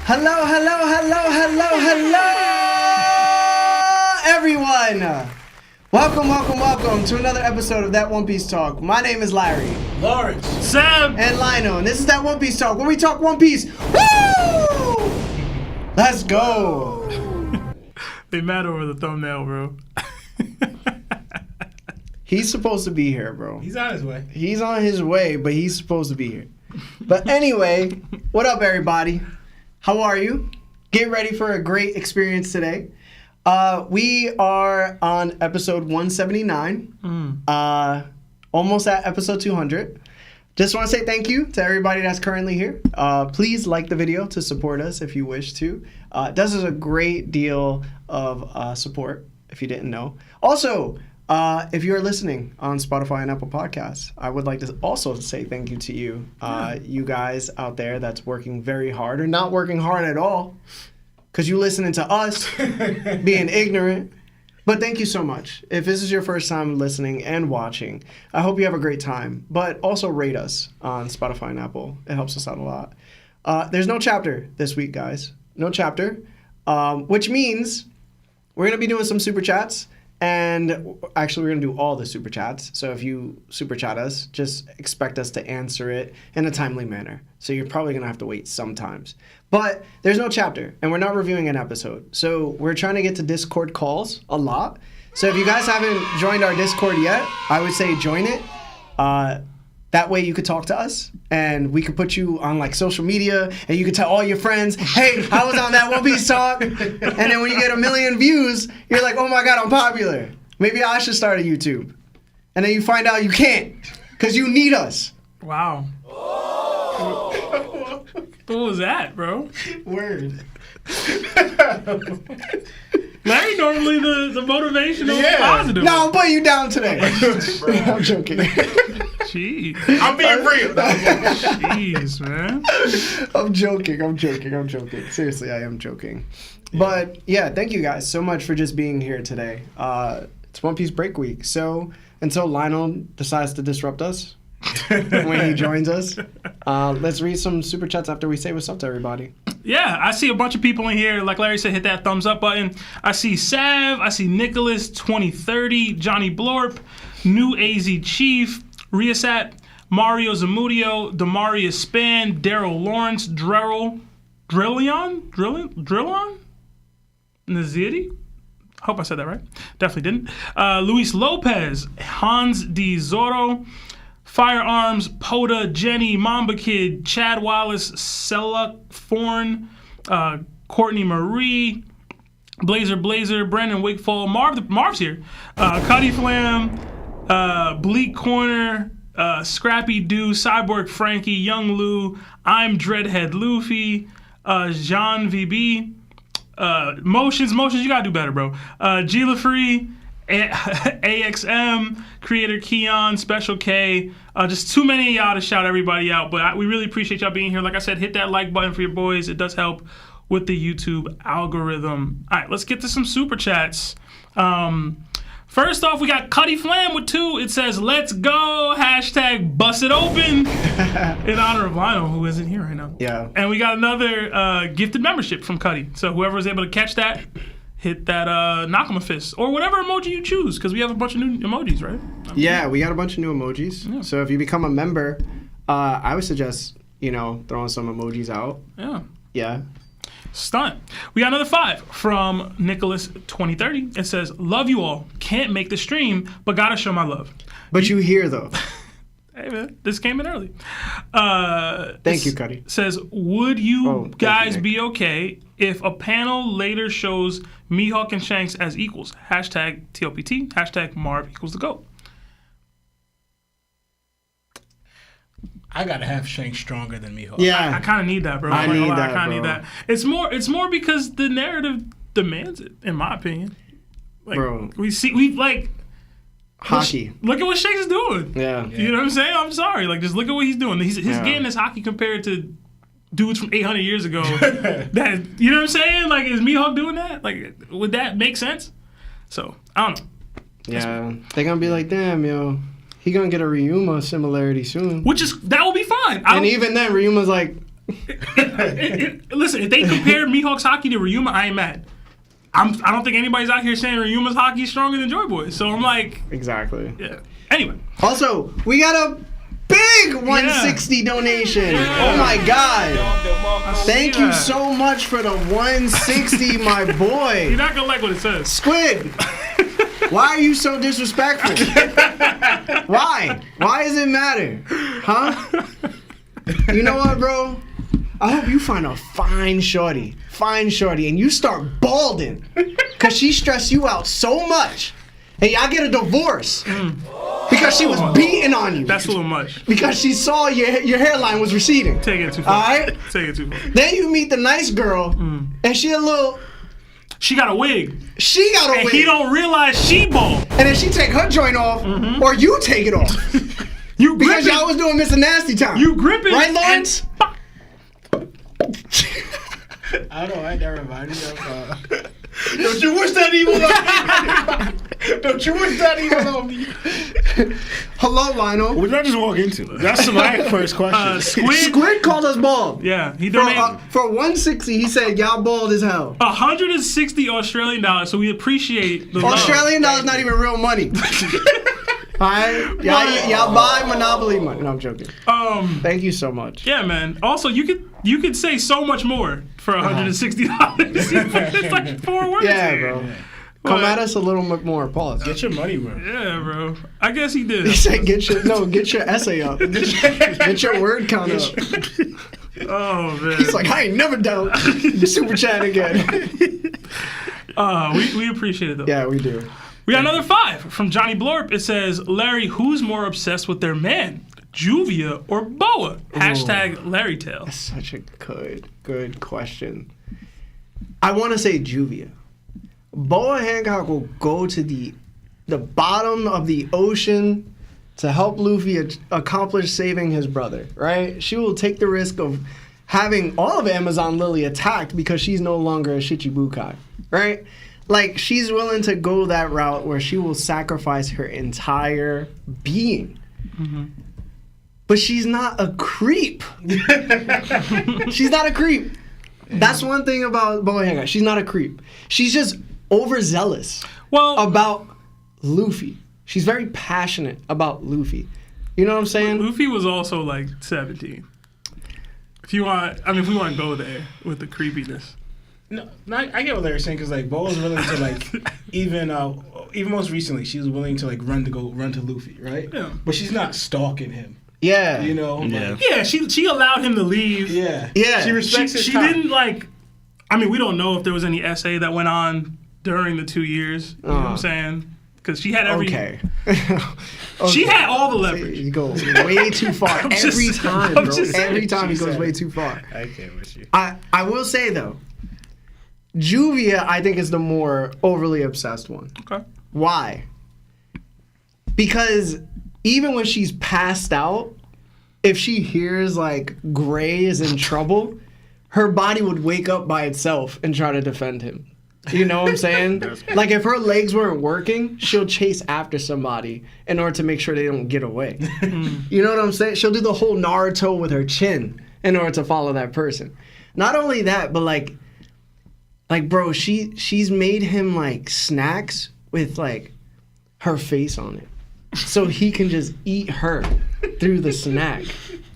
Hello, everyone. Welcome to another episode of That One Piece Talk. My name is Larry. Lawrence. Sam. And Lionel. And this is That One Piece Talk, where we talk One Piece. Woo! Let's go. They mad over the thumbnail, bro. He's supposed to be here, bro. He's on his way. He's on his way, but he's supposed to be here. But anyway, what up, everybody? How are you? Get ready for a great experience today. We are on episode 179, almost at episode 200. Just want to say thank you to everybody that's currently here. Please like the video to support us if you wish to. It does us a great deal of support, if you didn't know. Also, if you're listening on Spotify and Apple Podcasts, I would like to also say thank you to you, you guys out there that's working very hard or not working hard at all, because you listening to us being ignorant. But thank you so much. If this is your first time listening and watching, I hope you have a great time. But also rate us on Spotify and Apple. It helps us out a lot. There's no chapter this week, guys. No chapter, which means we're going to be doing some super chats. And actually, we're going to do all the super chats. So if you super chat us, just expect us to answer it in a timely manner. So you're probably going to have to wait sometimes. But there's no chapter, and we're not reviewing an episode. So we're trying to get to Discord calls a lot. So if you guys haven't joined our Discord yet, I would say join it. That way you could talk to us, and we could put you on like social media, and you could tell all your friends, hey, I was on That One Piece Talk. And then when you get 1 million views, you're like, oh my God, I'm popular. Maybe I should start a YouTube. And then you find out you can't, because you need us. Wow. What was that, bro? Word. Larry normally the motivational positive. No, I'm putting you down today. I'm joking. Jeez. I'm being real. Jeez, man. I'm joking. Seriously, I am joking. But yeah, thank you guys so much for just being here today. It's One Piece break week. So until Lionel decides to disrupt us when he joins us, let's read some super chats after we say what's up to everybody. Yeah, I see a bunch of people in here. Like Larry said, hit that thumbs up button. I see Sav. I see Nicholas 2030, Johnny Blorp, New AZ Chief, Riasat, Mario Zamudio, Demarius Span, Daryl Lawrence, Drillon, Naziri? Hope I said that right. Definitely didn't. Luis Lopez, Hans D. Zoro, Firearms, Poda, Jenny, Mamba Kid, Chad Wallace, Seluk Forn, Courtney Marie, Blazer, Brandon Wigfall, Marv's here, Cuddy Flam, Bleak Corner, Scrappy Doo, Cyborg Frankie, Young Lou, I'm Dreadhead Luffy, Jean VB, Motions, you gotta do better, bro. Gila Free, AXM, Creator Keon, Special K, just too many of y'all to shout everybody out, but we really appreciate y'all being here. Like I said, hit that like button for your boys. It does help with the YouTube algorithm. All right, let's get to some super chats. First off, we got Cuddy Flam with 2. It says, let's go, hashtag bust it open, in honor of Lionel, who isn't here right now. Yeah. And we got another gifted membership from Cuddy. So whoever was able to catch that, hit that knock 'em a fist, or whatever emoji you choose, because we have a bunch of new emojis, right? Yeah, we got a bunch of new emojis. Yeah. So if you become a member, I would suggest, throwing some emojis out. Yeah. Yeah. Stunt. We got another 5 from Nicholas 2030. It says, love you all. Can't make the stream, but gotta show my love. But you here, though. Hey, man, this came in early. Thank you, Cuddy. Says, would you guys be okay if a panel later shows Mihawk and Shanks as equals? Hashtag TOPT, hashtag Marv equals the GOAT. I gotta have Shanks stronger than Mihawk. Yeah, I kind of need that, bro. I kind of need that. It's more because the narrative demands it, in my opinion. Like, bro, we like Haki. Look at what Shanks is doing. Yeah. You know what I'm saying? I'm sorry. Like, just look at what he's doing. He's getting this Haki compared to dudes from 800 years ago. That, you know what I'm saying? Like, is Mihawk doing that? Like, would that make sense? So, I don't know. Yeah. They're going to be like, damn, yo. He gonna get a Ryuma similarity soon. That will be fine. And even then, Ryuma's like, Listen, if they compared Mihawk's Haki to Ryuma, I ain't mad. I don't think anybody's out here saying Ryuma's Haki is stronger than Joy Boy's. So I'm like, Exactly. yeah. Anyway. Also, we got a big 160 donation. Oh my God. Thank you so much for the 160, my boy. You're not gonna like what it says. Squid, why are you so disrespectful? Why? Why does it matter? Huh? You know what, bro? I hope you find a fine shorty, and you start balding, cause she stressed you out so much, and y'all get a divorce because she was beating on you. That's a little much. Because she saw your hairline was receding. Take it too far. All right. Take it too far. Then you meet the nice girl, and she she got a wig. She got a And wig. he don't realize she bald. And then she take her joint off, or you take it off. You grip Because it. y'all was doing Mr. Nasty time. You grip it. Right, Lawrence? I don't know. That reminded me of. Don't you wish that evil on me? Don't you wish that evil on me? Hello, Lionel. What did I just walk into? That's my first question. Squid called us bald. Yeah, he donated For 160, he said y'all bald as hell. 160 Australian dollars. So we appreciate the love. Australian dollars not even real money. Alright? Y'all buy Monopoly money. No, I'm joking. Thank you so much. Yeah, man. Also, you could say so much more for $160. It's like 4 words. Yeah, bro. Come at us a little bit more. Pause. Get your money worth. Yeah, bro. I guess he did. He said get your essay up. Get your word count up. Oh man. He's like, I ain't never down. Super chat again. We appreciate it though. Yeah, we do. We got another 5 from Johnny Blorp. It says, Larry, who's more obsessed with their man? Juvia or Boa? Hashtag Larry Tale. Such a good question. I want to say Juvia. Boa Hancock will go to the bottom of the ocean to help Luffy accomplish saving his brother, right? She will take the risk of having all of Amazon Lily attacked because she's no longer a Shichibukai, right? Like, she's willing to go that route where she will sacrifice her entire being. But she's not a creep. She's not a creep. That's one thing about Boa Hancock. She's not a creep. She's just overzealous about Luffy. She's very passionate about Luffy. You know what I'm saying? Luffy was also like 17. If we want to go there with the creepiness. No, I get what Larry's saying because like Bo was willing to like even most recently she was willing to like run to Luffy, right? Yeah. But she's not stalking him. Yeah. You know. Yeah. Like, Yeah, she allowed him to leave. yeah. Yeah. She respects his She time. didn't like. I mean, we don't know if there was any essay that went on during the 2 years. You know what I'm saying? Because she had every. Okay. She had all the leverage. You go way too far every time, bro. Every time he goes way too far. I can't with you. I will say though, Juvia I think is the more overly obsessed one. Okay. Why? Because even when she's passed out, if she hears like Gray is in trouble, her body would wake up by itself and try to defend him. You know what I'm saying? Like if her legs weren't working, she'll chase after somebody in order to make sure they don't get away. You know what I'm saying? She'll do the whole Naruto with her chin in order to follow that person. Not only that, but like bro, she's made him like snacks with like her face on it. So he can just eat her through the snack.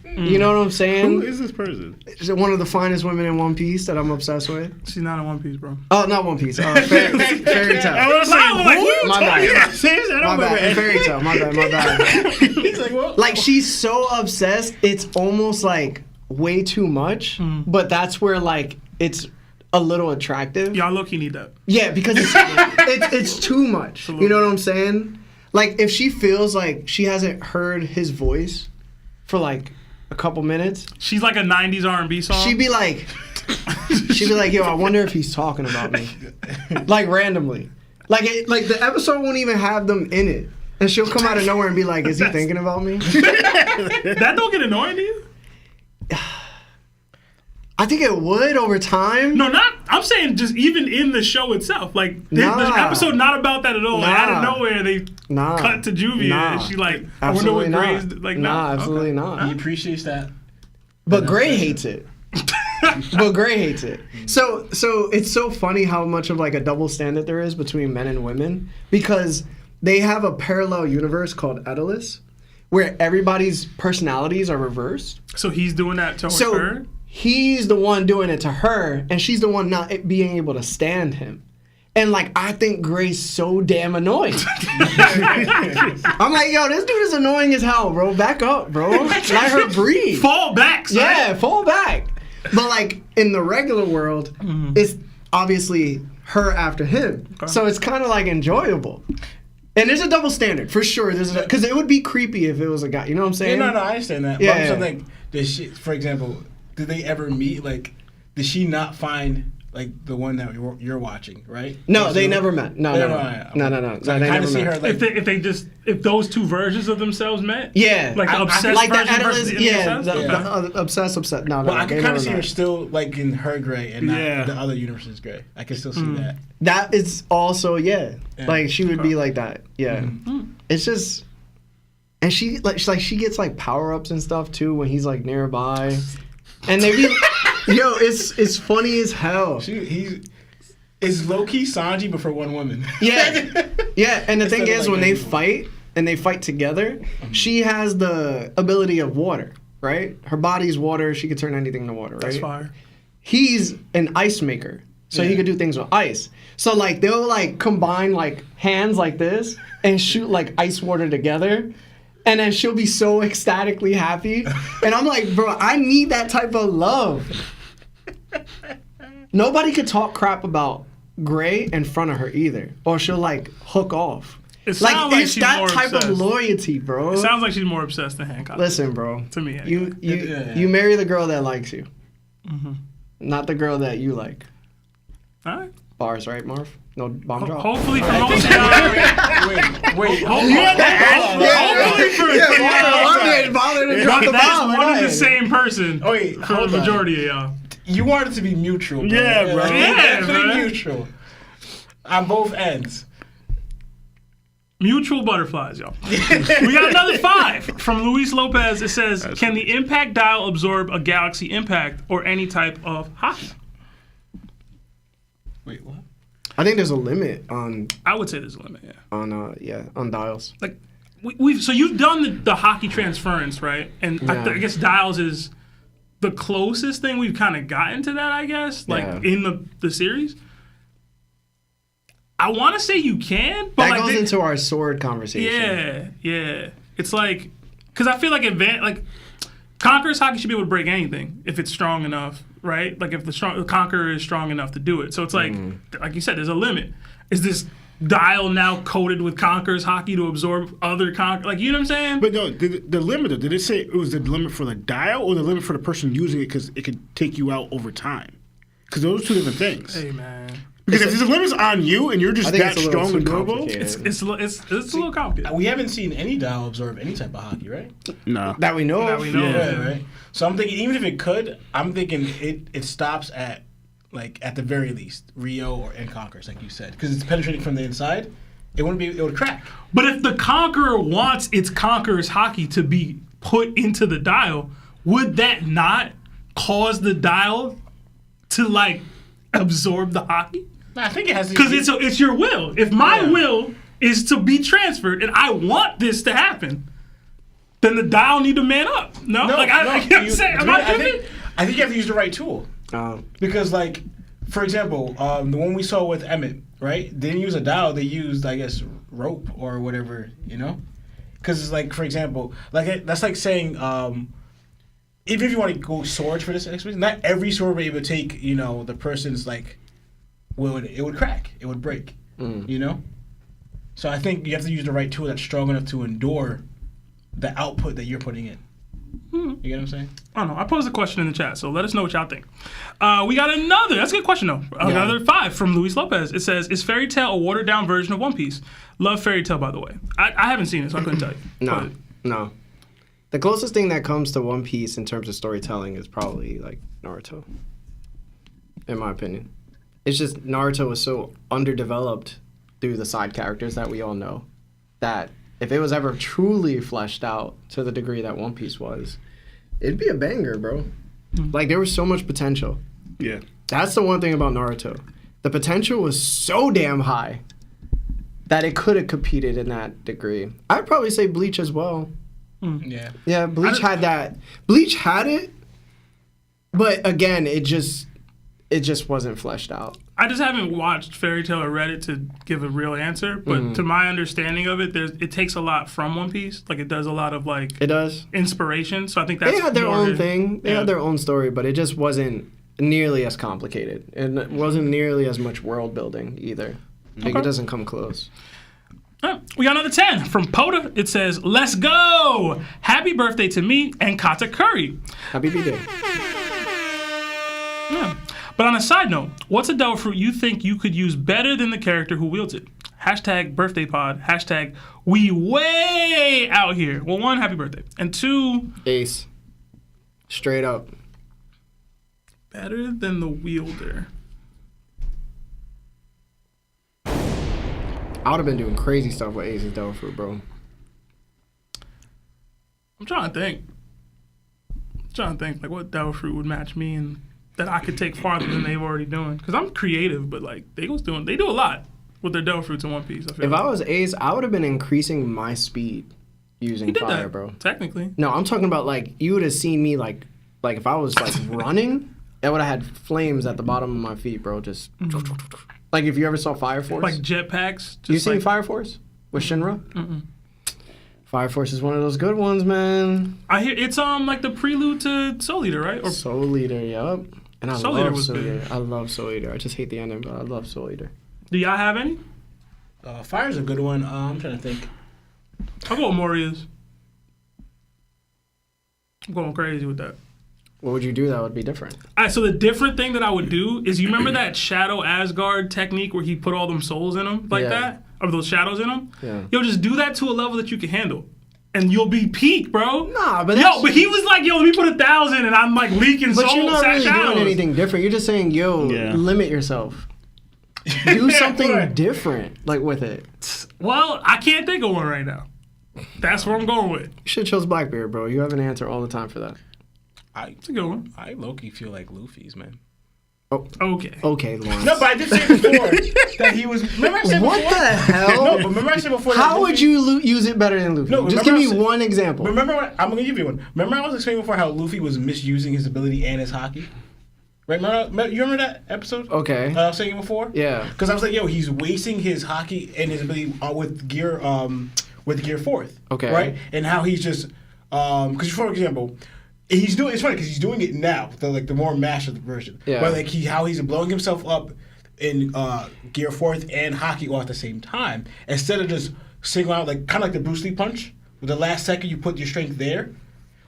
You know what I'm saying? Who is this person? She's one of the finest women in One Piece that I'm obsessed with. She's not in One Piece, bro. Oh, not One Piece. Fairy Tale. I was like, My bad. Seriously, I don't My bad. remember. Fairy Tale. My bad. He's like, well, Like she's so obsessed, it's almost like way too much. But that's where like it's a little attractive. Y'all low-key need that. Yeah, because it's too much. You know what I'm saying? Like if she feels like she hasn't heard his voice for like a couple minutes, She's like a 90s R&B song. she'd be like, yo, I wonder if he's talking about me, like randomly, like the episode won't even have them in it, and she'll come out of nowhere and be like, is he thinking about me? That don't get annoying to you? I think it would over time. No, not. I'm saying just even in the show itself. Like, the episode not about that at all. Like, out of nowhere, they cut to Juvia and she like, I wonder what Gray's like. Absolutely not. he appreciates that. But Gray hates it. but Gray hates it. So it's so funny how much of like a double standard there is between men and women because they have a parallel universe called 𝙏𝙏𝙪𝙢𝙗𝙧𝙪 where everybody's personalities are reversed. So he's doing that to So her? he's the one doing it to her, and she's the one not being able to stand him. And like, I think Gray's so damn annoying. I'm like, yo, this dude is annoying as hell, bro. Back up, bro. Let her breathe. Fall back, son. Yeah, fall back. But like in the regular world, it's obviously her after him. Okay. So it's kind of like enjoyable. And there's a double standard for sure. Because it would be creepy if it was a guy. You know what I'm saying? Yeah, no, I understand that. Yeah, But I'm yeah. saying, like, does she, for example, did they ever meet? Like, did she not find like the one that you're watching, right? No, they never met. No. So They I never kind of see met. her like. If those two versions of themselves met? Yeah. Like the obsessed like the version versus 𝙏𝙏𝙪𝙢, the yeah, obsessed? obsessed. No. Well, I can they kind never of see her met. still like in her Gray and not Yeah. the other universe's Gray. I can still see that. That is also Yeah. like she would be like that. Yeah, it's just, and she gets like power ups and stuff too when he's like nearby, and they be, yo, it's funny as hell. It's low key Sanji, but for one woman. Yeah, yeah, and the thing Instead of, is like, when they animal. fight and they fight together, she has the ability of water. Right, her body's water. She could turn anything into water. Right, That's fire. He's an ice maker, so he Yeah. could do things with ice. So like they'll like combine like hands like this and shoot like ice water together, and then she'll be so ecstatically happy. And I'm like, bro, I need that type of love. Nobody could talk crap about Gray in front of her either, or she'll like hook off. It sounds like it's she's that more type obsessed. of loyalty, bro. It sounds like she's more obsessed than Hancock. Listen, bro. To me, anyway. You marry the girl that likes you, Mm-hmm. not the girl that you like. All right. Bars, right, Marv? No bomb drop. Hopefully for most of y'all. Wait. Hopefully for that's one and the same person Oh, wait, for the hold on. majority of y'all. You want it to be mutual, bro. Yeah, bro. Yeah, Definitely bro. mutual. On both ends. Mutual butterflies, y'all. We got another 5 from Luis Lopez. It says, can the impact dial absorb a galaxy impact or any type of Haki? Wait, what? I think there's a limit on I would say there's a limit, yeah. on dials. Like, we've so you've done the Haki transference, right? And Yeah. I guess dials is the closest thing we've kind of gotten to that, I guess, like Yeah. in the series. I want to say you can, but That like goes they- into our sword conversation. yeah. It's like, because I feel like Conqueror's Haki should be able to break anything if it's strong enough, right? Like if the Conqueror is strong enough to do it. So it's like you said, there's a limit. Is this dial now coated with Conqueror's Haki to absorb other like, you know what I'm saying? But no, the limit, did it say it was the limit for the dial or the limit for the person using it because it could take you out over time? Because those are two different things. Hey man, Because if the limit's on you and you're just I think that it's a little strong too and durable, complicated. it's a little complicated. We haven't seen any dial absorb any type of Haki, right? no. That we know That of. we know. Yeah. Yeah, right. So I'm thinking, even if it could, I'm thinking it stops at, like, at the very least, Rio or Conquerors, like you said, because it's penetrating from the inside. It would crack. But if the Conqueror wants its Conqueror's Haki to be put into the dial, would that not cause the dial to like absorb the Haki? I think it has to. Because it's your will. If my will is to be transferred and I want this to happen, then the dial need to man up. No, I can't say. Am I tripping? I think you have to use the right tool. Because, like, for example, the one we saw with Emet, right? They didn't use a dial. They used, I guess, rope or whatever, you know? Because it's like, for example, like that's like saying, even if you want to go swords for this experience, not every sword will be able to take, you know, the person's, like, it would crack. It would break, you know? So I think you have to use the right tool that's strong enough to endure the output that you're putting in. You get what I'm saying? I don't know. I posed a question in the chat, so let us know what y'all think. We got another. That's a good question, though. Another 5 from Luis Lopez. It says, is Fairy Tail a watered-down version of One Piece? Love Fairy Tail, by the way. I haven't seen it, so I couldn't tell you. No. The closest thing that comes to One Piece in terms of storytelling is probably like Naruto, in my opinion. It's just Naruto was so underdeveloped through the side characters that we all know that if it was ever truly fleshed out to the degree that One Piece was, it'd be a banger, bro. Like, there was so much potential. Yeah. That's the one thing about Naruto. The potential was so damn high that it could have competed in that degree. I'd probably say Bleach as well. Yeah. Yeah, Bleach had that. Bleach had it, but again, it just wasn't fleshed out. I just haven't watched Fairy Tail or read it to give a real answer, but to my understanding of it, it takes a lot from One Piece. Like, it does a lot of, like... It does. Inspiration, so I think that's... They had their more own than- thing. They yeah. had their own story, but it just wasn't nearly as complicated. And it wasn't nearly as much world building either. Like, Okay. it doesn't come close. We got another 10 from Poda. It says, "Let's go! Happy birthday to me and Kata Curry." Happy B-Day. Yeah. But on a side note, what's a devil fruit you think you could use better than the character who wields it? Hashtag birthday pod. Hashtag we way out here. Well, one, happy birthday. And two, Ace. Straight up. better than the wielder. I would have been doing crazy stuff with Ace's Devil Fruit, bro. I'm trying to think. Like, what devil fruit would match me and that I could take farther than they've already doing. Because I'm creative, but, like, they do a lot with their devil fruits in One Piece, I feel If like. I was Ace, I would have been increasing my speed using He did fire, that, bro. technically. No, I'm talking about, like, you would have seen me, like if I was, like, running, I would have had flames at the bottom of my feet, bro. Just... Like, if you ever saw Fire Force. Like jetpacks. You Just seen like, Fire Force with Shinra? Mm-mm. Fire Force is one of those good ones, man. I hear it's like the prelude to Soul Eater, right? Or Soul Eater, yup. And I Soul Eater love was Soul good. Eater. I love Soul Eater. I just hate the ending, but I love Soul Eater. do y'all have any? Fire's a good one. I'm trying to think. I'll go with Moria's. I'm going crazy with that. What would you do that would be different? All right, so the different thing that I would do is, you remember that Shadow Asgard technique where he put all them souls in him like Yeah. that? Or those shadows in him? Yeah. Yo, just do that to a level that you can handle. And you'll be peak, bro. Nah, but Yo, but he was like, yo, let me put 1,000 and I'm like leaking But you're not really shadows. doing anything different. You're just saying, yo, Yeah. limit yourself. Do something different, like, with it. Well, I can't think of one right now. That's what I'm going with. You should have chose Blackbeard, bro. You have an answer all the time for that. It's a good one. I low-key feel like Luffy's, man. Okay. Okay, Lawrence. No, but I did say before that he was... Remember I said What before? the hell? No, but remember I said before that How would Luffy- you use it better than Luffy? No, Just remember give me I said- one example. Remember what... I'm going to give you one. Remember I was explaining before how Luffy was misusing his ability and his Haki? Right? You remember that episode? Okay. I was saying it before? Yeah. Because I was like, yo, he's wasting his Haki and his ability with Gear 4th. Okay. Right? And how he's just... Because, for example... He's doing. It's funny because he's doing it now, the more mastered version. Yeah. But like how he's blowing himself up in Gear 4th and Haki all at the same time, instead of just singling out kind of like the Bruce Lee punch. With the last second, you put your strength there.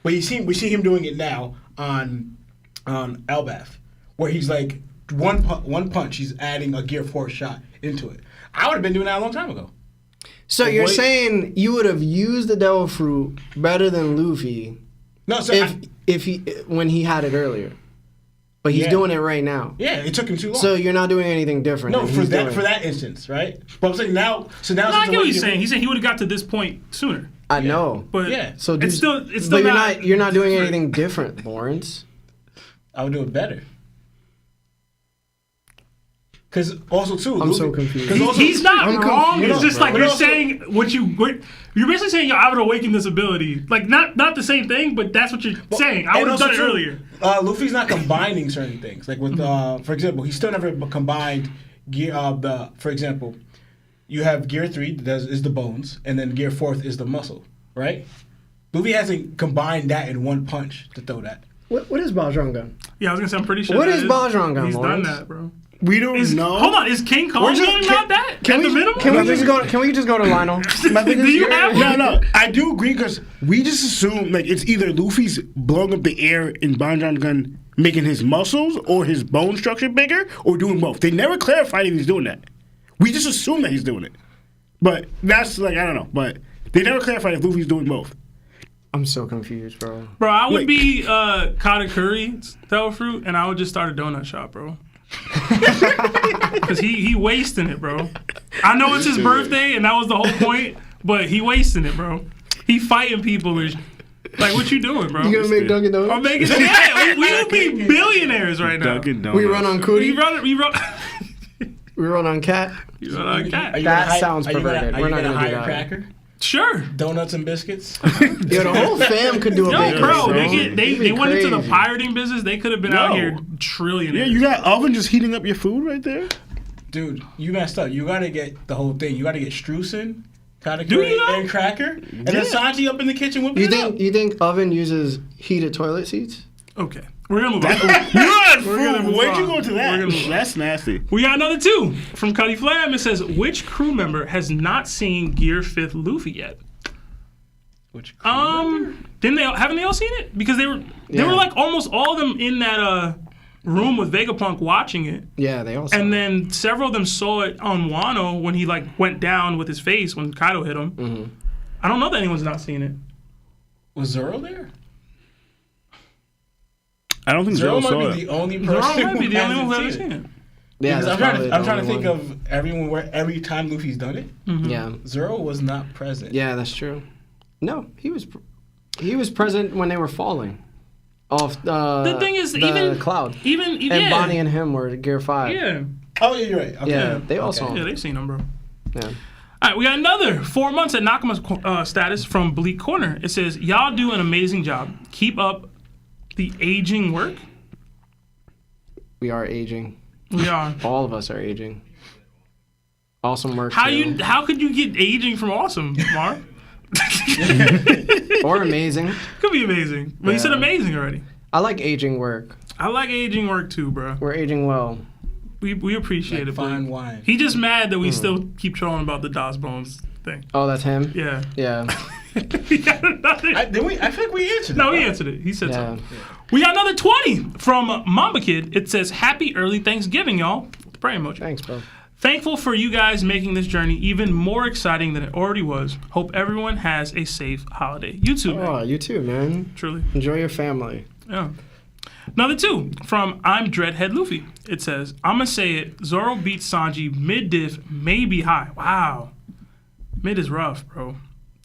But we see him doing it now on Elbaf, where he's like one punch, he's adding a Gear 4 shot into it. I would have been doing that a long time ago. So you're Avoid- saying you would have used the Devil Fruit better than Luffy No, so when he had it earlier, but he's Yeah. doing it right now. yeah, it took him too long. So you're not doing anything different. no, than for he's that doing. instance, right? But I'm saying now. So now No, I since get what the he's way saying. He's saying he would have got to this point sooner. I know. But Yeah. So it's still but not. you're not doing anything different, Lawrence. I would do it better. Because also too, I'm so confused. He's not I'm wrong. confused, It's just bro. like But you're also- saying you're basically saying, yo, I would awaken this ability. Like not the same thing, but that's what you're saying. I and would have also, done it too, earlier. Luffy's not combining certain things. Like with, for example, he still never combined gear. For example, you have Gear 3 is the bones, and then Gear 4th is the muscle, right? Luffy hasn't combined that in one punch to throw that. What is Bajrangan? Yeah, I was gonna say I'm pretty sure. What that is Bajrangan, He's Lawrence? done that, bro. We don't know. Hold on, is King Kong doing not that? At the minimum? Can we just go to Lionel? Do you have one? No, I do agree because we just assume like it's either Luffy's blowing up the air in Banjan Gun, making his muscles or his bone structure bigger, or doing both. They never clarified if he's doing that. We just assume that he's doing it, but that's like I don't know. But they never clarified if Luffy's doing both. I'm so confused, bro. Bro, I would Wait. be Katakuri Devil Fruit, and I would just start a donut shop, bro. Because he wasting it, bro. I know it's his birthday, and that was the whole point, but he wasting it, bro. He fighting people and Like, what you doing, bro? You gonna make Dunkin' Donuts? I'm making yeah, we would be billionaires right now. Dunkin' Donuts. We run on Cootie. We run We run on Cat. on Cat. Are you That gonna hi- sounds are you perverted. Are We're you not gonna gonna do hire that. Cracker? Sure. Donuts and biscuits? Yo, the whole fam could do a Yo, bakery. bro, bro. they It'd be went into the crazy. pirating business. They could have been out No. here trillionaires. Yeah, you got oven just heating up your food right there. Dude, you messed up. You gotta get the whole thing. You gotta get Streusen, Do you know? and Cracker, and then Sanji up in the kitchen whipping You it up. think you think oven uses heated toilet seats? Okay, we're gonna move on. Good We're gonna food. move Where'd on. you go to that? We're gonna move on. That's nasty. We got another 2 from Cuddy Flam. It says, which crew member has not seen Gear 5th Luffy yet? Which Haven't they all seen it? Because they were like almost all of them in that room with Vegapunk watching it. Yeah, they also. And then several of them saw it on Wano when he like went down with his face when Kaido hit him. Mm-hmm. I don't know that anyone's not seen it. was Zoro there? I don't think Zoro Zoro saw might be it. the only Zoro person might be who the only one who hasn't hasn't seen it. seen it. yeah, Because that's I'm probably trying the to think only one. of everyone where every time Luffy's done it, Yeah, Zoro was not present. yeah, that's true. No, he was present when they were falling off The thing is, the even cloud. even And yeah, Bonnie and him were Gear 5. yeah, Oh yeah, you're right. Okay. Yeah, they all Okay. saw yeah, him. they've seen him, bro. Yeah. All right, we got another 4 months at Nakama's status from Bleak Corner. It says, y'all do an amazing job. Keep up the aging work. We are aging. We are. All of us are aging. Awesome work. How too. how could you get aging from awesome, Mark? Or amazing. Could be amazing. But you said Yeah. amazing already. I like aging work. I like aging work too, bro. We're aging well. We appreciate Like it. fine Blake. wine. He just mad that we still keep trolling about the DOS Bones thing. Oh, that's him? Yeah. Yeah. We got another. I feel like we answered it. No, he answered it. He said Yeah. so. We got another 20 from Mamba Kid. It says, happy early Thanksgiving, y'all. The prayer emoji. Thanks, bro. Thankful for you guys making this journey even more exciting than it already was. Hope everyone has a safe holiday. You too, man. Oh, you too, man. Truly. Enjoy your family. Yeah. Another 2 from I'm Dreadhead Luffy. It says, I'ma say it, Zoro beats Sanji mid-diff, maybe high. Wow. Mid is rough, bro.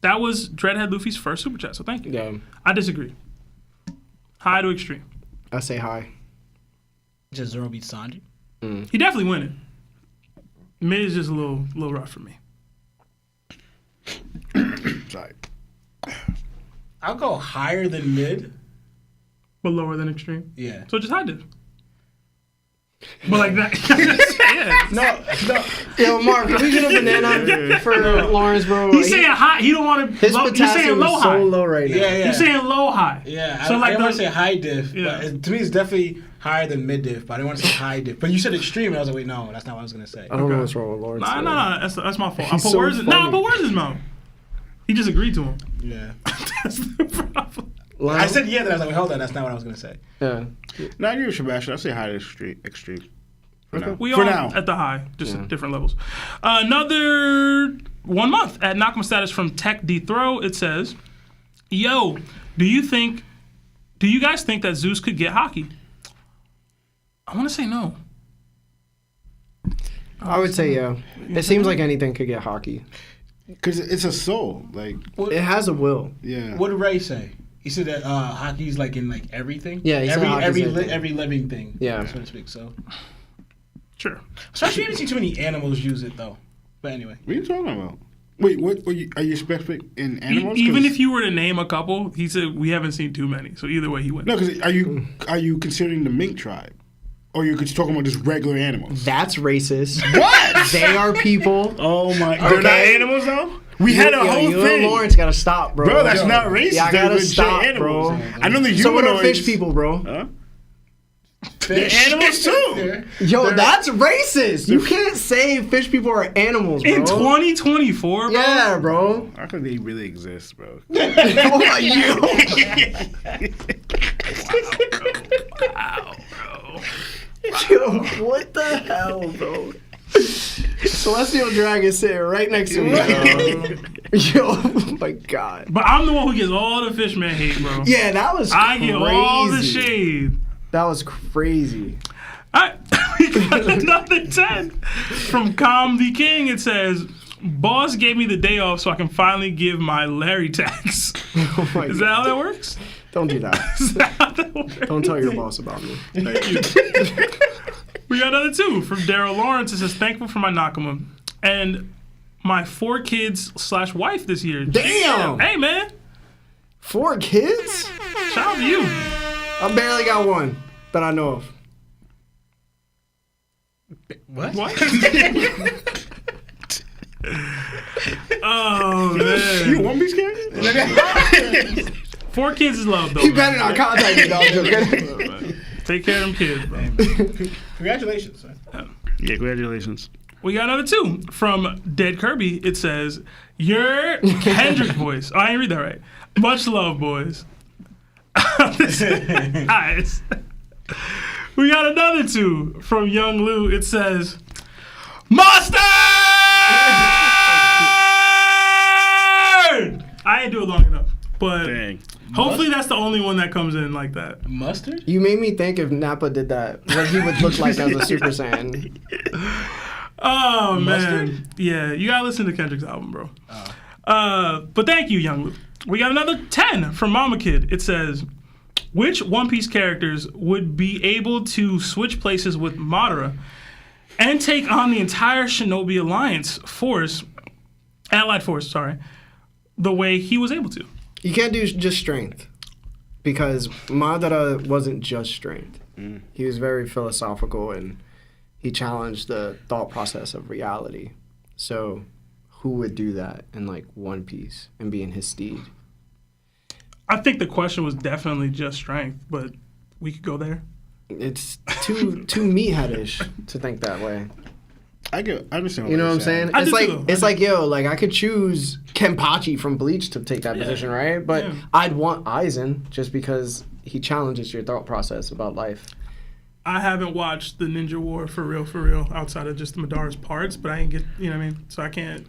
That was Dreadhead Luffy's first super chat, so thank you. Yeah. I disagree. High to extreme. I say hi. Just Zoro beats Sanji. He definitely winning. Mid is just a little rough for me. Sorry. I'll go higher than mid. But lower than extreme. Yeah. So just high diff. But like that. Yeah. No. Yo, Mark, can we get a banana for Lawrence, bro? He's saying high. He don't want to. his You're saying potassium low is high. so low right now. Yeah, yeah. You're saying low high. Yeah, So I like didn't want the- to say high diff, Yeah. but to me it's definitely higher than mid diff, but I didn't want to say high diff. But you said extreme, and I was like, wait, no, that's not what I was going to say. I don't know what's wrong with Lawrence. Nah, though. nah, that's my fault. I He's put so words. In, funny. I put words in his mouth. He just agreed to him. Yeah. That's the problem. Lionel? I said yeah, then I was like, wait, hold on, that's not what I was going to say. Yeah. No, I agree with Sebastian. I say high to extreme. For now. We For all now. at the high, just Yeah. at different levels. Another 1 month at Nakama status from Tech D Throw. It says, "Yo, do you guys think that Zeus could get Haki?" I want to say no. I would say yeah. It seems like anything could get Haki. Because it's a soul. Like, It has a will. yeah. What did Ray say? He said that hockey's like in like everything. Yeah, he said hockey's everything. every living thing. Yeah. so to speak. So, Sure. especially we haven't seen too many animals use it though. But anyway, What are you talking about? Wait, what are you specific in animals? Even 'Cause- if you were to name a couple, he said we haven't seen too many. So either way, he wins. No, because are you considering the mink tribe? Or you're just talking about just regular animals? That's racist. What? They are people. Oh my! They're not Okay. animals though. We had a whole you thing. and Lawrence gotta stop, bro. Bro, that's Yo. not racist. Yeah, I They're gotta legit stop, animals. bro. I know the humanoids. So what are fish people, bro? Huh? fish. animals too. Yo, that's racist. You can't say fish people are animals, bro. In 2024, bro. Yeah, bro. How could they really exist, bro? Oh, you. Wow, bro. Yo, what the hell, bro? Celestial Dragon sitting right next to me, bro. Yo, oh my god. But I'm the one who gets all the Fishman hate, bro. Yeah, that was I crazy. get all the shade. That was crazy. All right, we got another 10 from Calm the King. It says, Boss gave me the day off so I can finally give my Larry tax. Oh my Is that how that works? Don't do that. Is that how that works? Don't tell your boss about me. Thank you. We got another 2 from Daryl Lawrence. It says, thankful for my Nakama and my 4 kids / wife this year. Damn! Hey, man. 4 kids? Shout out to you. I barely got one that I know of. What? Oh, man. You One Piece character? 4 kids is love, though. You man. better not contact me, dog. Okay? Take care of them kids, bro. Congratulations. Yeah, congratulations. We got another 2 from Dead Kirby. It says, your Kendrick voice. Oh, I didn't read that right. Much love, boys. Nice. We got another 2 from Young Lou. It says, Mustard! I ain't do it long enough, but Dang. hopefully that's the only one that comes in like that. Mustard? You made me think if Nappa did that, what he would look like as a Super Saiyan. Oh, Mustard? man. Yeah, you gotta listen to Kendrick's album, bro. But thank you, Young Lou. We got another 10 from Mama Kid. It says, which One Piece characters would be able to switch places with Madara and take on the entire Shinobi Allied Force, the way he was able to? You can't do just strength. Because Madara wasn't just strength. He was very philosophical and he challenged the thought process of reality. So who would do that in like One Piece and be in his steed? I think the question was definitely just strength, but we could go there. It's too meatheadish to think that way. I understand. You know what I'm saying? I It's do like too. it's like I could choose Kenpachi from Bleach to take that position, right? But Yeah. I'd want Aizen just because he challenges your thought process about life. I haven't watched the Ninja War for real, outside of just Madara's parts, but I ain't get, you know what I mean? So I can't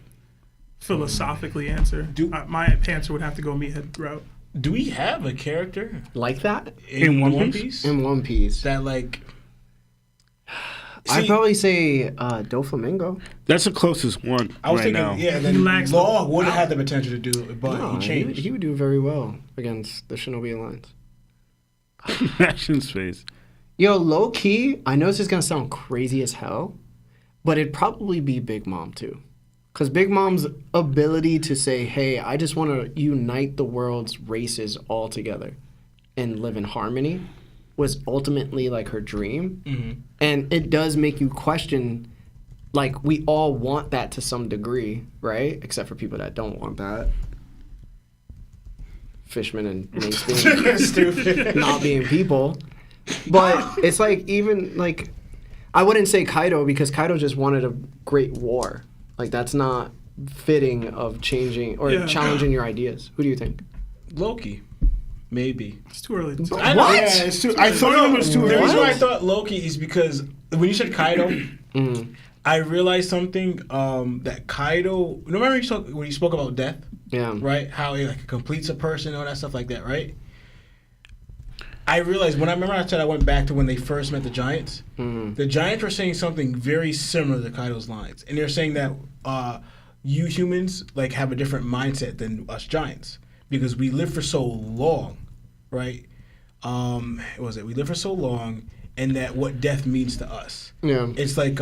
philosophically answer. My answer would have to go meathead route. Do we have a character Like that? In One Piece? In One Piece. that like? I'd See, probably say Doflamingo. That's the closest one I was right thinking, now. yeah, He then lacks Law the- would have had the potential to do it, but No, he changed. He would do very well against the Shinobi Alliance. Action's face. Yo, low key, I know this is gonna sound crazy as hell, but it'd probably be Big Mom too. Because Big Mom's ability to say, hey, I just want to unite the world's races all together and live in harmony was ultimately like her dream. Mm-hmm. And it does make you question, like, we all want that to some degree, right? Except for people that don't want that. Fishman and Minks being Stupid. not being people. But it's like, even like, I wouldn't say Kaido because Kaido just wanted a great war. Like, that's not fitting of changing or Yeah. challenging your ideas. Who do you think? Loki, maybe. It's too early. To I know. What? Yeah, it's too. I thought it was too The reason why I early. thought Loki is because when you said Kaido, I realized something that Kaido. Remember when he spoke about death, Yeah. right? How it like completes a person, all that stuff like that, right? I realized when I said I went back to when they first met the Giants. The Giants were saying something very similar to Kaido's lines, and they're saying that you humans like have a different mindset than us Giants because we live for so long, right? What was it? We live for so long, and that what death means to us. Yeah. It's like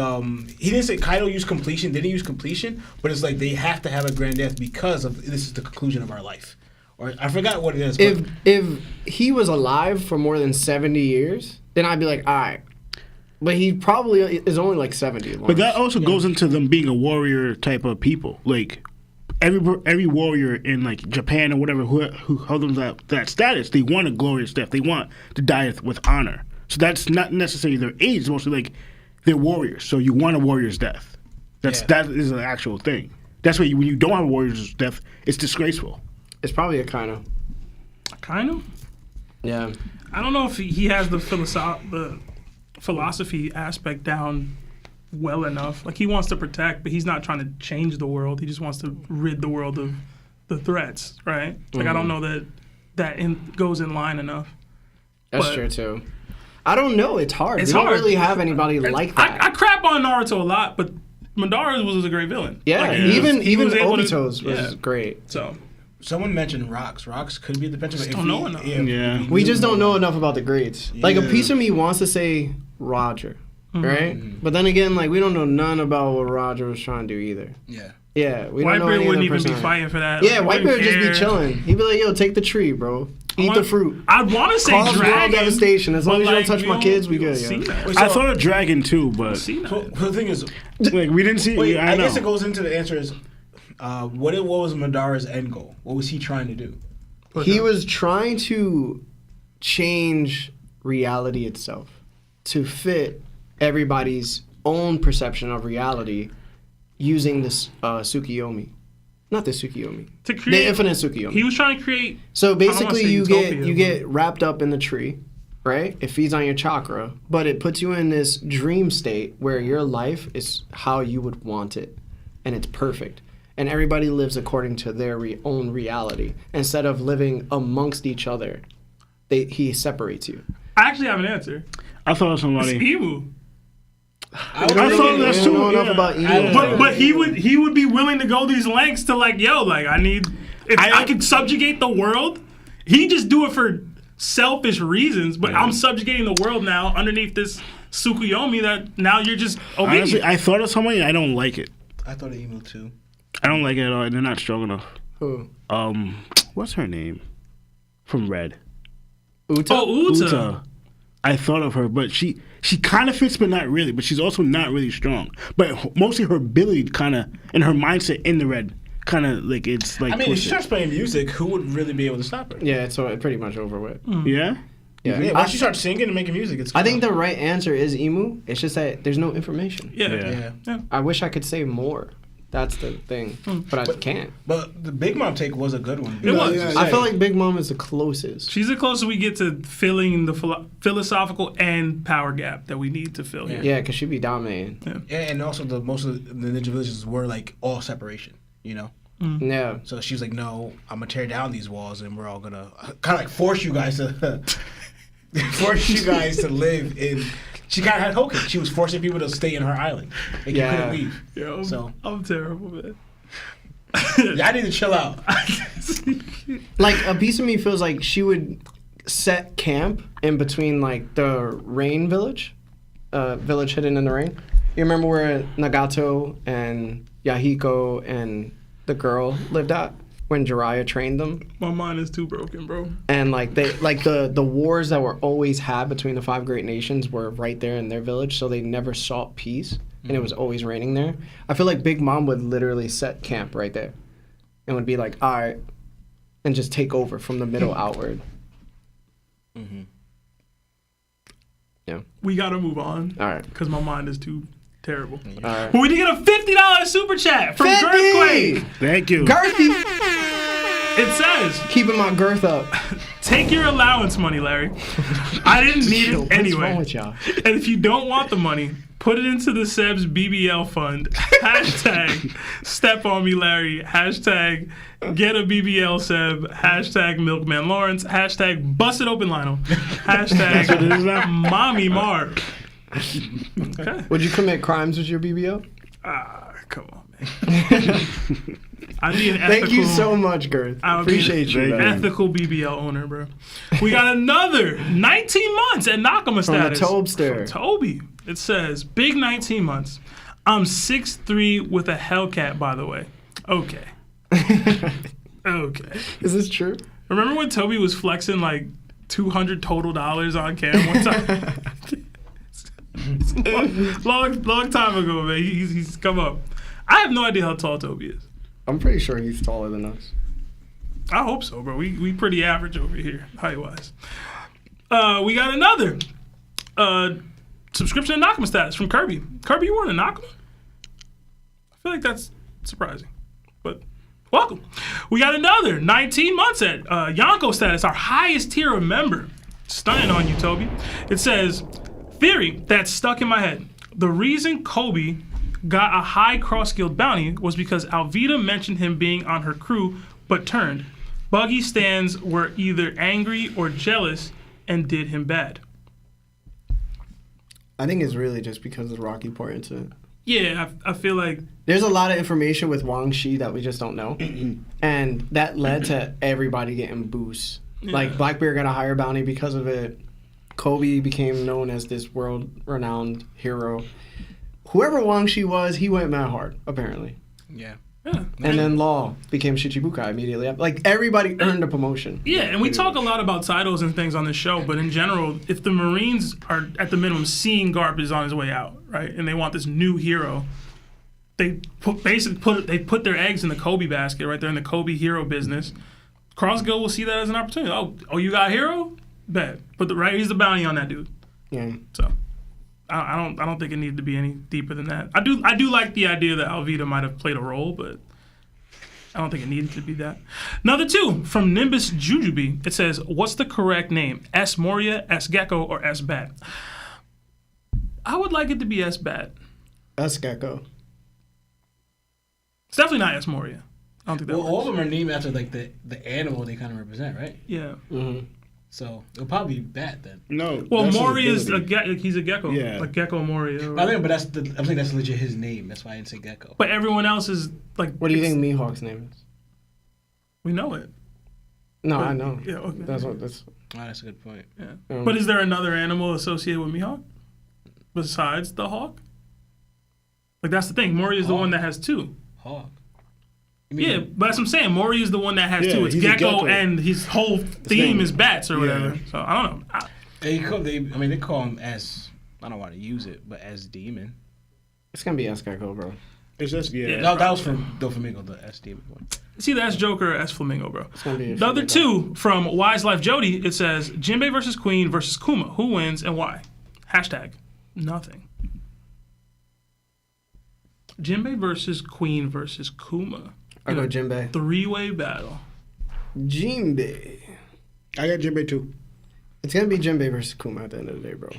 he didn't say Kaido used completion, didn't use completion, but it's like they have to have a grand death because of this is the conclusion of our life. Or I forgot what it is. But If he was alive for more than 70 years, then I'd be like, all right. But he probably is only like 70. But that also goes into them being a warrior type of people. Like every warrior in like Japan or whatever who held them that status, they want a glorious death. They want to die with honor. So that's not necessarily their age. It's mostly like they're warriors. So you want a warrior's death. That is an actual thing. That's why when you don't have a warrior's death, it's disgraceful. It's probably a kind of. Kind of. Yeah. I don't know if he has the philosophy aspect down well enough. Like, he wants to protect, but he's not trying to change the world. He just wants to rid the world of the threats, right? Like, I don't know that goes in line enough. That's But- true, too. I don't know. It's hard. It's we don't hard. really have anybody like that. I crap on Naruto a lot, but Madara was a great villain. Yeah, Like, even he was able to- Obito's was yeah. great. So Someone mentioned Rocks. Rocks could be the bench. Just don't know enough. Yeah. We just don't know enough about the greats. Like a Yeah. piece of me wants to say Roger, right? But then again, like we don't know none about what Roger was trying to do either. Yeah. Yeah, we don't know Whitebeard any wouldn't other even be personality. fighting for that. Yeah, Like, Whitebeard would just be care. chilling. He'd be like, "Yo, take the tree, bro. Eat the fruit. I'd want to say Cause world dragon. devastation. As long but, as you don't like, touch my kids, we good, see yeah. that. Wait, I so- thought of dragon too, but See that. So the thing is, like we didn't see. wait, I I know. guess it goes into the answer is, what was Madara's end goal? What was he trying to do? He was trying to change reality itself to fit everybody's own perception of reality using this Tsukiyomi. Not the Tsukiyomi. To create, The infinite Tsukiyomi. he was trying to create. So wanna basically say you utopia, get wrapped up in the tree, right? It feeds on your chakra, but it puts you in this dream state where your life is how you would want it, and it's perfect. And everybody lives according to their own reality instead of living amongst each other. He separates you. I actually have an answer. I thought of It's somebody. Emu. I We don't thought really- that's we don't too- know enough yeah. about evil. But he would be willing to go these lengths to like, yo, like I need if I could subjugate the world. He just do it for selfish reasons, but I'm subjugating the world now underneath this Tsukuyomi that now you're just obedient. Honestly, I thought of somebody. And I don't like it. I thought of Emu too. I don't like it at all. They're not strong enough. Who? What's her name? From Red. Uta? Oh, Uta. Uta. I thought of her, but she kind of fits, but not really. But she's also not really strong. But mostly her ability, kind of, and her mindset in the Red, kind of like it's like. I mean, if she twisted. starts playing music, who would really be able to stop her? Yeah, it's pretty much over with. Yeah. Yeah. Yeah, once she starts singing and making music, it's. I think the right answer is Emu. It's just that there's no information. yeah. Yeah. I wish I could say more. That's the thing. But I can't. But the Big Mom take was a good one. It was. Yeah, I feel like Big Mom is the closest. She's the closest we get to filling the philosophical and power gap that we need to fill here. Yeah, because she'd be dominating. Yeah, and also most of the Ninja Villages were like all separation, you know. Yeah. So she's like, no, I'm gonna tear down these walls, and we're all gonna kind of like force you guys to live in. She kind of had Hoken. She was forcing people to stay in her island. Like, Yeah. you couldn't leave. Yo, So- I'm terrible, man. Yeah, I need to chill out. Like, a piece of me feels like she would set camp in between, like, the rain village. Village hidden in the rain. You remember where Nagato and Yahiko and the girl lived at? When Jiraiya trained them? My mind is too broken, bro. And like the wars that were always had between the 5 great nations were right there in their village, so they never sought peace, and it was always raining there. I feel like Big Mom would literally set camp right there, and would be like, all right, and just take over from the middle outward. Yeah. We gotta move on. All right. Because my mind is too terrible. All right. But we did get a $50 super chat from Girthquake. Thank you. Girthy, It says, keeping my girth up. take your allowance money, Larry. I didn't need Yo, it what's anyway. wrong with y'all? And if you don't want the money, put it into the Seb's BBL fund. Hashtag step on me, Larry. Hashtag get a BBL Seb. Hashtag Milkman Lawrence. Hashtag bust it open, Lionel. Hashtag mommy Mark. Okay. Would you commit crimes with your BBL? Come on, man. I need an ethical. Thank you so much, Girth. I would be Appreciate you, Thank man. ethical BBL owner, bro. We got another 19 months at Nakama From the status. Tobster. Toby. It says, big 19 months. I'm 6'3" with a Hellcat, by the way. Okay. Okay. Is this true? Remember when Toby was flexing like $200 total on cam one time? It's a long time ago, man. He's come up. I have no idea how tall Toby is. I'm pretty sure he's taller than us. I hope so, bro. We pretty average over here, height-wise. We got another subscription to Nakama status from Kirby. Kirby, you weren't a Nakama? I feel like that's surprising, but welcome. We got another 19 months at Yonko status, our highest tier of member. Stunning on you, Toby. It says, theory that's stuck in my head. The reason Kobe got a high cross-skilled bounty was because Alvida mentioned him being on her crew, but turned. Buggy stands were either angry or jealous and did him bad. I think it's really just because of the Rocky part into it. Yeah, I feel like There's a lot of information with Wang Shi that we just don't know. And that led to everybody getting boosts. Like, Blackbeard got a higher bounty because of it. Kobe became known as this world-renowned hero. Whoever Wang Shi was, he went mad hard, apparently. Yeah. yeah. And then Law became Shichibukai immediately. Like, everybody earned a promotion. Yeah, and we talk a lot about titles and things on the show, but in general, if the Marines are at the minimum seeing Garp is on his way out, right, and they want this new hero, they put their eggs in the Kobe basket, right? They're in the Kobe hero business. Crossguild will see that as an opportunity. Oh, you got a hero? Bet. He's the bounty on that dude. Yeah. So I don't think it needed to be any deeper than that. I do like the idea that Alvida might have played a role, but I don't think it needed to be that. Another 2 from Nimbus Jujubee. It says, what's the correct name? S. Moria, S. Gecko, or S. Bat? I would like it to be S. Bat. S. Gecko. It's definitely not S. Moria. I don't think that Well, all works. of them are named after like the animal they kind of represent, right? Yeah. Mm-hmm. So it'll probably be bat then. No. Well, that's his Moria is ability. he's a gecko. Yeah. Like Gecko Moria. I think, but I'm saying that's legit his name. That's why I didn't say gecko. But everyone else is like. What do you think Mihawk's name is? We know it. No, I know. Yeah, okay. That's what that's. Oh, that's a good point. Yeah. But is there another animal associated with Mihawk besides the hawk? Like that's the thing. Moria is the Hawk. one that has 2. Hawk. Yeah, but that's what I'm saying. Moria is the one that has Yeah, 2. It's he's a gecko, gecko. and his whole theme is bats or whatever. Yeah. So I don't know. They call him as, I don't want to use it, but as demon. It's gonna be S. Gecko, bro. It's just, yeah. Yeah. No, that was from Doflamingo, the S demon one. See, that's Joker or S Flamingo, bro. It's gonna be The other 2 from Wise Life Jody. It says Jinbei versus Queen versus Kuma. Who wins and why? Hashtag nothing. Jinbei versus Queen versus Kuma. I go Jinbei. 3-way battle. Jinbei. I got Jinbei too. It's gonna be Jinbei versus Kuma at the end of the day, bro.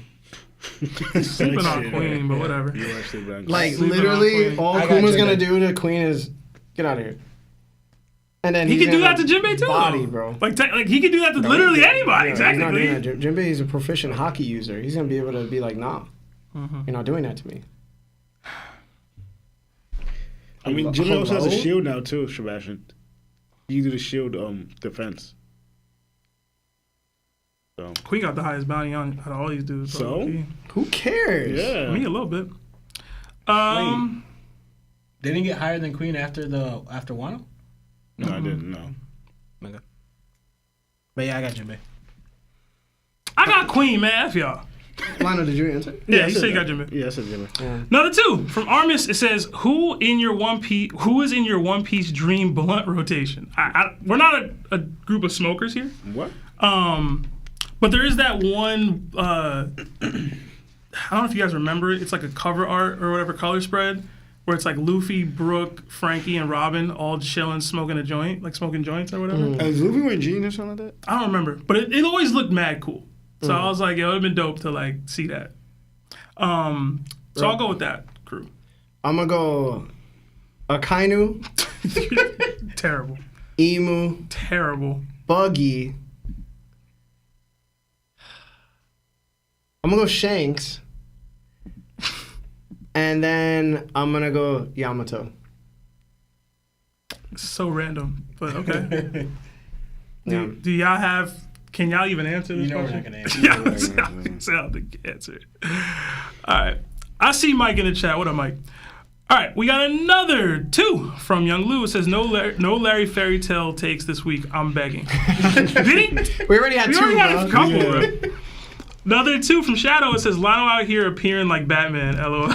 Sleeping on Queen, but whatever. You are sleeping on Like Sleeping on literally, Queen. all I got Kuma's gonna Jinbei. do to Queen is get out of here. And then He he's can do gonna that to Jinbei too. body, though. bro. Like he can do that to literally anybody. Yeah, he's not Exactly. doing that. Jinbei is a proficient Haki user. He's gonna be able to be like, nah, you're not doing that to me. I mean, Jinbei also has a Hello? shield now too, Sebastian. You do the shield defense. So Queen got the highest bounty on out of all these dudes. So? Okay. Who cares? yeah. Me a little bit. They didn't get higher than Queen after Wano? No, I didn't. No. Okay. But yeah, I got Jinbei. I got Queen, man. F y'all. Lionel, did you answer? Yeah, I you said say you got that. Jinbei. Yeah, I said Jinbei. Another 2 from Armis. It says, who is in your One Piece dream blunt rotation? We're not a group of smokers here. What? But there is that one. I don't know if you guys remember it. It's like a cover art or whatever color spread where it's like Luffy, Brook, Frankie, and Robin all chilling, smoking a joint, like smoking joints or whatever. Is Luffy wearing jeans or something like that? I don't remember, but it always looked mad cool. So I was like, yo, it'd been dope to like see that. So I'll go with that crew. I'm gonna go Akainu, Terrible. Emu, Terrible. Buggy. I'm gonna go Shanks. And then I'm gonna go Yamato. So random, but okay. Yeah. Do y'all have? Can y'all even answer this You know we're question? not gonna answer. Yeah, I don't think answer. All right. I see Mike in the chat. What up, Mike? All right, we got another 2 from Young Lou. It says, no Larry fairy tale takes this week. I'm begging. Did he? We already had We 2, already had a bro. couple, Yeah. bro. Another 2 from Shadow. It says, Lionel out here appearing like Batman. LOL.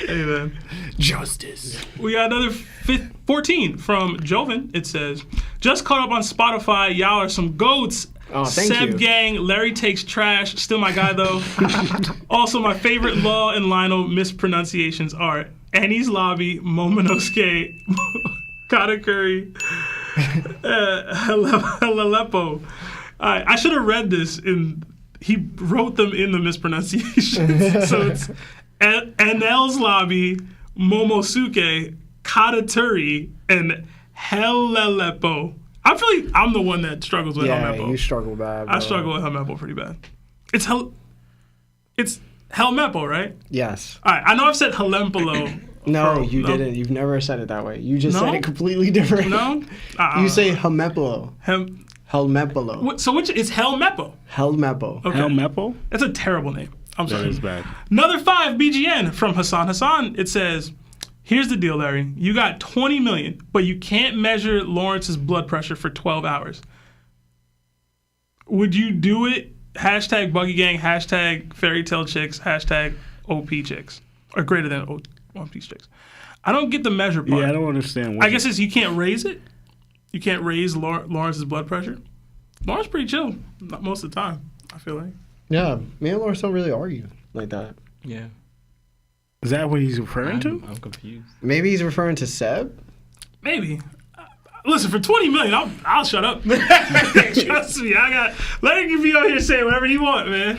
Hey, man. Justice. We got another 14 from Joven. It says, just caught up on Spotify. Y'all are some goats. Oh, thank Seb you. Gang, Larry takes trash. Still my guy, though. Also, my favorite Law and Lionel mispronunciations are Annie's Lobby, Momonosuke, Katakuri, Helalepo. I should have read this, and he wrote them in the mispronunciations. So it's Anel's Lobby, Momosuke, Kataturi, and Helalepo. I feel like I'm the one that struggles with Yeah, Helmepo. you struggle bad, bro. I struggle with Helmepo pretty bad. It's Helmeppo, right? Yes. All right. I know I've said Helempolo. No, you didn't. You've never said it that way. You just said it completely different. No? You say Helmepolo. Hem. Helmepolo. So which is Helmeppo? Helmeppo. Okay. Helmeppo? That's a terrible name. I'm That sorry. is bad. Another 5 BGN from Hassan. Hassan, it says, here's the deal, Larry. You got 20 million, but you can't measure Lawrence's blood pressure for 12 hours. Would you do it? Hashtag Buggy Gang, hashtag Fairy Tale Chicks, hashtag OP Chicks. Or greater than One Piece Chicks. I don't get the measure part. Yeah, I don't understand. I guess it's you can't raise it. You can't raise Lawrence's blood pressure. Lawrence pretty chill not most of the time, I feel like. Yeah, me and Lawrence don't really argue like that. Yeah. Is that what he's referring to? I'm confused. Maybe he's referring to Seb. Maybe. Listen, for 20 million, I'll shut up. Trust me, let him be out here saying whatever he want, man.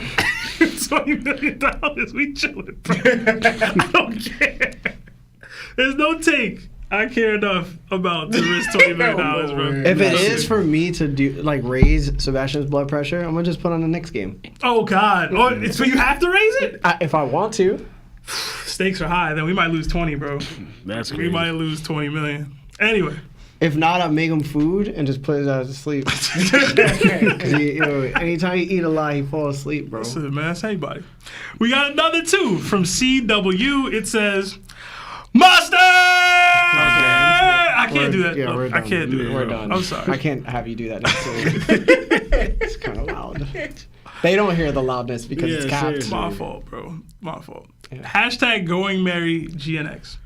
$20 million, we chilling, bro. I don't care. There's no take. I care enough about to risk $20 million, bro. If it is for me to do raise Sebastian's blood pressure, I'm gonna just put on the Knicks game. Oh God! Oh, so you have to raise it? If I want to. Stakes are high. Then we might lose 20, bro. That's We crazy. might lose 20 million. Anyway. If not, I make him food and just put his ass to sleep. 'Cause anytime he eat a lot, he fall asleep, bro. Listen, man, that's anybody. We got another 2 from CW. It says, Master! I can't do that. Yeah, we're I done. can't do it. We're done. I'm sorry. I can't have you do that next week. It's kind of loud. They don't hear the loudness because it's Yeah, capped. seriously. My fault, bro. My fault. Yeah. Hashtag going merry GNX.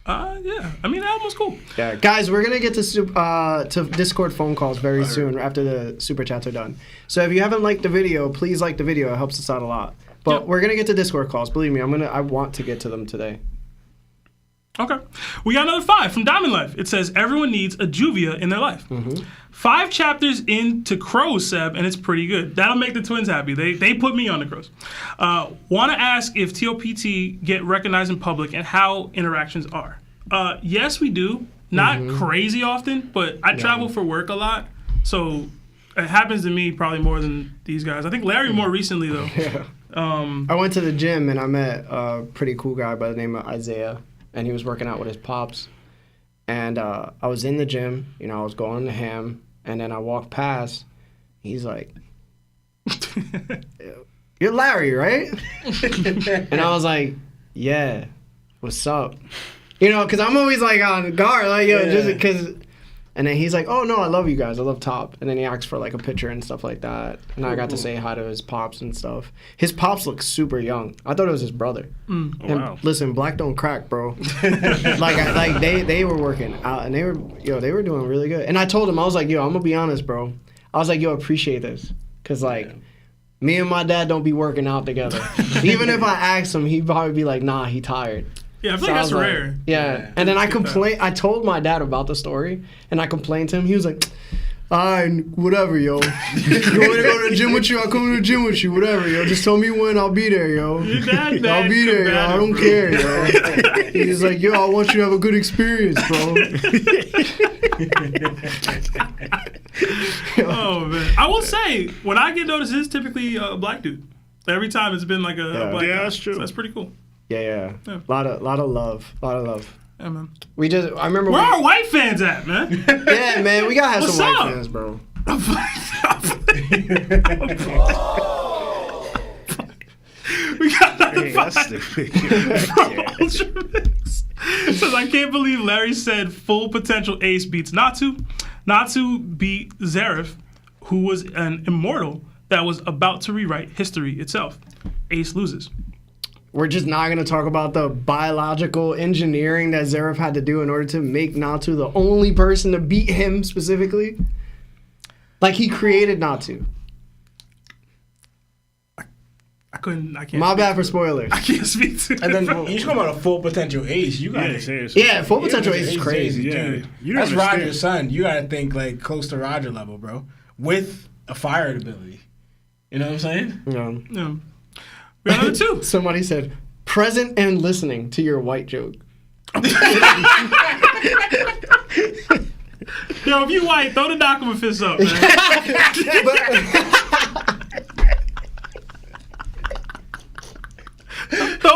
Yeah. I mean, the album was cool. Yeah, guys, we're gonna get to Discord phone calls very soon after the super chats are done. So if you haven't liked the video, please like the video. It helps us out a lot. But Yep. we're gonna get to Discord calls. Believe me, I want to get to them today. Okay. We got another 5 from Diamond Life. It says, everyone needs a Juvia in their life. 5 chapters into Crows, Seb, and it's pretty good. That'll make the twins happy. They put me on the Crows. Want to ask if TOPT get recognized in public and how interactions are. Yes, we do. Not crazy often, but I travel for work a lot. So it happens to me probably more than these guys. I think Larry more recently, though. I went to the gym and I met a pretty cool guy by the name of Isaiah. And he was working out with his pops. And I was in the gym, I was going to him, and then I walked past. He's like, "You're Larry, right?" And I was like, "Yeah, what's up?" Because I'm always like on guard, just because. And then he's like, "Oh no, I love you guys. I love Top." And then he asked for a picture and stuff like that. And I got to say hi to his pops and stuff. His pops look super young. I thought it was his brother. And wow. listen, black don't crack, bro. They were working out and they were doing really good. And I told him, I was like, "Yo, I'm gonna be honest, bro." I was like, "Yo, appreciate this, cause me and my dad don't be working out together. Even if I asked him, he'd probably be like, nah, he tired." Yeah, I feel So like I that's was rare. Yeah. And then I told my dad about the story, and I complained to him. He was like, "Alright, whatever, yo. You want me to go to the gym with you? I'll come to the gym with you. Whatever, yo. Just tell me when. I'll be there, yo. Your dad, I'll be there, yo. I don't care, yo." He's like, "Yo, I want you to have a good experience, bro." Oh man, I will say when I get noticed, it's typically a black dude. Every time it's been like a black Yeah, guy. that's true. So that's pretty cool. Yeah. Yeah. Lot of love. Yeah, man. I remember. Where are white fans at, man? Yeah, man, we gotta have What's some white up? fans, bro. We got another Hey, that's 5 from Ultramix. Says, I can't believe Larry said full potential ace beats Natsu. Natsu beat Zeref, who was an immortal that was about to rewrite history itself. Ace loses. We're just not gonna talk about the biological engineering that Zeref had to do in order to make Natsu the only person to beat him specifically. Like he created Natsu. I can't. My speak bad to for it. spoilers. I can't speak to it. And then You talking about a full potential ace? You got Yeah, to seriously. yeah, full potential ace is crazy. Yeah. dude. You don't That's understand. Roger's son. You got to think close to Roger level, bro, with a fire ability. You know what I'm saying? Yeah. Yeah. We got another 2. Somebody said, "Present and listening to your white joke." Yo, if you white, throw the document fist up, man.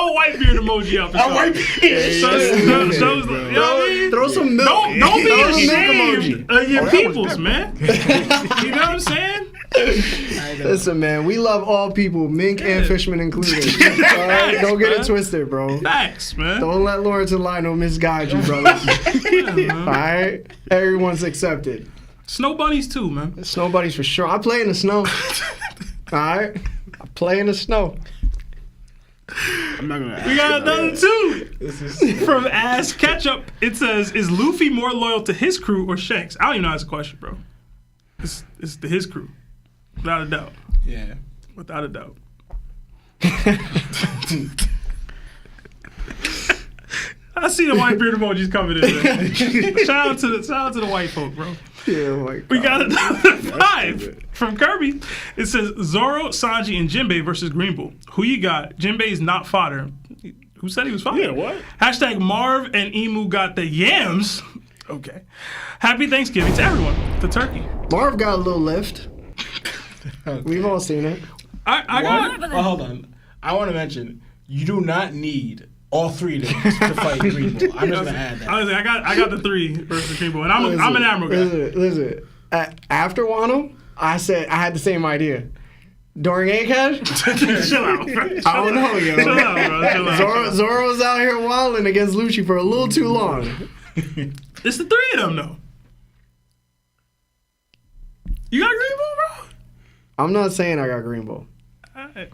a white beard emoji up. A white beard. You know what I mean? Throw some milk. Don't be Throw some milk ashamed of your peoples, man. You know what I'm saying? Listen, man, we love all people, mink and fishermen included. All right? Don't get it twisted, bro. Facts, man. Don't let Lawrence and Lionel misguide you, brother. All right? Everyone's accepted. Snow bunnies too, man. Snow buddies for sure. I play in the snow. All right? I play in the snow. I'm not gonna. We got another two from Ass Ketchup. It says, "Is Luffy more loyal to his crew or Shanks?" I don't even know that's a question, bro. It's to his crew, without a doubt. Yeah. Without a doubt. I see the white beard emojis coming in. Man. Shout out to the white folk, bro. Yeah, oh my God. We got another 5 from Kirby. It says Zoro, Sanji, and Jinbei versus Green Bull. Who you got? Jinbei's not fodder. Who said he was fodder? Yeah, what? Hashtag Marv and Emu got the yams. Okay. Happy Thanksgiving to everyone. The turkey. Marv got a little lift. We've all seen it. I got. Oh, hold on. I want to mention, you do not need all 3 of them to fight Green Bull. I'm just gonna add that. Honestly, I got the 3 versus Green Bull, and I'm an Admiral guy. Listen. After Wano, I said I had the same idea. During Egghead, Chill out, bro. I don't know, yo. Chill out, bro. Chill out. Zoro's out here wilding against Lucci for a little too long. It's the 3 of them, though. You got Green Bull, bro? I'm not saying I got Green Bull. Alright.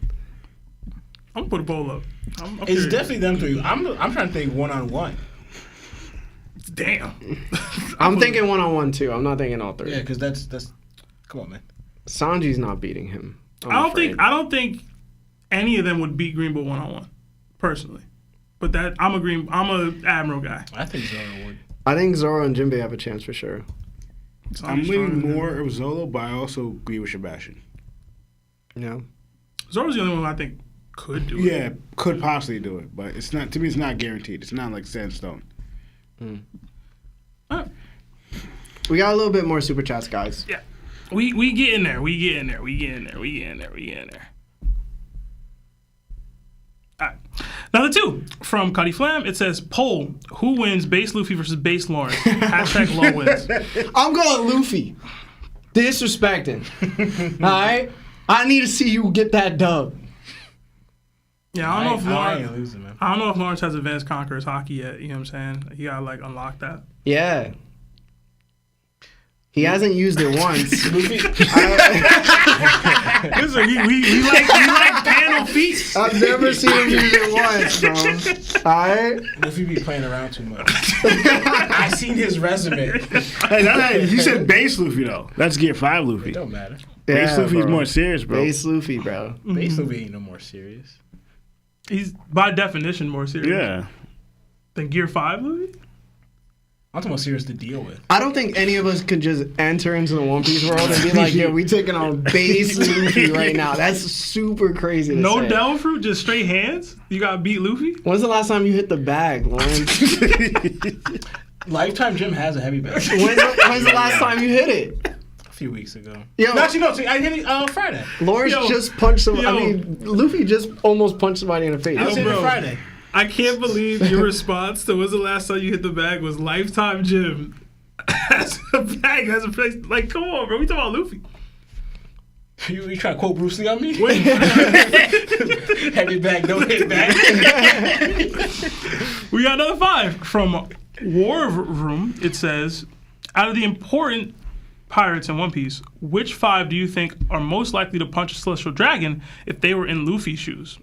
I'm gonna put a bowl up. I'm It's curious. definitely them 3. I'm trying to think one-on-one. Damn. I'm thinking 1-on-1 too. I'm not thinking all 3. Yeah, because that's. Come on, man. Sanji's not beating him. I don't think any of them would beat Green Bull 1-on-1, personally. But that I'm a Admiral guy. I think Zoro would. I think Zoro and Jinbei have a chance for sure. I'm Sanji's leaning stronger. more of Zolo, but I also agree with Sebastian. Yeah. Zoro's the only one I think could do it. Yeah, could possibly do it, but it's not. To me, it's not guaranteed. It's not like sandstone. Alright. We got a little bit more super chats, guys. Yeah. We get in there. We get in there. All right. Another 2 from Cuddy Flam. It says, poll, who wins base Luffy versus base Lawrence? Hashtag low wins. I'm going Luffy. Disrespecting. All right? I need to see you get that dub. Yeah, I don't know if I Lawrence... ain't losing, man. I don't know if Lawrence has Advanced Conqueror's Haki yet. You know what I'm saying? You gotta like unlock that. Yeah. He hasn't used it once. Listen, we like panel feet. I've never seen him use it once, bro. Alright? Luffy be playing around too much. I seen his resume. Hey, you said base Luffy though. That's Gear 5 Luffy. It don't matter. Base Luffy is bro. more serious, bro. Base Luffy, bro. Base Luffy ain't no more serious. He's by definition more serious. Yeah. Than Gear 5 Luffy? I'm talking about serious to deal with. I don't think any of us could just enter into the One Piece world and be like, yo, we taking on base Luffy right now. That's super crazy to No say. devil fruit, just straight hands? You gotta beat Luffy? When's the last time you hit the bag, Lawrence? Lifetime Gym has a heavy bag. When's the last time you hit it? A few weeks ago. Yo, No, actually, no. I hit it on Friday. Lawrence Yo, just punched somebody. yo. I mean, Luffy just almost punched somebody in the face. I was hitting bro. it Friday. I can't believe your response to when's the last time you hit the bag was Lifetime Gym. As a bag, as a place. Like, come on, bro. We talking about Luffy. You try to quote Bruce Lee on me? Wait. Heavy bag, don't hit back. We got another 5 from War Room. It says, out of the important pirates in One Piece, which 5 do you think are most likely to punch a Celestial Dragon if they were in Luffy's shoes?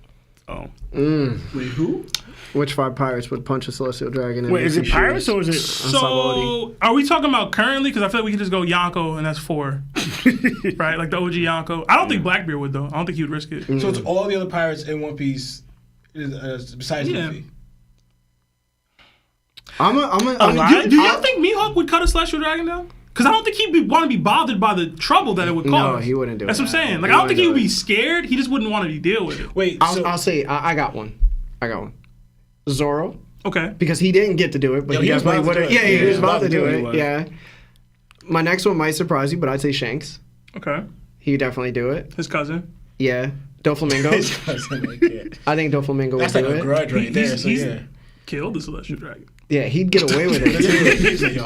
Oh. Wait, who? Which 5 pirates would punch a Celestial Dragon? Wait, is it Luffy's pirates shoes? or is it? So, are we talking about currently? Because I feel like we could just go Yonko, and that's 4. Right? Like the OG Yonko. I don't think Blackbeard would, though. I don't think he would risk it. So it's all the other pirates in One Piece besides Yeah. Luffy. Do y'all think Mihawk would cut a Celestial Dragon down? Because I don't think he'd want to be bothered by the trouble that it would cause. No, he wouldn't do it. That's what I'm saying. Like, He I don't think he would wouldn't be do scared. He just wouldn't want to deal with it. Wait, I'll say, I got one. Zoro, Okay. because he didn't get to do it, but Yo, he he was definitely about to would have. do it. Yeah, he was Yeah, about to do he it. was. Yeah. My next one might surprise you, but I'd say Shanks. Okay. He'd definitely do it. His cousin. Yeah. Doflamingo. I think Doflamingo would That's like do a it. grudge right there. So he's yeah. killed the Celestial Dragon. Yeah, he'd get away with it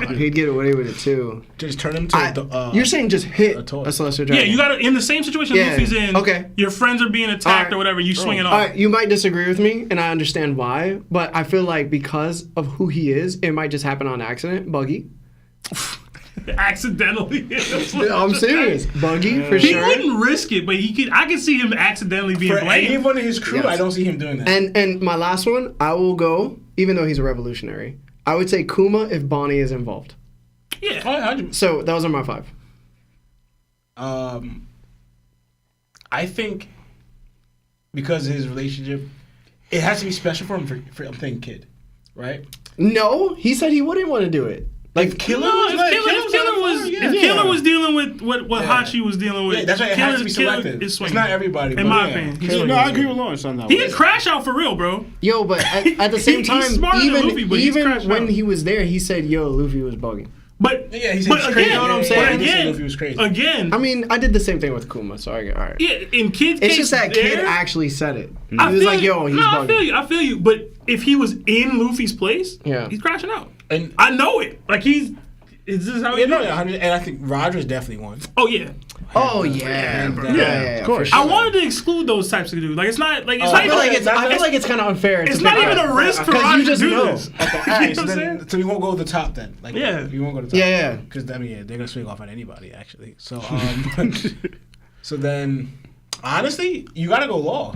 too. He'd get away with it too. Just turn him to You're saying just hit a toy. a Celestial Yeah, Dragon? you got to in the same situation Yeah. Luffy's in. Okay. Your friends are being attacked Alright. or whatever. You swing it off. All right, you might disagree with me, and I understand why, but I feel like because of who he is, it might just happen on accident. Buggy. Accidentally. I'm serious. Buggy, for He sure. wouldn't risk it, but he could. I could see him accidentally being For blamed. anyone in his crew, Yes. I don't see him doing that. And my last one, I will go, even though he's a revolutionary, I would say Kuma if Bonnie is involved. Yeah. 100%. So those are my 5. I think because of his relationship, it has to be special for him. For I'm thinking Kid, right? No, he said he wouldn't want to do it. Like Killer No, was if like, Killer was dealing with what Yeah. Hachi was dealing with, Yeah, that's why it has to be Killer selective. is It's swinging. not everybody. In but my yeah. opinion. Killer, No, I agree with Lawrence on that He one. can crash out for real, bro. Yo, but at the same He's time, smarter than even Luffy, but he's crashed when out. he was there, he said, "Yo, Luffy was bugging." But Yeah, he said but he's again, crazy. You know what I'm Yeah, saying? yeah, But he said again, Luffy was crazy. again, I mean, I did the same thing with Kuma, so I get all right. yeah, in Kid's It's case, just that Kid there, actually said it. He I was feel like, you. "Yo, he's no, bugging." I feel you. But if he was in Luffy's place, Yeah. he's crashing out. And I know it. Like he's. Is this how he yeah, no, is? yeah, 100, and I think Roger's definitely one. Oh yeah. Oh yeah, bro. Yeah, of course. for I sure. wanted to exclude those types of dudes. Like it's not like it's Oh, not I feel even like it's kind of unfair. it's not even a risk for because Roger you just to do know. this. Okay, all You right, know so what I'm then, so we won't go to the top then. Like, Yeah. we won't go to the top. Yeah, yeah. Because I mean, yeah, they're gonna swing off on anybody actually. So, so then, honestly, you gotta go Law.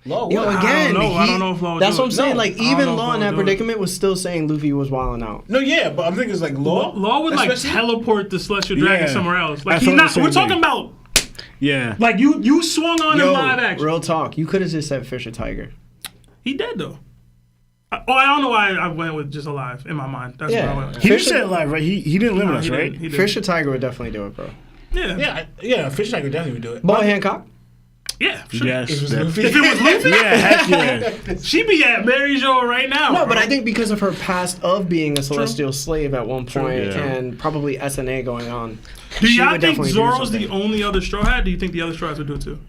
Law, Yo, what? again, I don't know if Law would that's do what I'm it. saying. No, Like I don't even know if Law Law in would that do it. predicament was still saying Luffy was wilding out. No, yeah, but I'm thinking it's like Law. Law would like especially- teleport the Celestial Dragon Yeah. somewhere else. Like I he's thought not. the same We're talking thing. about Yeah. like you swung on in live action. real talk. You could have just said Fisher Tiger. He dead though. I don't know why I went with just alive in my mind. That's Yeah. what I went with. He just said it live, right? He didn't limit No, us, he right? didn't. He didn't. Fisher Tiger would definitely do it, bro. Yeah. Yeah, Fish Tiger definitely would do it. Boy Hancock. Yeah. Sure. Yes. If it was that- Luffy. If it was Luffy, Yeah, heck yeah. she'd be at Mariejoa right now. No, bro. but I think because of her past of being a celestial slave at one point yeah. and probably SNA going on. do she y'all would think definitely do Zoro's the something. only other Straw Hat? Do you think the other Straw Hats would do it too?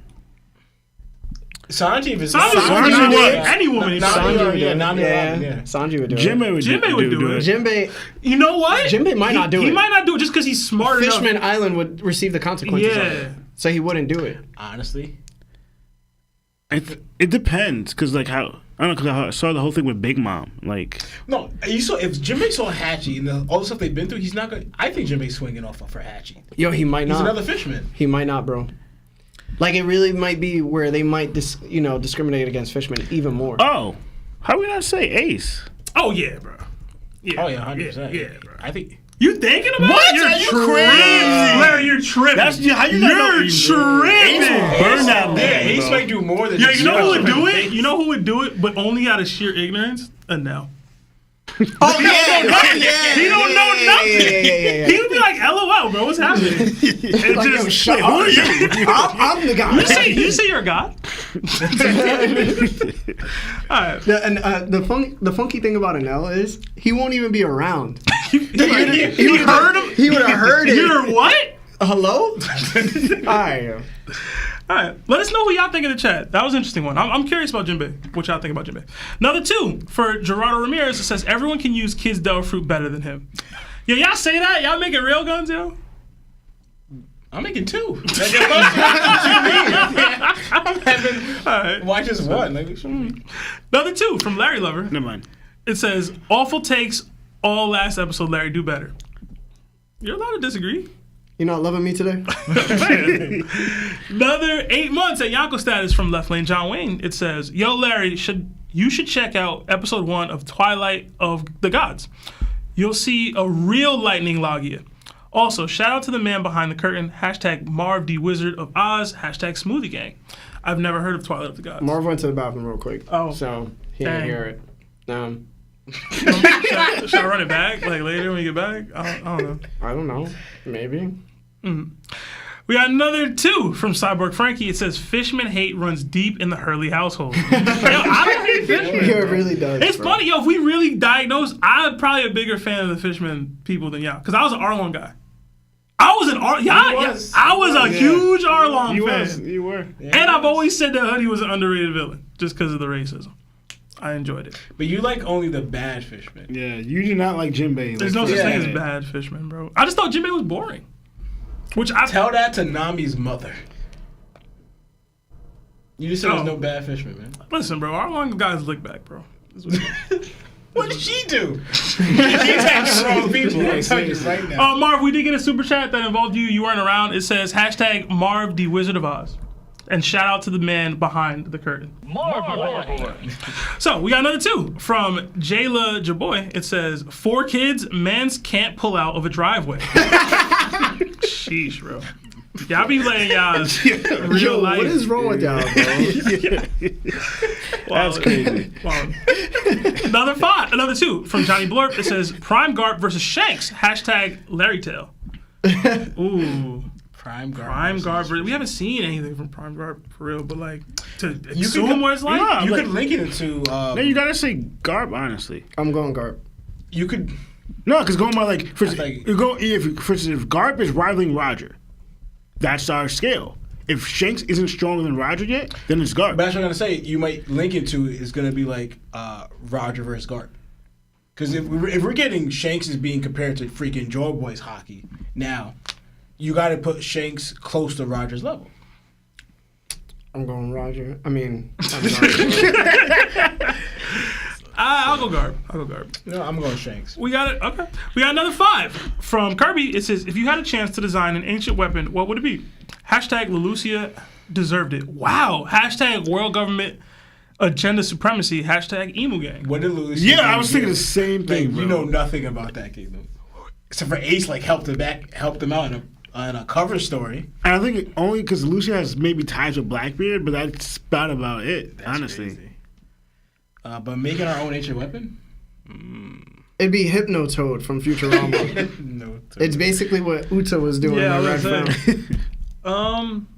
Sanji, if it's Sanji would do it. Any woman. is Sanji Sanji. would do it. Nami or yeah. Robin, yeah. Sanji would do Jinbei it. would Jinbei would do it. Jinbei, You know what? Jinbei might not do He it. might not do it just because he's smart Fishman enough. Island would receive the consequences of Yeah. it. So he wouldn't do it. Honestly. It depends, cause like how I don't know, cause I saw the whole thing with Big Mom. Like, No, you saw if Jinbei saw Hachi and all the stuff they've been through, he's not gonna. I think Jinbei's swinging off for Hachi. Yo, he might He's not. another fisherman. He might not, bro. Like it really might be where they might discriminate against fishermen even more. oh, how we not say Ace? Oh yeah, bro. Yeah. Oh yeah, 100%. Yeah, bro. I think. You thinking about What? it? You're Are you tripping. crazy? Larry, you're tripping. That's how you not know You're Ace, tripping. Burn that Yeah, man. Ace bro. might do more than. Yeah, you know who would just- do it? You know who would do it, but only out of sheer ignorance? Adele. Oh yeah, He don't know nothing. He would be like, "LOL, bro, what's happening?" And Like, yo, just, shut up. I'm the guy. you say you're a god. All right. The funky thing about Anel is he won't even be around. You heard him? He would have heard it. You're what? Hello? Alright. All right, let us know who y'all think in the chat. That was an interesting one. I'm curious about Jinbei. What y'all think about Jinbei? Another 2 for Gerardo Ramirez. It says everyone can use Kid's Del Fruit better than him. Yeah, y'all say that? Y'all making rail guns, yo? I'm making 2. All right. Why just one? Like, what you mean? Another 2 from Larry Lover. Never mind. It says awful takes all last episode. Larry, do better. You're allowed to disagree. You not loving me today? Another 8 months at Yonko status from Left Lane John Wayne. It says, "Yo, Larry, you should check out episode 1 of Twilight of the Gods. You'll see a real lightning Logia. Also, shout out to the man behind the curtain. Hashtag Marv the Wizard of Oz. Hashtag Smoothie Gang. I've never heard of Twilight of the Gods. Marv went to the bathroom real quick. Oh. So he Dang. didn't hear it. Should I run it back like later when you get back? I don't know. I don't know. Maybe. We got another 2 from Cyborg Frankie. It says Fishman hate runs deep in the Hurley household. Yo, I don't hate Fishman. Yeah, it really does. It's bro. funny, yo. If we really diagnosed, I'm probably a bigger fan of the Fishman people than y'all, because I was an Arlong guy. I was an I was a huge Arlong fan. You were. And I've always said that Hoodie was an underrated villain just because of the racism. I enjoyed it. But you like only the bad fishmen. Yeah, you do not like Jinbei. There's no such thing as bad fishmen, bro. I just thought Jinbei was boring. Which I tell that to Nami's mother. You just said there's no bad fishmen, man. Listen, bro, Arlong guys lick back, bro. What did she do? She attacked the wrong people. I'm telling you right now. Marv, we did get a super chat that involved you. You weren't around. It says hashtag Marv the Wizard of Oz. And shout out to the man behind the curtain. Marv. So we got another 2 from Jayla Jaboy. It says 4 kids, mans can't pull out of a driveway. Sheesh, bro. Y'all be letting y'all real life. What is wrong with y'all, bro? That's crazy. Wow. Another 2 from Johnny Blurp. It says Prime Garp versus Shanks. Hashtag Larry Tail. Ooh. Prime Garp. We haven't seen anything from Prime Garp for real, but like to assume what it's like. Yeah, you could link it to. No, you gotta say Garp. Honestly, I'm going Garp. You could. No, because going by like, for instance, if Garp is rivaling Roger, that's our scale. If Shanks isn't stronger than Roger yet, then it's Garp. But that's what I'm gonna say. You might link it to is gonna be like Roger versus Garp. Because if we're getting Shanks is being compared to freaking Joy Boy's Haki now. You got to put Shanks close to Roger's level. I'm going Roger. I'm I'll go Garp. No, I'm going Shanks. We got it. Okay. We got another 5 from Kirby. It says, if you had a chance to design an ancient weapon, what would it be? Hashtag Lelucia deserved it. Wow. Hashtag world government agenda supremacy. Hashtag emo gang. What did Lelucia Yeah, I was thinking the same thing, bro. You know nothing about that kingdom. Except for Ace, like, helped him out in a cover story. And I think only because Lucia has maybe ties with Blackbeard, but that's about it, That's honestly. crazy. But making our own ancient weapon? It'd be Hypnotoad from Futurama. No. It's basically what Uta was doing in Red Film.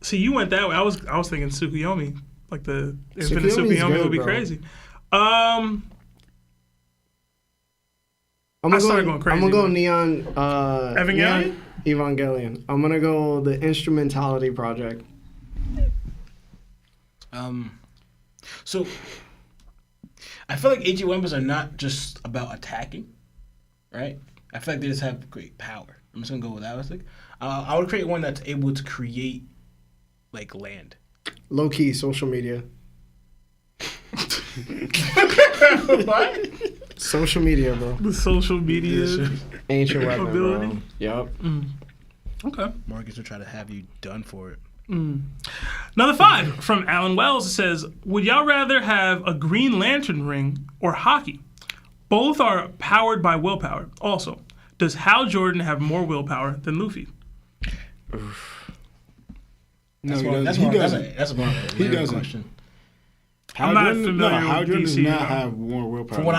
See, you went that way. I was thinking Tsukuyomi, like the infinite Tsukuyomi's Tsukuyomi good, would be bro. crazy. I'm started going crazy, gonna go bro. Neon. Evangelion? Evangelion. I'm gonna go the Instrumentality Project. So, I feel like ancient weapons are not just about attacking, right? I feel like they just have great power. I'm just gonna go with that. I would create one that's able to create, like, land. Low key social media. What? Social media, bro. The social media. Ancient weapon, Ability? bro. Yup. Okay. Marcus will try to have you done for it. Another 5 from Alan Wells. It says, would y'all rather have a Green Lantern ring or Haki? Both are powered by willpower. Also, does Hal Jordan have more willpower than Luffy? That's he doesn't. That's a He doesn't. question. I'm not familiar Hal with Jordan DC, does not no. have more willpower. From what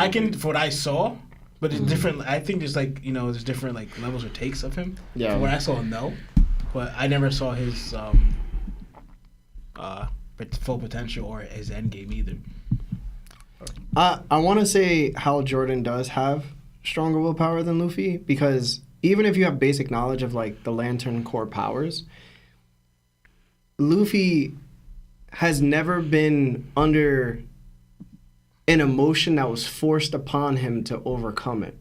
I saw, but it's different. I think there's there's different like levels or takes of him. Yeah. From what I saw, no, but I never saw his full potential or his end game either. I want to say Hal Jordan does have stronger willpower than Luffy because even if you have basic knowledge of like the Lantern core powers, Luffy has never been under an emotion that was forced upon him to overcome it.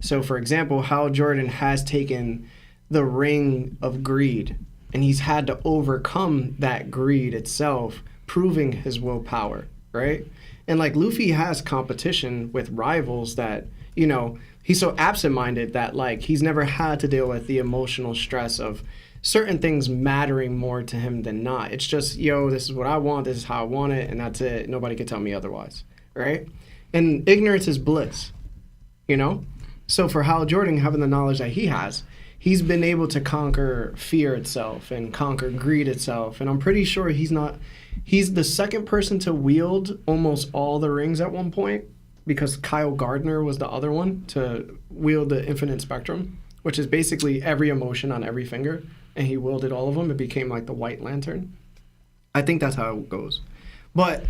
So, for example, Hal Jordan has taken the Ring of Greed, and he's had to overcome that greed itself, proving his willpower, right? And like Luffy has competition with rivals that, he's so absent-minded that like he's never had to deal with the emotional stress of certain things mattering more to him than not. It's just, this is what I want, this is how I want it, and that's it. Nobody can tell me otherwise, right? And ignorance is bliss, So for Hal Jordan, having the knowledge that he has, he's been able to conquer fear itself and conquer greed itself. And I'm pretty sure he's the second person to wield almost all the rings at one point, because Kyle Gardner was the other one to wield the infinite spectrum, which is basically every emotion on every finger. And he wielded all of them. It became like the White Lantern. I think that's how it goes. But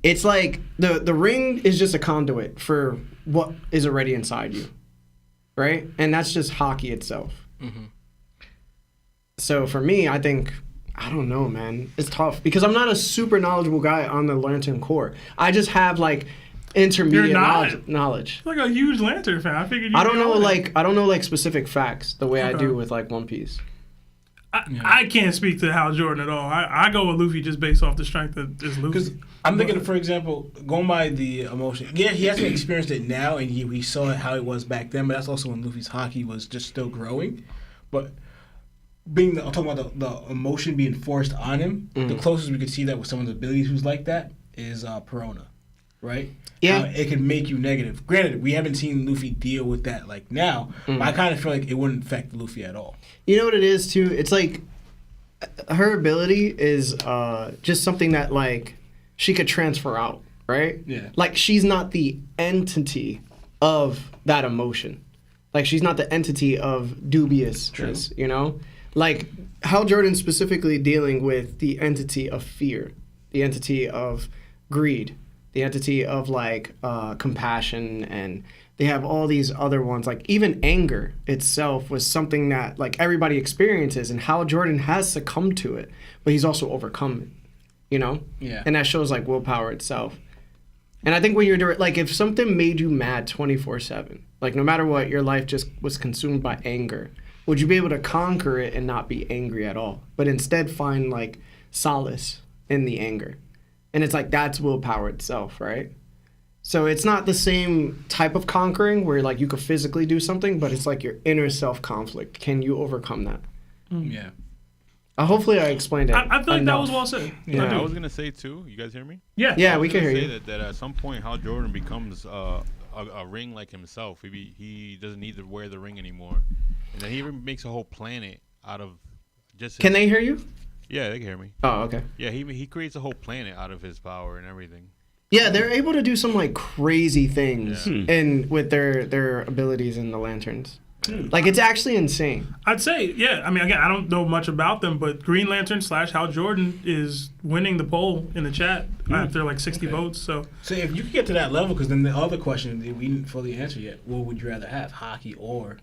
it's like the ring is just a conduit for what is already inside you. right? And that's just Haki itself. So for me, I think, I don't know, man. It's tough because I'm not a super knowledgeable guy on the Lantern Corps. I just have like intermediate knowledge. Like a huge Lantern fan. I figured. I don't know like specific facts the way I do with like One Piece. I can't speak to Hal Jordan at all. I go with Luffy just based off the strength that is Luffy. Because I'm thinking, for example, going by the emotion. Yeah, he hasn't experienced it now, and we saw how it was back then. But that's also when Luffy's Haki was just still growing. But I'm talking about the emotion being forced on him. The closest we could see that with some of the abilities who's like that is Perona, right? Yeah, it could make you negative. Granted, we haven't seen Luffy deal with that like now, but I kind of feel like it wouldn't affect Luffy at all. You know what it is too? It's like her ability is just something that like she could transfer out, right? Yeah. Like she's not the entity of that emotion. Like she's not the entity of dubiousness, you know? Like Hal Jordan specifically dealing with the entity of fear, the entity of greed, the entity of like compassion, and they have all these other ones. Like even anger itself was something that like everybody experiences, and Hal Jordan has succumbed to it, but he's also overcome it, you know? Yeah. And that shows like willpower itself. And I think when you're like, if something made you mad 24/7, like no matter what, your life just was consumed by anger, would you be able to conquer it and not be angry at all, but instead find like solace in the anger? And it's like, that's willpower itself, right? So it's not the same type of conquering where like you could physically do something, but it's like your inner self conflict. Can you overcome that? Yeah. Hopefully I explained it. I feel like that was well said. I was gonna say too. You guys hear me? Yeah, we can hear you. That at some point, Hal Jordan becomes a ring like himself. He doesn't need to wear the ring anymore, and then he even makes a whole planet out of just. Can they hear you? Yeah, they can hear me. Oh, okay. Yeah, he creates a whole planet out of his power and everything. Yeah, they're able to do some like crazy things and with their abilities in the lanterns. Like it's actually insane. I'd say, yeah. I mean, again, I don't know much about them, but Green Lantern / Hal Jordan is winning the poll in the chat after like 60 votes. So if you could get to that level, because then the other question that we didn't fully answer yet, what would you rather have, Haki or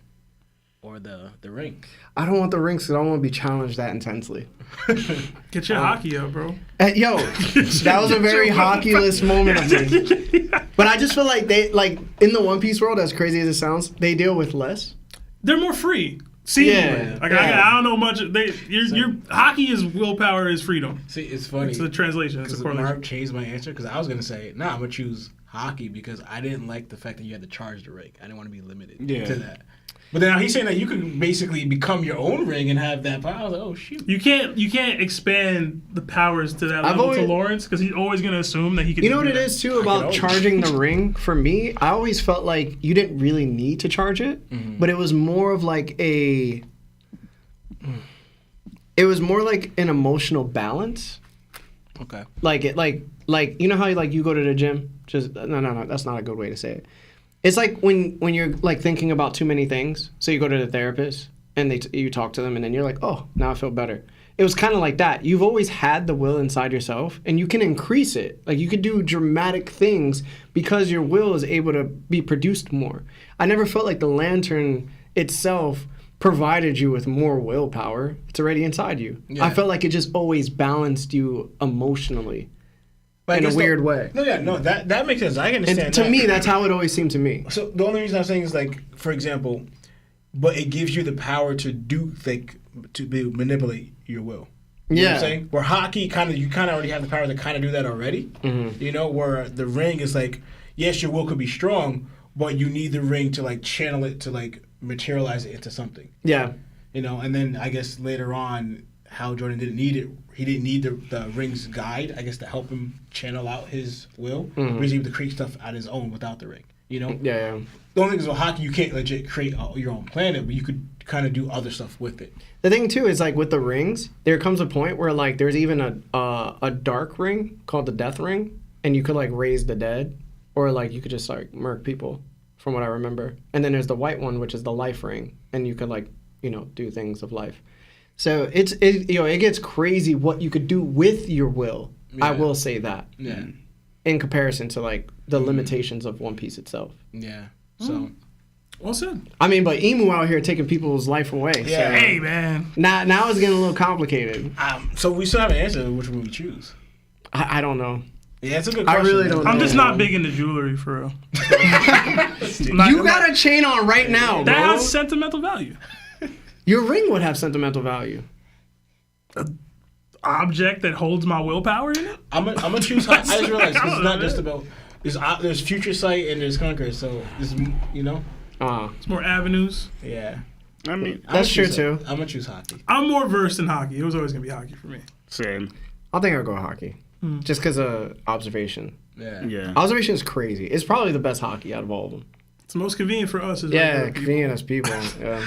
the ring? I don't want the rings because I don't want to be challenged that intensely. Get your Haki up, bro. Yo, that was a very hockey-less moment of me. But I just feel like they, like, in the One Piece world, as crazy as it sounds, they deal with less. They're more free. Seemingly. I don't know much. Your Haki is willpower is freedom. See, it's funny. It's a translation. It's a correlation. Mark changed my answer because I was gonna say, I'm gonna choose Haki because I didn't like the fact that you had to charge the ring. I didn't want to be limited to that. But then he's saying that you can basically become your own ring and have that power. I was like, oh shoot. You can't expand the powers to that level to Lawrence because he's always gonna assume that he can. You know what it is too about charging the ring? For me, I always felt like you didn't really need to charge it, but it was more of like it was more like an emotional balance. Okay. Like you know how you go to the gym? Just no, that's not a good way to say it. It's like when you're like thinking about too many things. So you go to the therapist and you talk to them and then you're like, oh, now I feel better. It was kind of like that. You've always had the will inside yourself and you can increase it. Like you could do dramatic things because your will is able to be produced more. I never felt like the lantern itself provided you with more willpower. It's already inside you. Yeah. I felt like it just always balanced you emotionally. But in a weird way. That makes sense. I can understand. And to me, that's how it always seemed to me. So the only reason I'm saying is like, for example, but it gives you the power to manipulate your will. You know what I'm saying? Where Haki you kind of already have the power to kind of do that already. You know, where the ring is like, yes, your will could be strong, but you need the ring to like channel it to like materialize it into something. Yeah. You know, and then I guess later on, Hal Jordan didn't need it. He didn't need the ring's guide, I guess, to help him channel out his will. He was able to create stuff on his own without the ring. You know? Yeah. The only thing is with Haki, you can't legit create your own planet, but you could kind of do other stuff with it. The thing too is like with the rings, there comes a point where like there's even a dark ring called the Death Ring, and you could like raise the dead, or like you could just like murk people, from what I remember. And then there's the white one, which is the Life Ring, and you could like do things of life. So it gets crazy what you could do with your will. Yeah. I will say that. Yeah. In comparison to like the limitations of One Piece itself. Yeah. So Well said. I mean, but Emu out here taking people's life away. Yeah. So Hey, man. now it's getting a little complicated. So we still haven't answered which one we choose. I don't know. Yeah, it's a good I question. really don't I'm know. just not big into jewelry, for real. You got a chain on right now, That bro. has sentimental value. Your ring would have sentimental value. Object that holds my willpower in it? I'm gonna choose. I just realized 'cause it's not just about. There's future sight and there's conquer. So this, you know. It's more avenues. Yeah. I mean, That's true, too. I'm gonna choose hockey. I'm more versed in hockey. It was always going to be hockey for me. same. I think I'll go hockey. Just because of observation. Yeah. Yeah. Observation is crazy. It's probably the best hockey out of all of them. It's the most convenient for us. As Yeah, regular people. convenient as people. Yeah.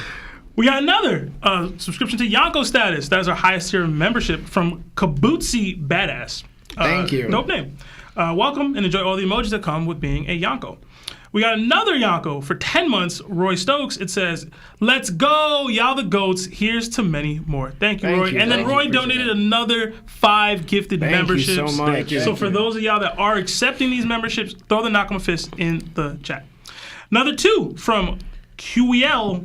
We got another subscription to Yonko status. That is our highest tier membership from Kabuzi Badass. Thank you. Dope name. Welcome and enjoy all the emojis that come with being a Yonko. We got another Yonko for 10 months. Roy Stokes. It says, "Let's go, y'all the goats. Here's to many more." Thank you, Thank Roy. you, And then thank you. Roy Appreciate donated that. another 5 gifted Thank memberships. you so much. Thank you. So for those of y'all that are accepting these memberships, throw the knock 'em fist in the chat. Another 2 from QEL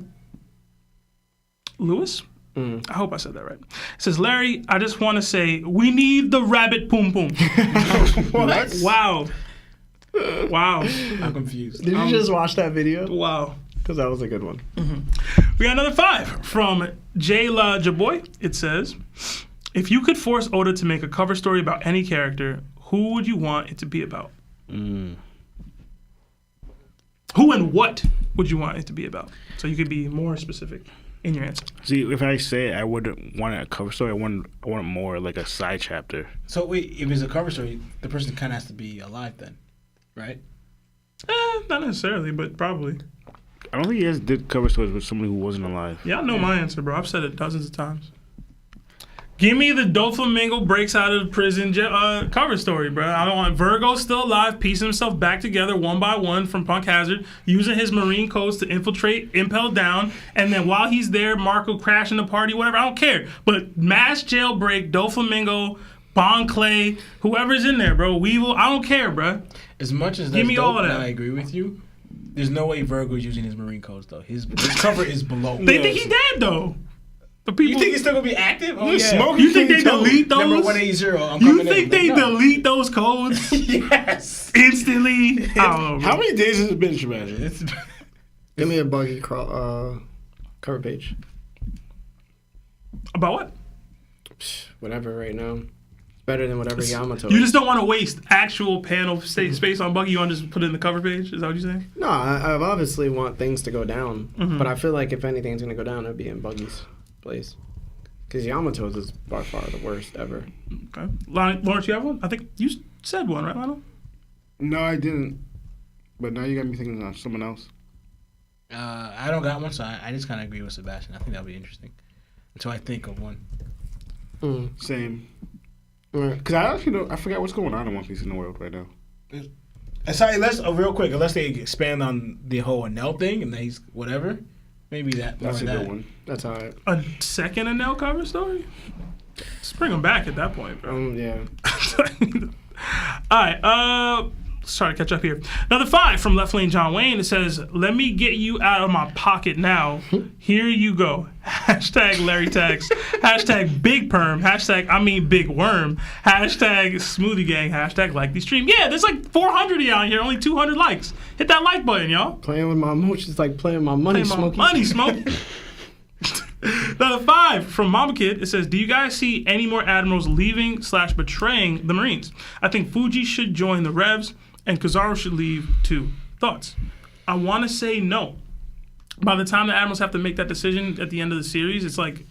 Lewis. I hope I said that right. It says, "Larry, I just want to say we need the rabbit poom poom." What? Wow. Wow. I'm confused. Did you just watch that video? Wow. Because that was a good one. We got another 5 from Jayla Jaboy. It says, "If you could force Oda to make a cover story about any character, who would you want it to be about?" Who and what would you want it to be about? So you could be more specific in your answer. See, if I say I wouldn't want a cover story, I want more like a side chapter. So wait, if it's a cover story, the person kind of has to be alive then, right? Not necessarily, but probably. I don't think he did cover stories with somebody who wasn't alive. Yeah, I know my answer, bro. I've said it dozens of times. Give me the Doflamingo breaks out of prison cover story, bro. I don't want Virgo still alive, piecing himself back together one by one from Punk Hazard, using his marine codes to infiltrate Impel down, and then while he's there, Marco crashing the party, whatever. I don't care. But mass jailbreak, Doflamingo, Bon Clay, whoever's in there, bro. Weevil, I don't care, bro. As much as Give that's me dope, all of and that. I agree with you. There's no way Virgo's using his marine codes though. His cover is below. They think he dead, though. But people, You think he's still gonna be active? Oh, He's yeah. smoking. you think they delete those? Number 180. I'm You coming think in. they Like, no. delete those codes Yes. instantly? I don't know, bro. How many days has it been, Sebastian? It's, Give me a buggy cover page. About what? Whatever right now. It's better than whatever Yamato. You just don't want to waste actual panel space on Buggy. You want to just put it in the cover page? Is that what you're saying? No, I obviously want things to go down. But I feel like if anything's going to go down, it'd be in Buggy's place. Because Yamato's is by far the worst ever. Okay. Lawrence, you have one? I think you said one, right, Lionel? No, I didn't. But now you got me thinking of someone else. I don't got one, so I just kind of agree with Sebastian. I think that'll be interesting until I think of one. Same. Right. Because I actually don't, I forgot what's going on in One Piece in the world right now. Sorry, real quick, unless they expand on the whole Enel thing and he's whatever, maybe that. That's a more good that. one. That's all right. A second Enel cover story? Just bring them back at that point, bro. Yeah. All right, let's try to catch up here. Another 5 from Left Lane John Wayne. It says, "Let me get you out of my pocket now. Here you go. Hashtag Larry Tax. Hashtag Big Perm. Hashtag I mean Big Worm. Hashtag Smoothie Gang. Hashtag like the stream." Yeah, there's like 400 of y'all in here. Only 200 likes. Hit that like button, y'all. Playing with my emotions like playing with my money, Pay my Smokey. money, Smoke. Another 5 from Mama Kid. It says, "Do you guys see any more admirals leaving/betraying the Marines? I think Fuji should join the Revs, and Kizaru should leave too. Thoughts?" I want to say no. By the time the admirals have to make that decision at the end of the series, it's like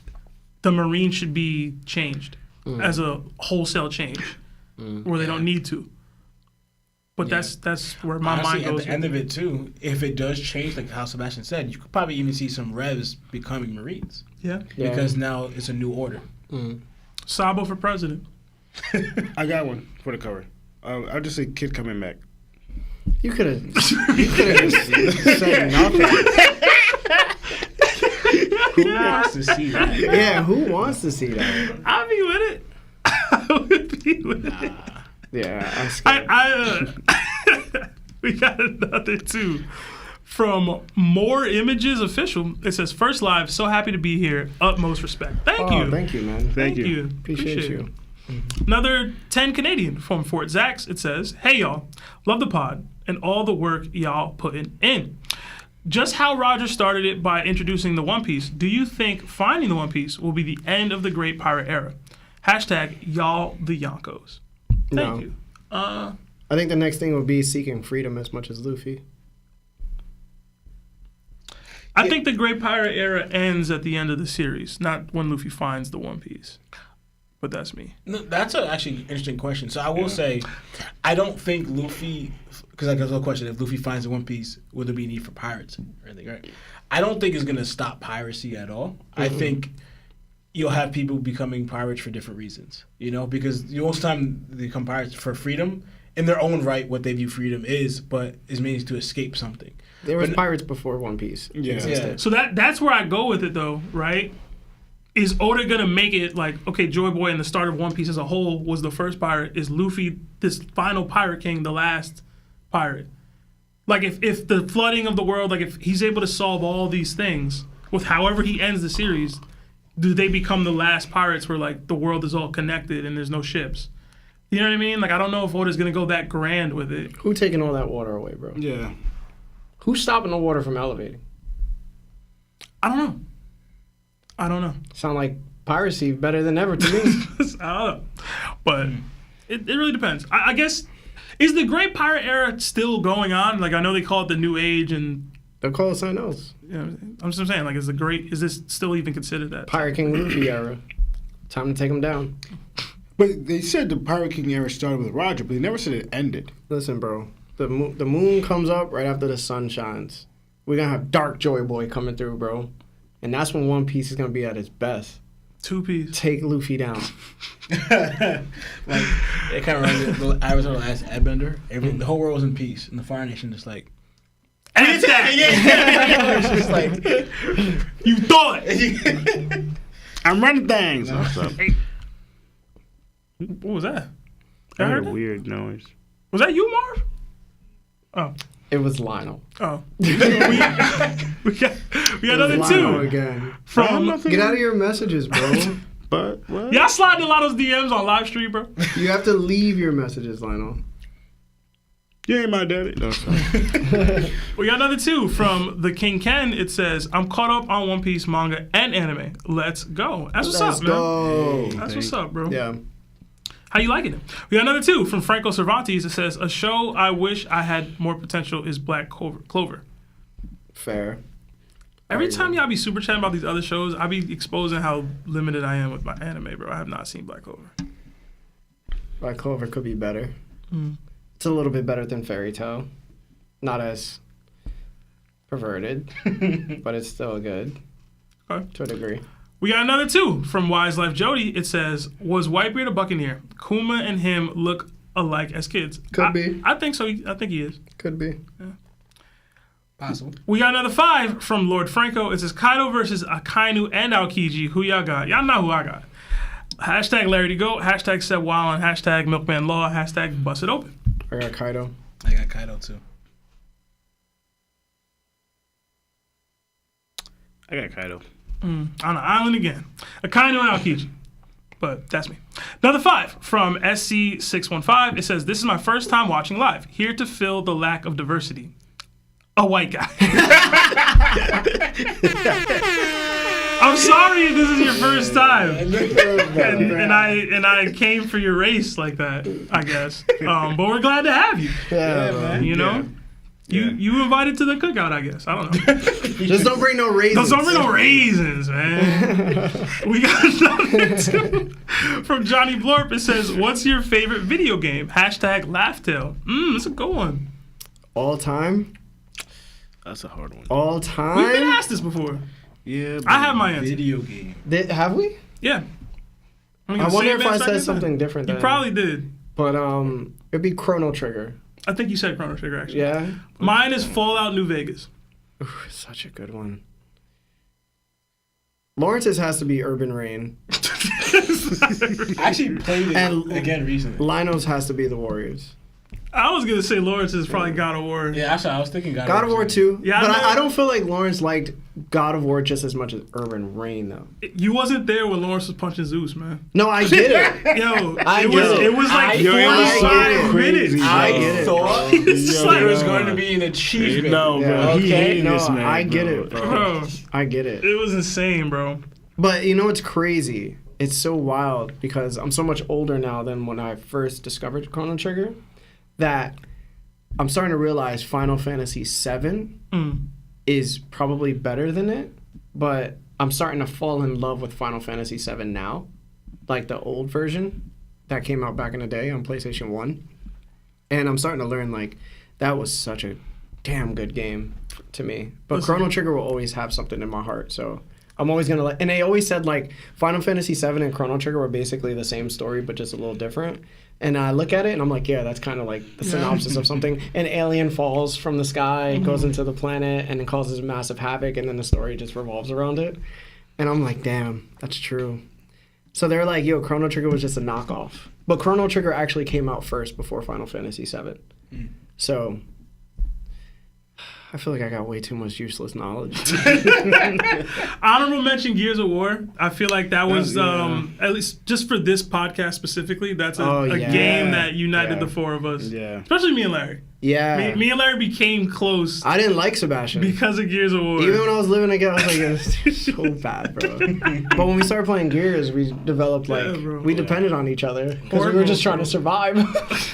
the Marines should be changed as a wholesale change, where they don't need to. But that's where my Honestly, mind goes. at the end of it too, if it does change, like how Sebastian said, you could probably even see some Revs becoming Marines Yeah. because now it's a new order. Sabo for president. I got one for the cover. I'll just say Kid coming back. You could have said nothing. Who wants to see that? Yeah, who wants to see that? I'll be with it. I would be with it. Yeah, We got another 2 From More Images Official, it says, first live, so happy to be here. Utmost respect. Thank you. Thank you, man. Thank you. Appreciate you. Another 10 Canadian from Fort Zax. It says, hey y'all, love the pod and all the work y'all putting in. Just how Roger started it by introducing the One Piece, do you think finding the One Piece will be the end of the Great Pirate Era? Hashtag y'all the Yonkos. Thank you. I think the next thing will be seeking freedom as much as Luffy. I think the Great Pirate Era ends at the end of the series, not when Luffy finds the One Piece. But that's me. No, that's actually an interesting question. So I will say, I don't think Luffy, because like there's a question, if Luffy finds the One Piece, will there be a need for pirates or anything, right? I don't think it's going to stop piracy at all. I think you'll have people becoming pirates for different reasons, you know, because most of the time they become pirates for freedom, in their own right, what they view freedom is, but is means to escape something. There was pirates before One Piece. Yeah. So that's where I go with it, though, right? Is Oda gonna make it like, okay, Joy Boy and the start of One Piece as a whole was the first pirate? Is Luffy this final pirate king the last pirate? Like, if the flooding of the world, like if he's able to solve all these things with however he ends the series, do they become the last pirates where like the world is all connected and there's no ships? You know what I mean? Like, I don't know if Oda's gonna go that grand with it. Who taking all that water away, bro? Yeah. Who's stopping the water from elevating? I don't know. Sound like piracy better than ever to me. I don't know. But it really depends. I guess, is the Great Pirate Era still going on? Like, I know they call it the New Age, and They'll call it something else. you know, I'm just saying, like, is this still even considered that? Pirate King Luffy era. Time to take him down. But they said the Pirate King era started with Roger, but they never said it ended. Listen, bro. The moon comes up right after the sun shines. We're going to have Dark Joy Boy coming through, bro. And that's when One Piece is going to be at its best. 2 Piece. Take Luffy down. Like, it kind of reminds me of the Avatar: The Last Airbender. The whole world was in peace, and the Fire Nation just like, And that. it's just like, You thought. I'm running things. What's up? What was that? I I heard heard a that? weird noise. Was that you, Marv? Oh. It was Lionel. Oh. we got another Lionel 2 again. from. Get out of your messages, bro. But what? Y'all sliding a lot of those DMs on live stream, bro. You have to leave your messages, Lionel. You ain't my daddy. No, sorry. We got another 2 from the King Ken. It says, I'm caught up on One Piece manga and anime. Let's go. That's what's up, man. That's what's up, bro. Yeah. How you liking it? We got another 2 from Franco Cervantes. It says, a show I wish I had more potential is Black Clover. Fair. Every time y'all be super chatting about these other shows, I be exposing how limited I am with my anime, bro. I have not seen Black Clover. Black Clover could be better. It's a little bit better than Fairy Tail. Not as perverted, but it's still good. Okay. To a degree. We got another 2 from Wise Life Jody. It says, was Whitebeard a Buccaneer? Kuma and him look alike as kids. Could be. I think so. I think he is. Could be. possible. We got another 5 from Lord Franco. It says, Kaido versus Akainu and Aokiji. Who y'all got? Y'all know who I got. Hashtag Larry the Goat. Hashtag Seb Wildin. Hashtag Milkman Law. Hashtag Bust It Open. I got Kaido. I got Kaido too. I got Kaido. On an island again. Akainu and Aokiji. But that's me. Another 5 from SC615. It says, this is my first time watching live. Here to fill the lack of diversity. A white guy. I'm sorry if this is your first time. and I came for your race like that, I guess. But we're glad to have you. Yeah, man. You know? You invited to the cookout, I guess. I don't know. Just don't bring no raisins. Don't bring no raisins, man. We got another 2 from Johnny Blorp. It says, what's your favorite video game? Hashtag Laughtail. That's a good one. All time? That's a hard one. All time? We've been asked this before. Yeah. I have my answer. Video game. Have we? Yeah. I wonder if I said something different You then. probably did. But it'd be Chrono Trigger. I think you said Chrono Trigger, actually. Yeah? Mine is Fallout New Vegas. Ooh, such a good one. Lawrence's has to be Urban Reign. I actually played it again recently. Lionel's has to be the Warriors. I was gonna say Lawrence is probably God of War. Yeah, that's what I was thinking. God of War 2. Yeah, but I know. I don't feel like Lawrence liked God of War just as much as Urban Reign, though. You wasn't there when Lawrence was punching Zeus, man. No, I get it. Yo, I it get was it. it was like Yo, it was 45 crazy. minutes. I get it, thought It's there was like, going to be an achievement. No, bro. Yeah. He hated No, this man. I get bro. it, bro. bro, I get it. it was insane, bro. But you know what's crazy? It's so wild because I'm so much older now than when I first discovered Chrono Trigger that I'm starting to realize Final Fantasy VII is probably better than it, but I'm starting to fall in love with Final Fantasy VII now, like the old version that came out back in the day on PlayStation 1. And I'm starting to learn, like, that was such a damn good game to me. But Listen. Chrono Trigger will always have something in my heart, so I'm always gonna and they always said, like, Final Fantasy VII and Chrono Trigger were basically the same story, but just a little different. And I look at it and I'm like, yeah, that's kind of like the synopsis of something. An alien falls from the sky, goes into the planet, and it causes massive havoc, and then the story just revolves around it. And I'm like, damn, that's true. So they're like, yo, Chrono Trigger was just a knockoff. But Chrono Trigger actually came out first before Final Fantasy VII. So I feel like I got way too much useless knowledge. Honorable mention Gears of War. I feel like that was, Yeah. at least just for this podcast specifically, that's a Oh, yeah. game that united Yeah. the four of us. Yeah. Especially me and Larry. Yeah. Me and Larry became close I didn't like Sebastian. because of Gears of War. Even when I was living together, I was like, it's so bad, bro. But when we started playing Gears, we developed, like, Yeah, bro. we depended on each other. Because we were Horrible, just trying bro. to survive.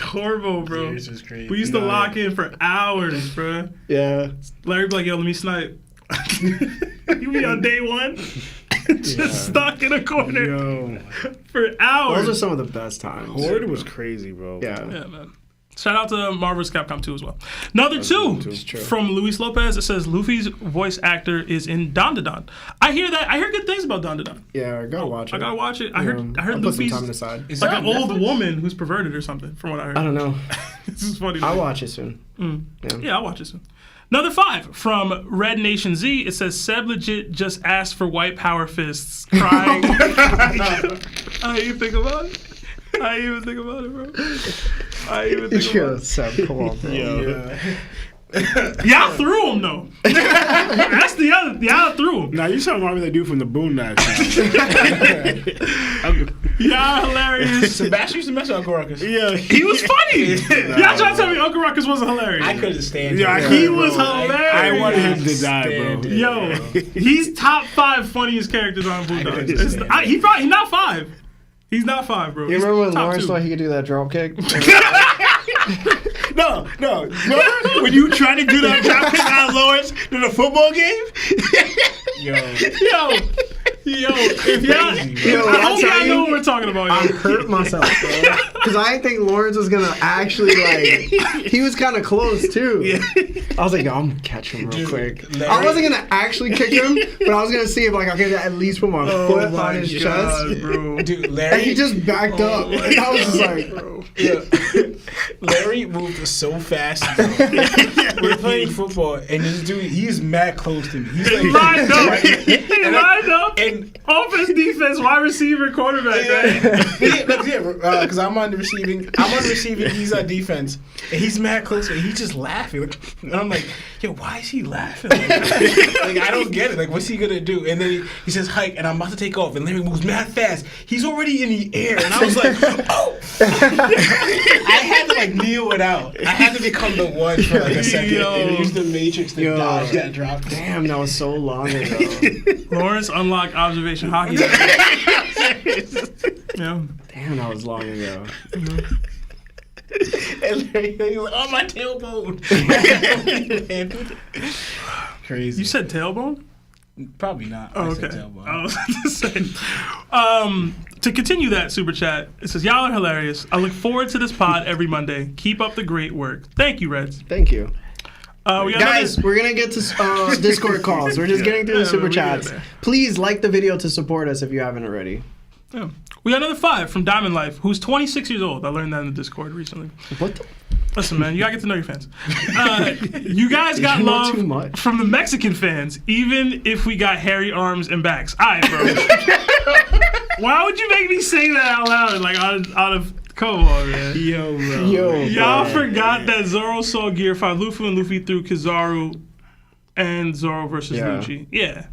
Horrible, bro. This is crazy. We used to lock in for hours, bro. Yeah. Larry be like, yo, let me snipe. You be on day one, just stuck in a corner Yo, for hours. Those are some of the best times. Horde was crazy, bro. Yeah. Yeah, man. Shout out to Marvel's Capcom 2 as well. Another two It's true. from Luis Lopez. It says Luffy's voice actor is in 𝙠𝙠𝙠. I hear that. I hear good things about 𝙠𝙠�. Yeah, I gotta watch it. I gotta watch it. I Yeah. heard I'll put Luffy's some time aside. Is like that an on old Netflix? woman who's perverted or something, from what I heard. I don't know. This is funny. I'll watch it soon. Yeah, I'll watch it soon. Another 5 from Red Nation Z. It says Seb legit just asked for white power fists, crying. I even think about it. I even think about it, bro. I even think about it. Seb, come on, bro. Y'all threw him though. That's the other. Y'all threw him. Now you sound like that dude from the Boondocks. Y'all hilarious. Sebastian used to mess with Uncle Ruckus. Yeah, He was funny. Y'all trying to tell me Uncle Ruckus wasn't hilarious? I couldn't stand Yeah, him. He was Bro. hilarious. I wanted him to die, Stand bro. it. Yo, he's top 5 funniest characters on couldn't Boondocks. stand He's not 5. He's not 5, bro. You He's remember when top Lawrence 2. thought he could do that drop kick? No. Remember when you tried to do that drop kick on Lawrence in a football game? Yo, if y'all, Yo, I I'll hope tell y'all you, know what we're talking about. I Yo. hurt myself, bro. Because I didn't think Lawrence was going to actually, like, he was kind of close, too. I was like, yo, I'm going to catch him real quick. I Larry- wasn't going to actually kick him, but I was going to see if, like, I could at least put my foot on his chest. bro. Dude, And Larry, he just backed up. And I was just like, Larry moved so fast. We're playing football, and this dude, he's mad close to me. He's like, Lined up. He lined up. and Offense, defense, wide receiver, quarterback, right? because I'm on the receiving. He's on defense, and he's mad close. And he's just laughing, and I'm like, "Yo, why is he laughing? Like, I don't get it. Like, what's he gonna do?" And then he says, "Hike," and I'm about to take off, and Larry moves mad fast. He's already in the air, and I was like, "Oh!" I had to like kneel it out. I had to become the one for like a second Yo. and use the Matrix to Yo. dodge that drop. damn, that was so long ago. Lawrence unlocked observation hockey. Yeah. Damn, that was long ago. And Larry, he's like, "Oh, my tailbone." Crazy. You said tailbone? Probably not. Oh, I okay. said tailbone. I was about to say. To continue that super chat, it says, y'all are hilarious. I look forward to this pod every Monday. Keep up the great work. Thank you, Reds. Thank you. We got Guys, another- we're going to get to Discord calls. We're just getting through the super we get chats. there. Please like the video to support us if you haven't already. Yeah. We got another 5 from Diamond Life, who's 26 years old. I learned that in the Discord recently. What the? Listen, man, you gotta get to know your fans. You guys got You know love too much. from the Mexican fans, even if we got hairy arms and backs. All right, bro. Why would you make me say that out loud? Like out of Come on, man. Yo, bro. Y'all forgot that Zoro saw Gear 5 Luffy and Luffy threw Kizaru and Zoro versus Lucci. Yeah.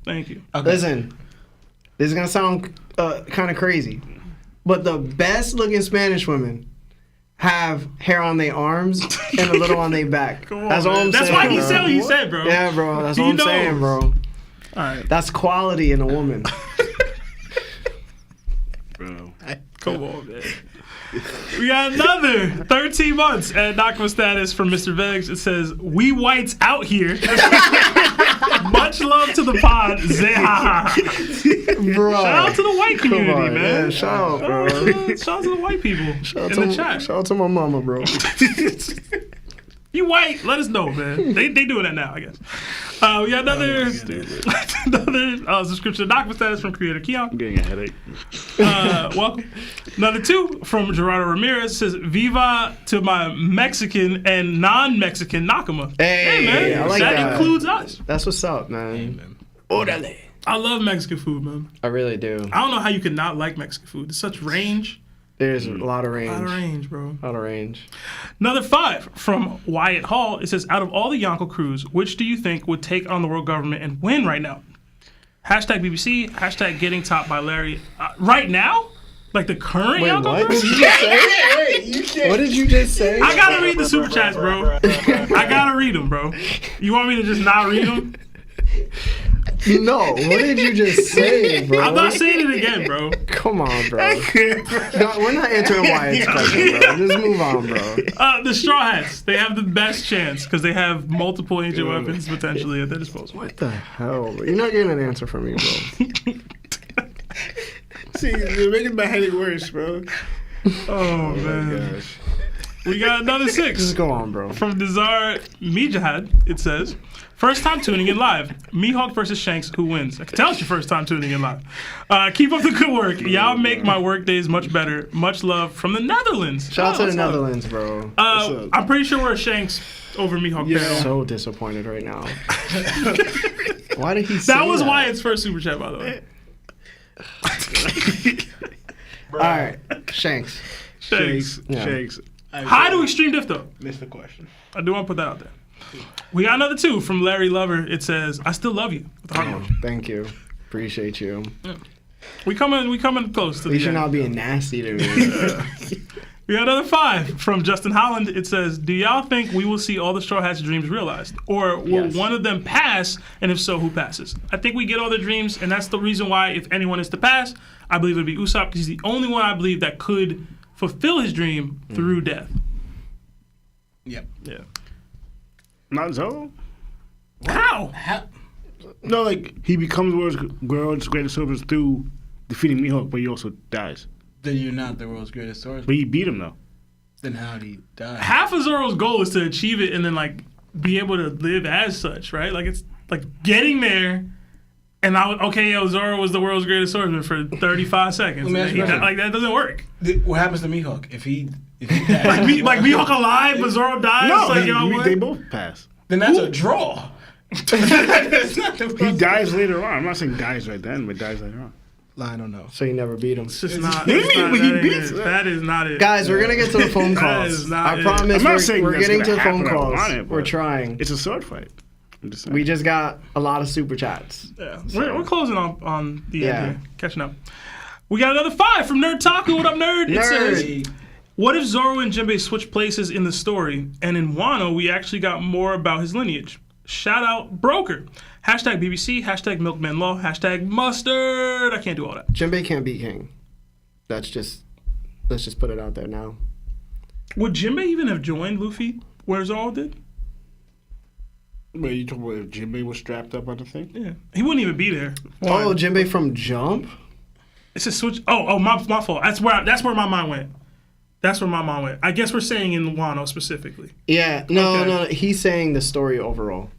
Thank you. Okay. Listen, this is gonna sound kind of crazy, but the best looking Spanish women have hair on their arms and a little on their back. Come on, that's all man. I'm That's saying. why he bro. said what he said, bro. Yeah, bro. That's He all I'm knows. saying, bro. All right. That's quality in a woman. Bro. Come on, man. We got another 13 months at Nakama status from Mr. Vegs. It says, "We whites out here." Much love to the pod. Zeha. Bro. Shout out to the white community, Come on, man. yeah, shout out, bro. Shout out to the white people Shout in out the to- chat. Shout out to my mama, bro. You white? Let us know, man. They doing that now, I guess. We got another subscription to Nakama status from creator Keon. I'm getting a headache. Welcome. Another 2 from Gerardo Ramirez says, "Viva to my Mexican and non-Mexican Nakama." Hey, man, I like that. includes us. That's what's up, man. Orale. I love Mexican food, man. I really do. I don't know how you could not like Mexican food. It's such range. There's a lot of range. A lot of range, bro. A lot of range. Another 5 from Wyatt Hall. It says, "Out of all the Yonko crews, which do you think would take on the world government and win right now?" Hashtag BBC, hashtag getting topped by Larry. Right now? Like the current Wait, Yonko what crew? did you just say? What did you just say? I gotta read the super chats, bro. I gotta read them, bro. You want me to just not read them? No, what did you just say, bro? I'm not saying it again, bro. Come on, bro. No, we're not answering Wyatt's question, bro. Just move on, bro. The Straw Hats, they have the best chance because they have multiple ancient weapons potentially at their disposal. What the hell, bro? You're not getting an answer from me, bro. See, you're making my headache worse, bro. Oh, man. Gosh. We got another 6. Just go on, bro. From Dazar Mijahad, it says, "First time tuning in live. Mihawk versus Shanks, who wins?" I can tell it's your first time tuning in live. Keep up the good work. Y'all make my work days much better. Much love from the Netherlands. Shout out to the what's up? Netherlands, bro. I'm pretty sure we're a Shanks over Mihawk panel. So disappointed right now. Why did he say That was that? Wyatt's first super chat, by the way. All right, Shanks. Shanks. Yeah. Shakes. Hi to Extreme Diff, though. Missed the question. I do want to put that out there. We got another 2 from Larry Lover. It says, "I still love you." With a heart emoji. Thank you. Appreciate you. We coming close to At the least you're end. not being nasty to me. We got another 5 from Justin Holland. It says, "Do y'all think we will see all the Straw Hats' dreams realized? Or will Yes. one of them pass? And if so, who passes?" I think we get all their dreams, and that's the reason why, if anyone is to pass, I believe it would be Usopp, because he's the only one I believe that could fulfill his dream through death. Yep. Yeah. Not Zoro? How? No, like, he becomes world's greatest swordsman through defeating Mihawk, but he also dies. Then you're not the world's greatest swordsman. But he beat him, though. Then how did he die? Half of Zoro's goal is to achieve it and then, like, be able to live as such, right? Like, it's like getting there. And Zoro was the world's greatest swordsman for 35 seconds. Let me ask you a question. Like, that doesn't work. What happens to Mihawk if he Like, dies? like Mihawk alive, but Zoro dies? No, Like, you know what? they both pass. Then that's a draw. That's not the He dies later on. I'm not saying dies right then, but dies later on. I don't know. So you never beat him. It's just not. What do you it's mean not- when he that ain't beats it. it? That is not it. Guys, we're gonna get to the phone That calls. is not I it. promise I'm not saying we're that's getting gonna to phone happen. I calls. want it, We're but trying. It's a sword fight. I'm just saying. We just got a lot of super chats. Yeah. We're closing on the Yeah. end here. Catching up. We got another 5 from Nerd Taku. What up, nerd? It Nerd. says, "What if Zoro and Jinbei switch places in the story, and in Wano we actually got more about his lineage? Shout out Broker. Hashtag BBC, hashtag Milkman Law, hashtag Mustard." I can't do all that. Jinbei can't beat King. Let's just put it out there now. Would Jinbei even have joined Luffy where Zoro did? Wait, you talking about if Jinbei was strapped up on the thing? Yeah. He wouldn't even be there. Oh, Jinbei from Jump? It's a switch. Oh, my fault. That's where my mind went. That's where my mind went. I guess we're saying in Wano specifically. Yeah, no, Okay. no. He's saying the story overall.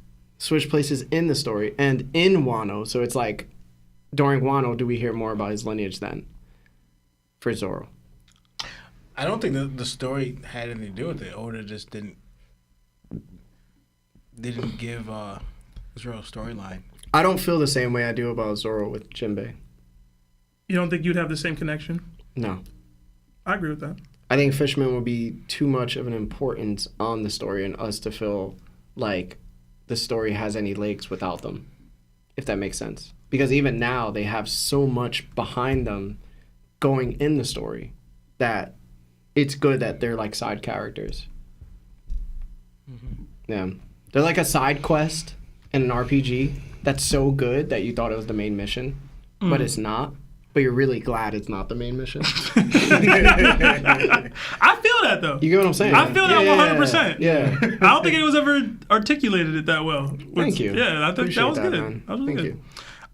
Switch places in the story and in Wano. So it's like, during Wano, do we hear more about his lineage then? For Zoro. I don't think the story had anything to do with it. Oda just didn't give Zoro a storyline. I don't feel the same way I do about Zoro with Jinbei. You don't think you'd have the same connection? No. I agree with that. I think Fishman would be too much of an importance on the story and us to feel like the story has any legs without them, if that makes sense. Because even now, they have so much behind them going in the story that it's good that they're like side characters. Yeah. They're like a side quest in an RPG that's so good that you thought it was the main mission, but it's not. But you're really glad it's not the main mission. I feel that though. You get what I'm saying? I feel that 100%. Yeah. I don't think it was ever articulated it that well. Thank you. Yeah, I think Appreciate that was good. man. That was Thank good. you.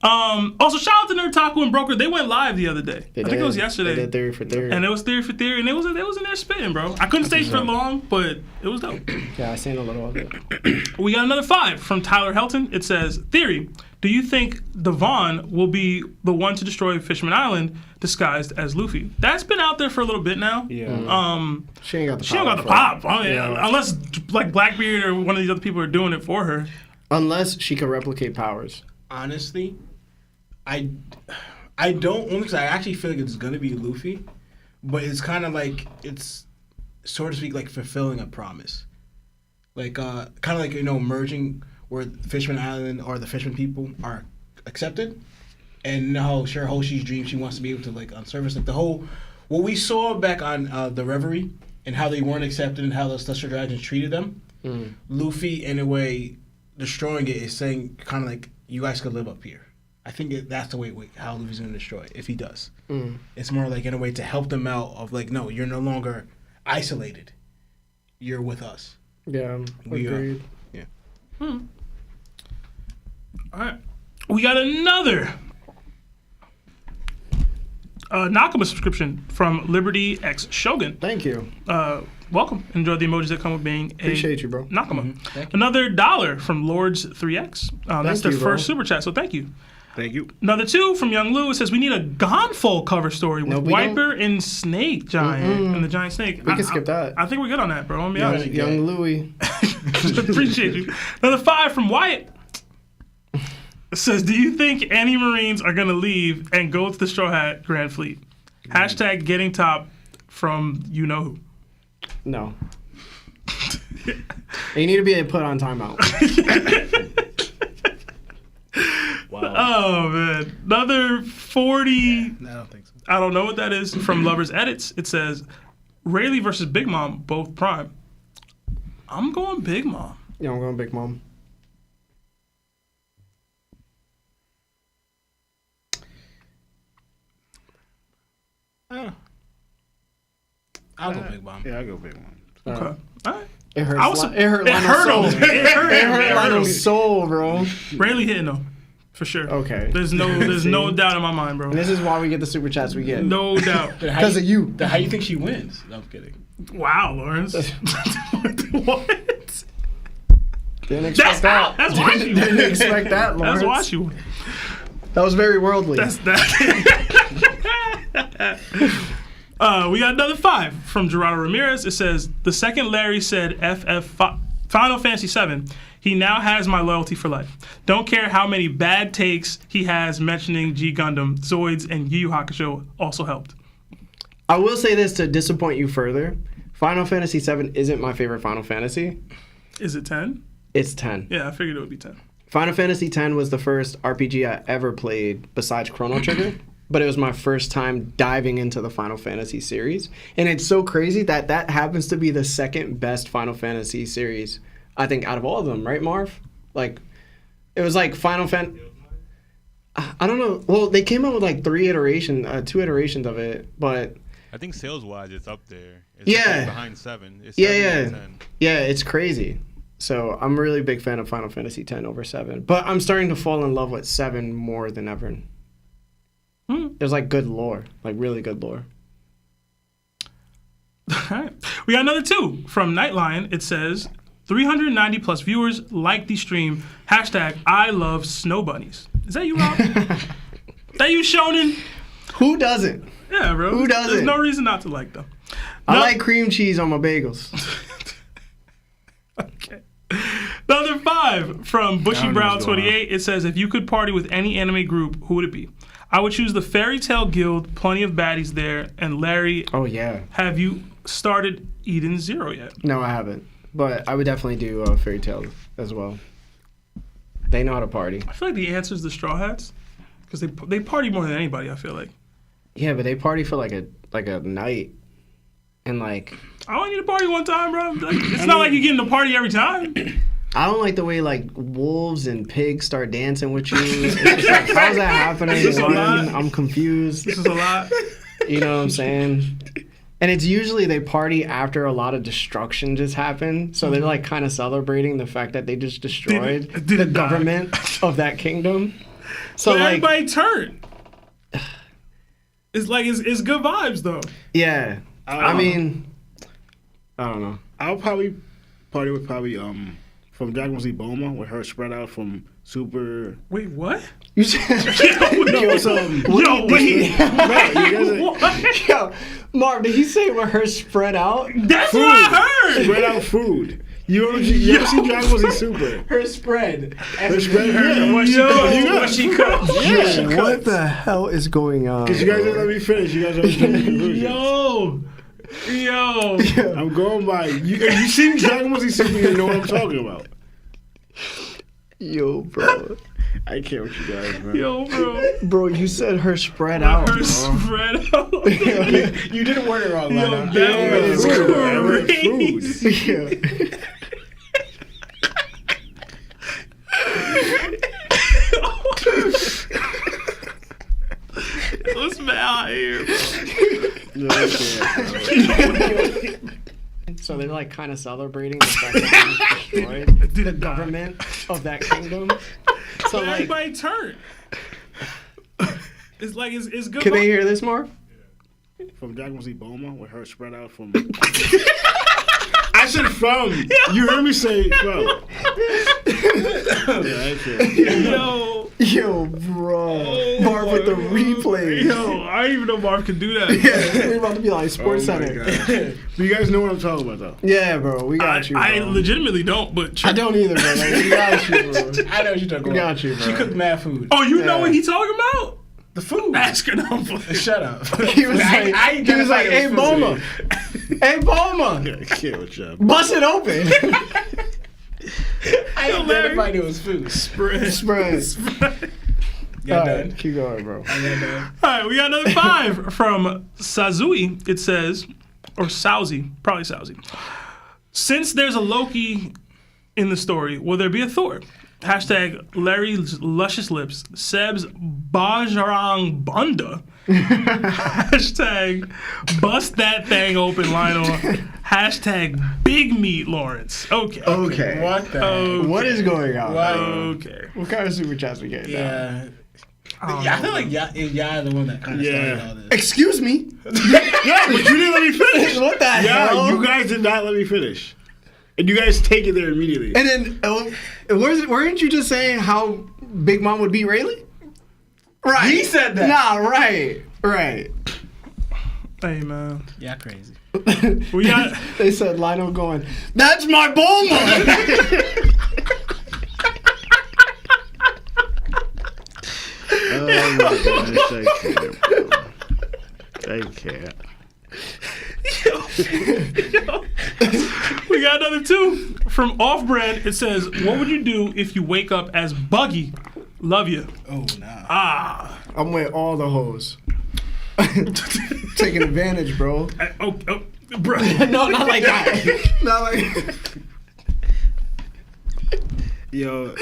Also, shout out to Nerd Taco and Broker. They went live the other day. I think it was yesterday. They did Theory for Theory. And it was Theory for Theory, and it was in there spitting, bro. I couldn't stay for long, but it was dope. Yeah, I seen a little of it. We got another 5 from Tyler Helton. It says, Theory, do you think Devon will be the one to destroy Fishman Island disguised as Luffy? That's been out there for a little bit now. Yeah. She ain't got the pop. She don't got the pop. I mean, unless like Blackbeard or one of these other people are doing it for her. Unless she can replicate powers. Honestly, I don't, only because I actually feel like it's gonna be Luffy, but it's kind of like it's, so to speak, like fulfilling a promise, like kind of like merging where Fishman Island or the Fishman people are accepted, and now Hoshi's dream, she wants to be able to like on service like the whole what we saw back on the Reverie and how they weren't accepted and how the Celestial Dragons treated them. Luffy, in a way, destroying it is saying kind of like you guys could live up here. I think that's the way how Luffy's going to destroy it, if he does. It's more like, in a way, to help them out of, like, no, you're no longer isolated. You're with us. Yeah, agreed. All right. We got another Nakama subscription from Liberty X Shogun. Thank you. Welcome. Enjoy the emojis that come with being Appreciate you, bro. Nakama. Another $1 from Lords 3X. That's their you, bro. first super chat, so thank you. Thank you. Another 2 from Young Lou. It says, we need a Gonfol cover story with we Wiper and Snake Giant and the Giant Snake. We can skip that. I think we're good on that, bro. I'm gonna be honest. Young Louie. Appreciate you. Another 5 from Wyatt. It says, do you think any Marines are going to leave and go to the Straw Hat Grand Fleet? Hashtag getting top from you know who. No. You need to be put on timeout. Oh, man. Another 40. I don't think so. I don't know what that is. From Lovers Edits. It says, Rayleigh versus Big Mom, both prime. I'm going Big Mom. Yeah, I'm going Big Mom. I'll go Big Bomb. Yeah, I go Big Mom. Okay. All right. It hurt. I was- It hurt. It hurt Lionel's him. soul. It hurt him. It hurt Lionel's soul, bro. Rayleigh hitting though, for sure. Okay. There's no doubt in my mind, bro. And this is why we get the super chats we get. No doubt. Because of you. How you think she wins? No, I'm kidding. Wow, Lawrence. What? Didn't expect That's that. out. That's why she Didn't won. expect that, Lawrence. That's why she won. That was very worldly. That's that. We got another 5 from Gerardo Ramirez. It says, the second Larry said Final Fantasy VII, he now has my loyalty for life. Don't care how many bad takes he has mentioning G Gundam, Zoids, and Yu Yu Hakusho also helped. I will say this to disappoint you further. Final Fantasy VII isn't my favorite Final Fantasy. Is it 10? It's 10. Yeah, I figured it would be 10. Final Fantasy X was the first RPG I ever played besides Chrono Trigger, but it was my first time diving into the Final Fantasy series. And it's so crazy that that happens to be the second best Final Fantasy series, I think, out of all of them, right, Marv? Like, it was like Final Fantasy... I don't know. Well, they came out with like 2 iterations of it, but... I think sales-wise, it's up there. It's Yeah. behind 7. It's Yeah, 7 yeah. and 10. Yeah, it's crazy. So I'm a really big fan of Final Fantasy X over 7. But I'm starting to fall in love with 7 more than ever. There's like good lore, like really good lore. All right. We got another 2 from Nightline. It says, 390 plus viewers like the stream. Hashtag I love snow bunnies. Is that you, Rob? That you, Shonen? Who doesn't? Yeah, bro. Who doesn't? There's no reason not to like them. I like cream cheese on my bagels. Okay. Another 5 from Bushy Brown 28. It says, if you could party with any anime group, who would it be? I would choose the Fairy Tail Guild. Plenty of baddies there. And Larry, Oh yeah. have you started Eden Zero yet? No, I haven't. But I would definitely do Fairy Tail as well. They know how to party. I feel like the answer is the Straw Hats because they party more than anybody. I feel like. Yeah, but they party for like a night, and like I only need to party one time, bro. Like, it's not like you get in the party every time. I don't like the way like wolves and pigs start dancing with you. It's just like, how's that happening? This is a lot. I'm confused. This is a lot. You know what I'm saying? And it's usually they party after a lot of destruction just happened, so they're like kind of celebrating the fact that they just destroyed the government of that kingdom. So But like, everybody turn. It's like it's good vibes though. yeah. I mean, I don't know. I'll probably party with from Dragon Ball Z Bulma with her spread out from Super. Wait, what? You said, No, it's Yo, wait. Right, you guys are- What? yo, Marv, did he say with her spread out? That's what I heard. spread out food. You ever see Dragon Ball Z Super? Her spread. Her spread, yeah. What she Yo, cooks. what What she cooks. Yeah, she What the hell is going on? Because you guys didn't let me finish. You guys are jumping to conclusions. Yo. I'm going by. You seen Dragon Ball Z Super, you know what I'm talking about. Yo, bro. I can't with you guys, man. Yo, bro. Bro, you said her spread out, Her bro. spread out. You didn't word it wrong, Yo, Lionel. that was crazy. Yeah. Let's man out here. No, I can't, bro. So they're like kind of celebrating the fact that they destroyed the government of that kingdom. So like, Everybody turn. It's like it's good. can they hear this, Marv? From Dragon Ball Z Bulma with her spread out from. I said from. You heard me say from. Yeah, I can't. Yo, Yo, bro. Marv with the replay. yo, I didn't even know Marv could do that. Yeah, we're about to be like Sports Oh my Center. God. But you guys know what I'm talking about, though. Yeah, bro, we got you. Bro. I legitimately don't, but I don't either, bro. Like, we got you, bro. I know what you're talking We about. got you, bro. She cooked mad food. Oh, you know Yeah. what he talking about? The food. Asking him. Shut up. He was like, hey, Bulma. Hey, Bulma. I can't with y'all. Bust it open. I identified it was food. Spread. Got All done. right, keep going, bro. I got done. All right, we got another 5 from Sazui. It says, or Sauzi, probably Sauzi. Since there's a Loki in the story, will there be a Thor? Hashtag Larry's luscious lips. Seb's Bajrang Bunda. Hashtag bust that thing open, Lionel. Hashtag big meat Lawrence. Okay. Okay. What the? Okay. What is going on? What? Okay. What kind of super chats we getting? Yeah. don't Yeah, I know, feel like y'all the one that kind of started all this. Excuse me. Yeah, but you didn't let me finish. What the Yeah, hell? you guys did not let me finish. And you guys take it there immediately. And then, weren't you just saying how Big Mom would beat Rayleigh? Right. He said that. Nah, right. Hey, man. Yeah, crazy. We got. They said Lionel going, that's my Bulma! Oh my gosh, I can't, bro. I can't. We got another 2 from Off Brand. It says, "What would you do if you wake up as Buggy? Love you." Oh, nah. Ah. I'm with all the hoes. Taking advantage, bro. Bro. No, not like that. Not like Yo,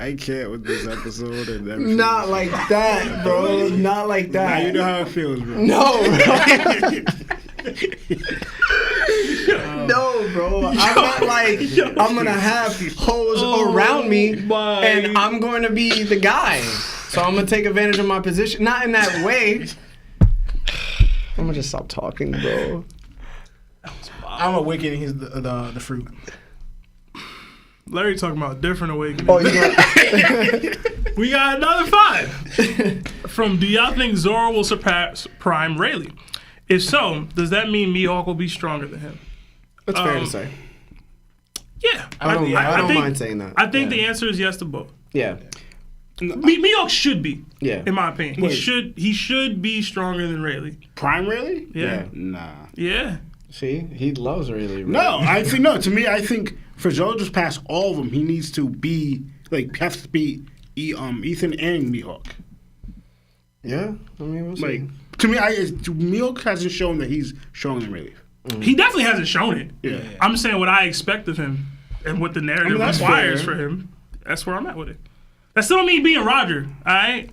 I can't with this episode and everything. Not like that, bro. Not like Now that. you know how it feels, bro. No, bro. No, bro. I'm not like I'm gonna have hoes around me my- and I'm going to be the guy. So I'm gonna take advantage of my position. Not in that way. I'm gonna just stop talking, bro. I'm awakening the fruit. Larry talking about different awakening. Oh, you got We got another 5 from. Do y'all think Zoro will surpass Prime Rayleigh? If so, does that mean Mihawk will be stronger than him? That's fair to say. Yeah, I don't think- mind saying that. I think the answer is yes to both. Yeah. Mihawk should be. Yeah. In my opinion, Wait. he should be stronger than Rayleigh. Prime Rayleigh? Yeah. Nah. Yeah. See, he loves Rayleigh. No, to me, I think for Zoro to pass all of them, he needs to be, has to be Ethan and Mihawk. Yeah, I mean, we'll see. To me, Mihawk hasn't shown that he's stronger than Rayleigh. He definitely hasn't shown it. Yeah. I'm saying what I expect of him and what the narrative that's requires fair. for him. That's where I'm at with it. That still don't mean being Roger, all right?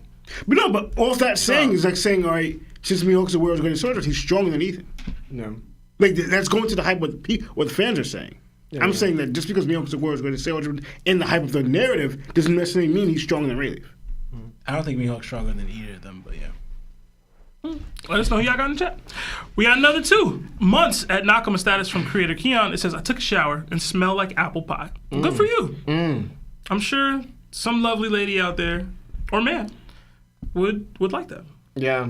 But no, but all that saying is like saying, all right, since Mihawk's the world's greatest soldier, he's stronger than Ethan. No. Like, that's going to the hype what the fans are saying. I'm saying that just because Mihawk's the world's greatest soldier in the hype of the narrative doesn't necessarily mean he's stronger than Rayleigh. I don't think Mihawk's stronger than either of them, but yeah. Let us know who y'all got in the chat. We got another 2 months at Nakama status from creator Keon. It says, I took a shower and smell like apple pie. Good for you. I'm sure some lovely lady out there, or man, would like that. Yeah.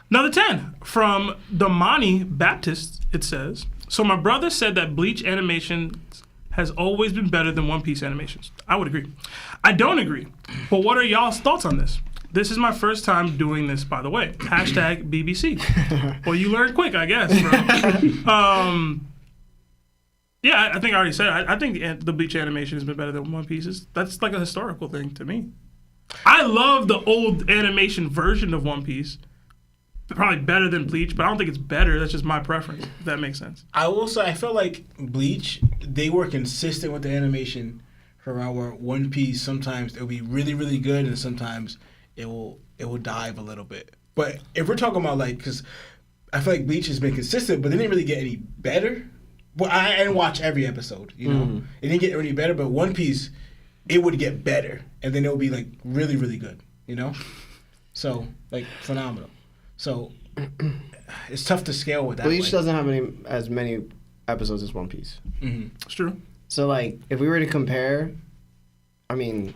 Another 10 from Damani Baptist. It says, so my brother said that Bleach animation has always been better than One Piece animations. I would agree. I don't agree. But what are y'all's thoughts on this? This is my first time doing this, by the way. Hashtag BBC. Well, you learn quick, I guess, bro. Yeah, I think I already said it. I think the Bleach animation has been better than One Piece's. That's like a historical thing to me. I love the old animation version of One Piece. Probably better than Bleach, but I don't think it's better. That's just my preference, if that makes sense. I will say, I feel like Bleach, they were consistent with the animation for our One Piece. Sometimes it'll be really, really good, and sometimes it will dive a little bit. But if we're talking about because I feel like Bleach has been consistent, but they didn't really get any better. Well, I didn't watch every episode, you know. It didn't get any better, but One Piece, it would get better, and then it would be really, really good, you know. So phenomenal. So it's tough to scale with that. Bleach doesn't have as many episodes as One Piece. It's true. So if we were to compare, I mean,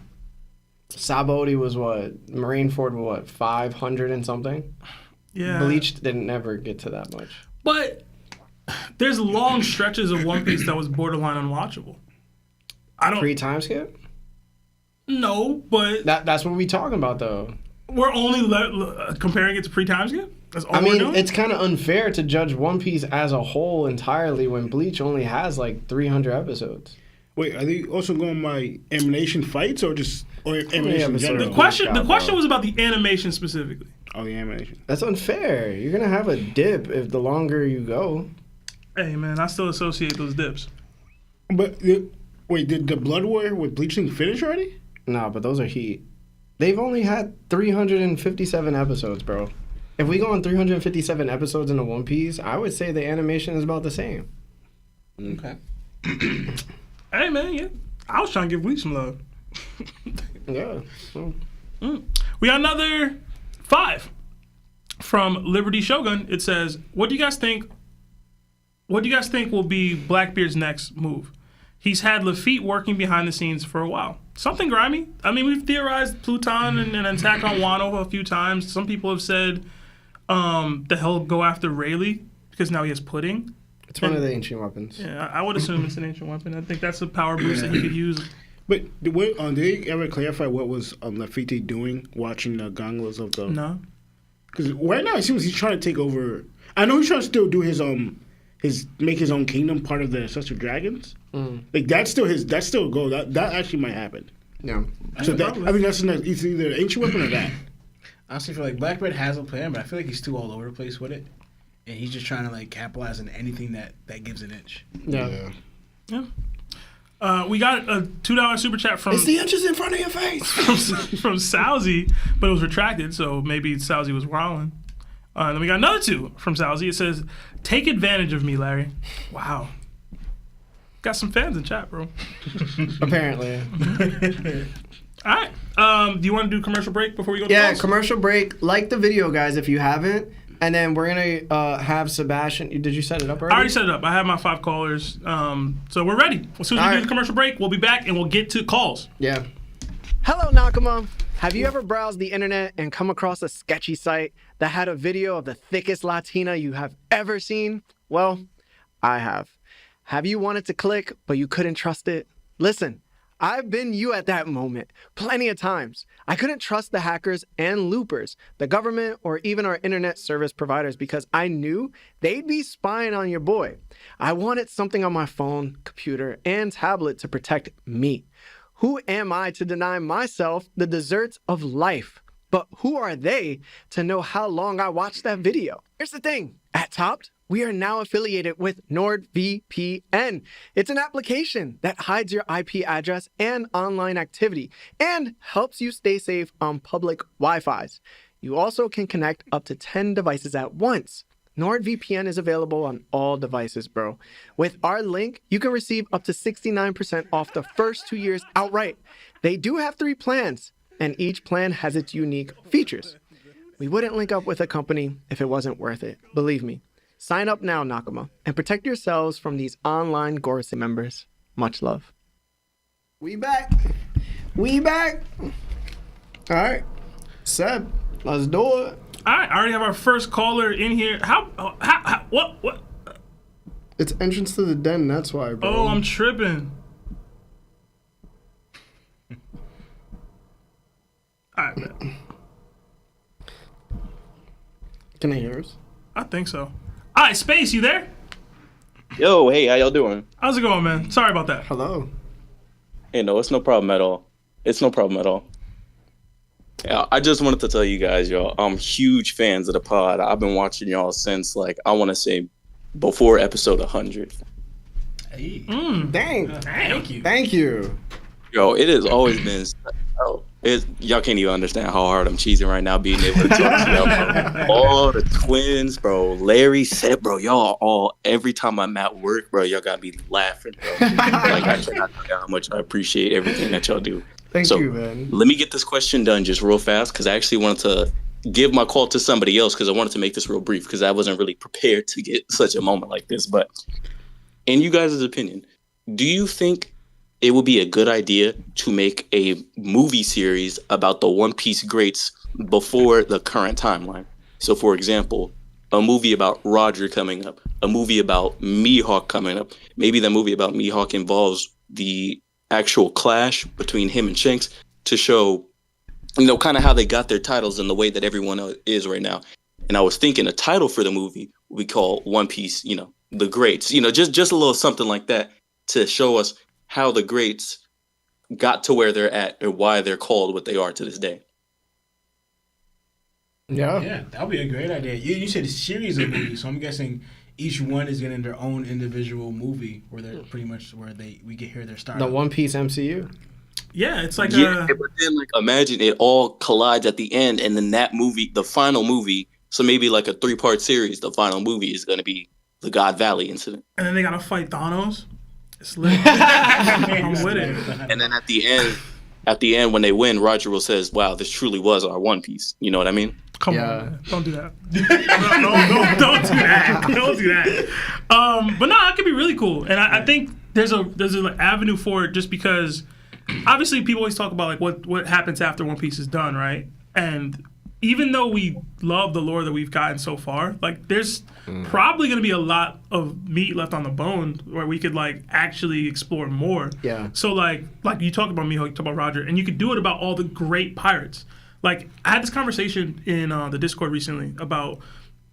Sabaody was what? Marineford was what? 500 and something? Yeah. Bleach didn't never get to that much. But there's long stretches of One Piece that was borderline unwatchable. I don't. Pre-time skip? No, but That's what we talking about though. we're only comparing it to pre-time skip? That's all I we're mean, doing? it's kind of unfair to judge One Piece as a whole entirely when Bleach only has 300 episodes. Wait, are they also going by animation fights or animation in episodes? general? The question was about the animation specifically. Oh, the animation. That's unfair. You're gonna have a dip if the longer you go. Hey, man, I still associate those dips. But wait, did the Blood War with Bleach thing finish already? No, but those are heat. They've only had 357 episodes, bro. If we go on 357 episodes in a One Piece, I would say the animation is about the same. Okay. Hey, man, yeah. I was trying to give Bleach some love. Yeah. Well, We got another 5 from Liberty Shogun. It says, what do you guys think will be Blackbeard's next move? He's had Lafitte working behind the scenes for a while. Something grimy. I mean, we've theorized Pluton and an attack on Wano a few times. Some people have said that he'll go after Rayleigh because now he has pudding. it's one of the ancient weapons. Yeah, I would assume it's an ancient weapon. I think that's a power boost that he could use. But did they ever clarify what was Lafitte doing watching the gondolas of the... No. Because right now it seems he's trying to take over... I know he's trying to still do make his own kingdom part of the Ancestral Dragons. That's still a goal. That actually might happen. Yeah. So that's it's either an ancient weapon or that. Honestly, I feel like Blackbeard has a plan, but I feel like he's too all over the place with it. And he's just trying to capitalize on anything that gives an inch. Yeah. We got a $2 super chat from It's the inches in front of your face. from Salzy, but it was retracted, so maybe Salzy was wrong. Then we got another 2 from Salzy. It says, take advantage of me, Larry. Wow. Got some fans in chat, bro. Apparently. All right. Do you want to do commercial break before we go to Yeah, calls? commercial break. Like the video, guys, if you haven't. And then we're going to have Sebastian. Did you set it up already? I already set it up. I have my 5 callers. So we're ready. As soon as we do the commercial break, we'll be back and we'll get to calls. Yeah. Hello, Nakama. Have you ever browsed the internet and come across a sketchy site that had a video of the thickest Latina you have ever seen? Well, I have. Have you wanted to click, but you couldn't trust it? Listen, I've been you at that moment plenty of times. I couldn't trust the hackers and loopers, the government, or even our internet service providers because I knew they'd be spying on your boy. I wanted something on my phone, computer, and tablet to protect me. Who am I to deny myself the desserts of life? But who are they to know how long I watched that video? Here's the thing. At TOPT, we are now affiliated with NordVPN. It's an application that hides your IP address and online activity and helps you stay safe on public Wi-Fis. You also can connect up to 10 devices at once. NordVPN is available on all devices, bro. With our link, you can receive up to 69% off the first 2 years outright. They do have 3 plans, and each plan has its unique features. We wouldn't link up with a company if it wasn't worth it, believe me. Sign up now, Nakama, and protect yourselves from these online Gorse members. Much love. We back. We back. All right. Seb, let's do it. All right, I already have our first caller in here. What? It's entrance to the den, that's why, bro. Oh, I'm tripping. All right, man. Can I hear us? I think so. All right, Space, you there? Yo, hey, how y'all doing? How's it going, man? Sorry about that. Hello. Hey, no, it's no problem at all. It's no problem at all. Yeah, I just wanted to tell you guys, y'all, I'm huge fans of the pod. I've been watching y'all since, like, I want to say before episode 100. Hey. Dang. Thank you. Thank you. Yo, it has always been. Y'all can't even understand how hard I'm cheesing right now being able to talk to y'all, bro. All the twins, bro. Larry said, bro, y'all all, every time I'm at work, bro, y'all got me laughing, bro. Like, I cannot tell you how much I appreciate everything that y'all do. Thank you, man. Let me get this question done just real fast because I actually wanted to give my call to somebody else because I wanted to make this real brief because I wasn't really prepared to get such a moment like this. But in you guys' opinion, do you think it would be a good idea to make a movie series about the One Piece greats before the current timeline? So, for example, a movie about Roger coming up, a movie about Mihawk coming up. Maybe that movie about Mihawk involves the actual clash between him and Shanks to show, you know, kind of how they got their titles and the way that everyone is right now. And I was thinking a title for the movie we call One Piece, you know, the greats, you know, just a little something like that to show us how the greats got to where they're at or why they're called what they are to this day. Yeah, that would be a great idea. You said a series of movies, so I'm guessing each one is getting their own individual movie where they're pretty much we get hear their start. The One Piece MCU. Yeah, it's like Yeah, but then like imagine it all collides at the end, and then that movie, the final movie, so maybe like a 3-part series. The final movie is going to be the God Valley incident, and then they gotta fight Thanos. It's lit. I'm with it. and then at the end when they win, Roger will says, "Wow, this truly was our One Piece." You know what I mean? Come on, man. Don't do that. no, don't do that. Don't do that. But no, it could be really cool, and I think there's an avenue for it just because obviously people always talk about like what happens after One Piece is done, right? And even though we love the lore that we've gotten so far, like there's probably going to be a lot of meat left on the bone where we could like actually explore more. Yeah. So like you talk about Mihawk, you talk about Roger, and you could do it about all the great pirates. Like I had this conversation in the Discord recently about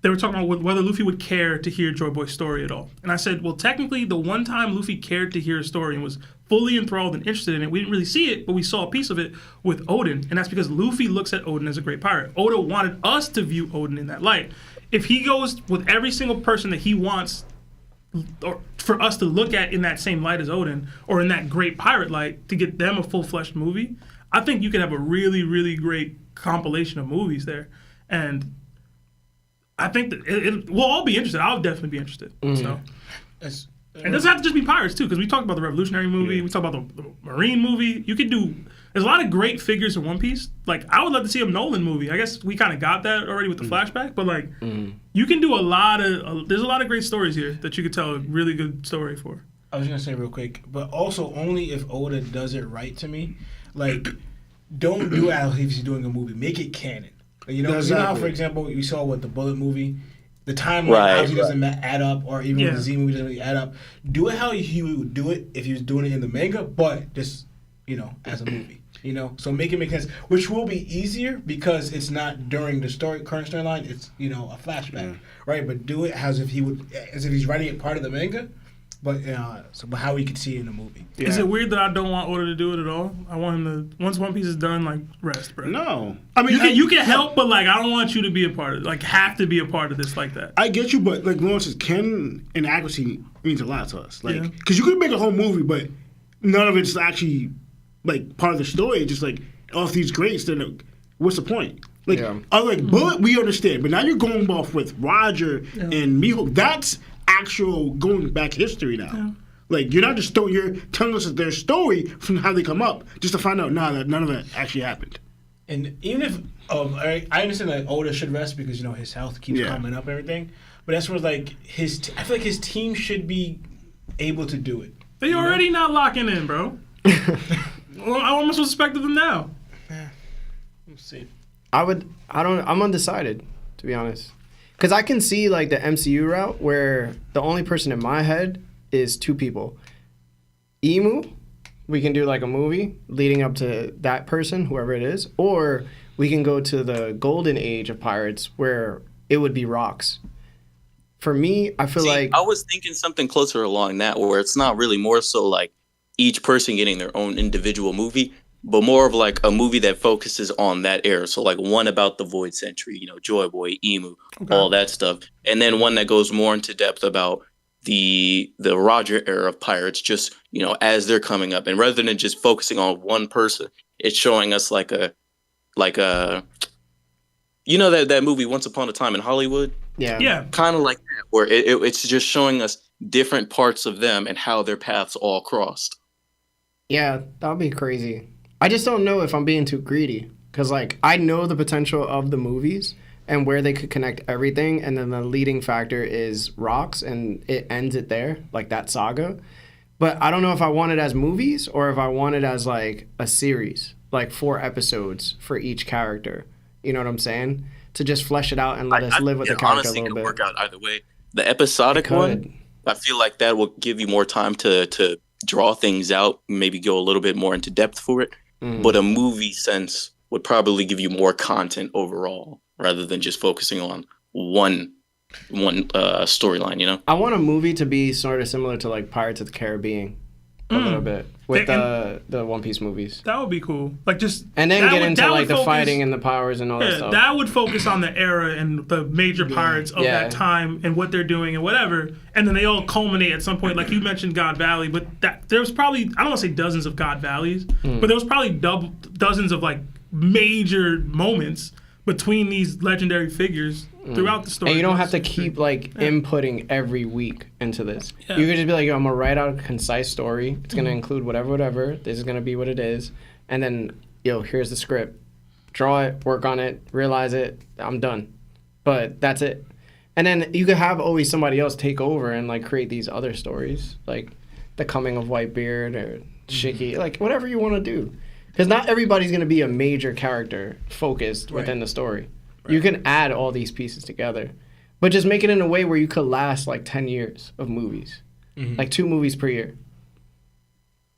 they were talking about whether Luffy would care to hear Joy Boy's story at all. And I said, well, technically the one time Luffy cared to hear a story and was fully enthralled and interested in it, we didn't really see it, but we saw a piece of it with Oden. And that's because Luffy looks at Oden as a great pirate. Oda wanted us to view Oden in that light. If he goes with every single person that he wants or for us to look at in that same light as Oden or in that great pirate light to get them a full-fledged movie, I think you could have a really, really great compilation of movies there. And I think that we'll all be interested. I'll definitely be interested. So, and it doesn't have to just be pirates too, because we talked about the Revolutionary movie, we talked about the Marine movie. You could do. There's a lot of great figures in One Piece. Like I would love to see a Nolan movie. I guess we kind of got that already with the flashback, but like you can do a lot of. There's a lot of great stories here that you could tell a really good story for. I was gonna say real quick, but also only if Oda does it right to me. Like, don't do it as if he's doing a movie. Make it canon. You know, you know how, for example, you saw with the Bullet movie, the timeline obviously doesn't add up, or even with the Z movie doesn't really add up. Do it how he would do it if he was doing it in the manga, but just as a movie. So make it make sense, which will be easier because it's not during the current storyline. It's a flashback, right? But do it as if he's writing it part of the manga, but how we could see it in the movie. Yeah. Is it weird that I don't want Oda to do it at all? I want him to, once One Piece is done, like, rest, bro. No, I mean you can help, but like I don't want you to be a part of it. Like, have to be a part of this like that. I get you, but like Lawrence says, Ken and accuracy means a lot to us. Like, because you could make a whole movie, but none of it's actually like part of the story. It's just like off these greats, then what's the point? Like, Bullet, we understand, but now you're going off with Roger and Miho. That's actual going back history now. Yeah. Like, you're not just you're telling us their story from how they come up, just to find out that none of that actually happened. And even if I understand that Oda should rest because his health keeps coming up and everything, but that's where like I feel like his team should be able to do it. They already not locking in, bro. Well, I almost respect them now. Yeah, we'll see. I'm undecided, to be honest. Because I can see, like, the MCU route where the only person in my head is two people. Emu, we can do, like, a movie leading up to that person, whoever it is. Or we can go to the golden age of pirates where it would be Rocks. For me, I feel like... I was thinking something closer along that where it's not really more so, like, each person getting their own individual movie, but more of like a movie that focuses on that era. So like one about the Void Century, Joy Boy, Emu, all that stuff. And then one that goes more into depth about the Roger era of pirates, just, as they're coming up. And rather than just focusing on one person, it's showing us like a that movie Once Upon a Time in Hollywood? Yeah. Kind of like that, where it's just showing us different parts of them and how their paths all crossed. Yeah, that would be crazy. I just don't know if I'm being too greedy. Because, like, I know the potential of the movies and where they could connect everything. And then the leading factor is Rocks, and it ends it there, like that saga. But I don't know if I want it as movies or if I want it as, like, a series. Like 4 episodes for each character. You know what I'm saying? To just flesh it out and let us live with the character a little bit. Honestly, it could work out either way. The episodic one, I feel like that will give you more time to draw things out, maybe go a little bit more into depth for it. But a movie sense would probably give you more content overall rather than just focusing on one storyline, I want a movie to be sort of similar to like Pirates of the Caribbean a little bit with the One Piece movies. That would be cool. Like just and then get into like the fighting and the powers and all that stuff. That would focus on the era and the major pirates of that time and what they're doing and whatever. And then they all culminate at some point. Like you mentioned God Valley, but there was probably, I don't want to say dozens of God Valleys, but there was probably dozens of like major moments between these legendary figures throughout the story. And you don't have to keep like inputting every week into this. Yeah. You could just be like, I'm gonna write out a concise story. It's gonna include whatever. This is gonna be what it is. And then, here's the script. Draw it, work on it, realize it. I'm done. But that's it. And then you could have always somebody else take over and like create these other stories, like the coming of Whitebeard or Shiki, like whatever you want to do. Because not everybody's going to be a major character focused within the story. Right. You can add all these pieces together. But just make it in a way where you could last like 10 years of movies. Like 2 movies per year.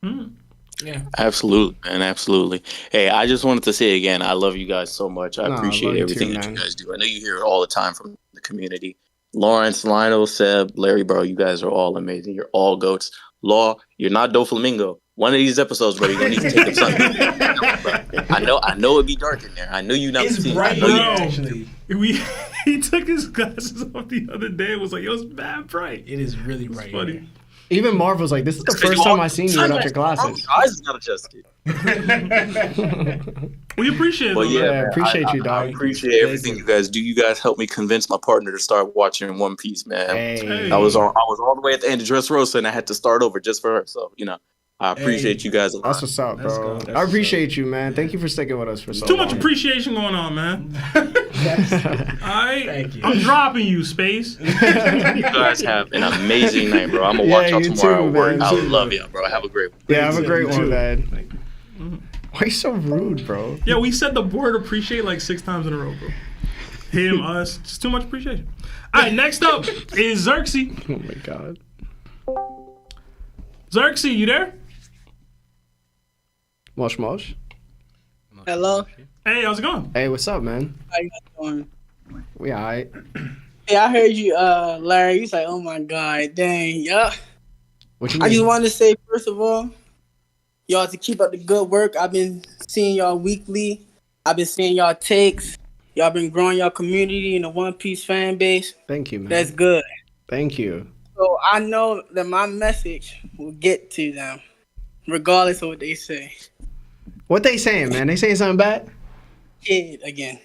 Yeah. Absolutely, man. Absolutely. Hey, I just wanted to say again, I love you guys so much. I appreciate everything that you guys do. I know you hear it all the time from the community. Lawrence, Lionel, Seb, Larry, bro, you guys are all amazing. You're all goats. Law, you're not Doflamingo. One of these episodes, bro, you're gonna need to take them something. I know it'd be dark in there. I know you not it's see. Bright, actually. He took his glasses off the other day and was like, it's bad bright. It is really bright. Funny. Even Marv was like, this is the first time I've seen you without your glasses. Eyes is not adjusted. We appreciate it. But yeah, appreciate you, dog. I appreciate everything you guys do. You guys helped me convince my partner to start watching One Piece, man. Hey. I was all the way at the end of Dressrosa, and I had to start over just for her. So, I appreciate you guys a lot. That's what's up, bro. I appreciate you, man. Thank you for sticking with us for so long. Too much appreciation going on, man. All right. Thank you. I'm dropping you, Space. You guys have an amazing night, bro. I'm going to watch y'all tomorrow at work. I love y'all, bro. Have a great one. Yeah, have a great one, man. Why are you so rude, bro? Yeah, we said the word appreciate like 6 times in a row, bro. Him, us. Just too much appreciation. All right, next up is Zerxi. Oh, my God. Zerxi, you there? Mosh Mosh. Hello. Hey, how's it going? Hey, what's up, man? How you guys doing? We alright. Hey, I heard you, Larry. You was like, oh my God, dang, yeah. What you I just mean? wanted to say, first of all, y'all to keep up the good work. I've been seeing y'all weekly. I've been seeing y'all takes. Y'all been growing y'all community in the One Piece fan base. Thank you, man. That's good. Thank you. So I know that my message will get to them, regardless of what they say. What they saying, man? They saying something bad? Kid again.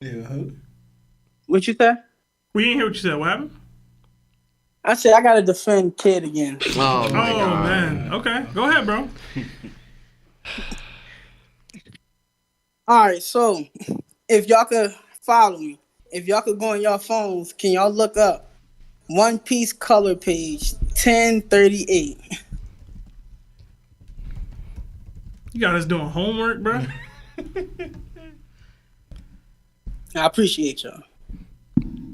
Yeah. What you say? We didn't hear what you said. What happened? I said I gotta defend Kid again. Oh, my Oh, God. man. Okay. Go ahead, bro. All right, so if y'all could follow me, if y'all could go on y'all phones, can y'all look up One Piece color page 1038? You got us doing homework, bro. I appreciate y'all.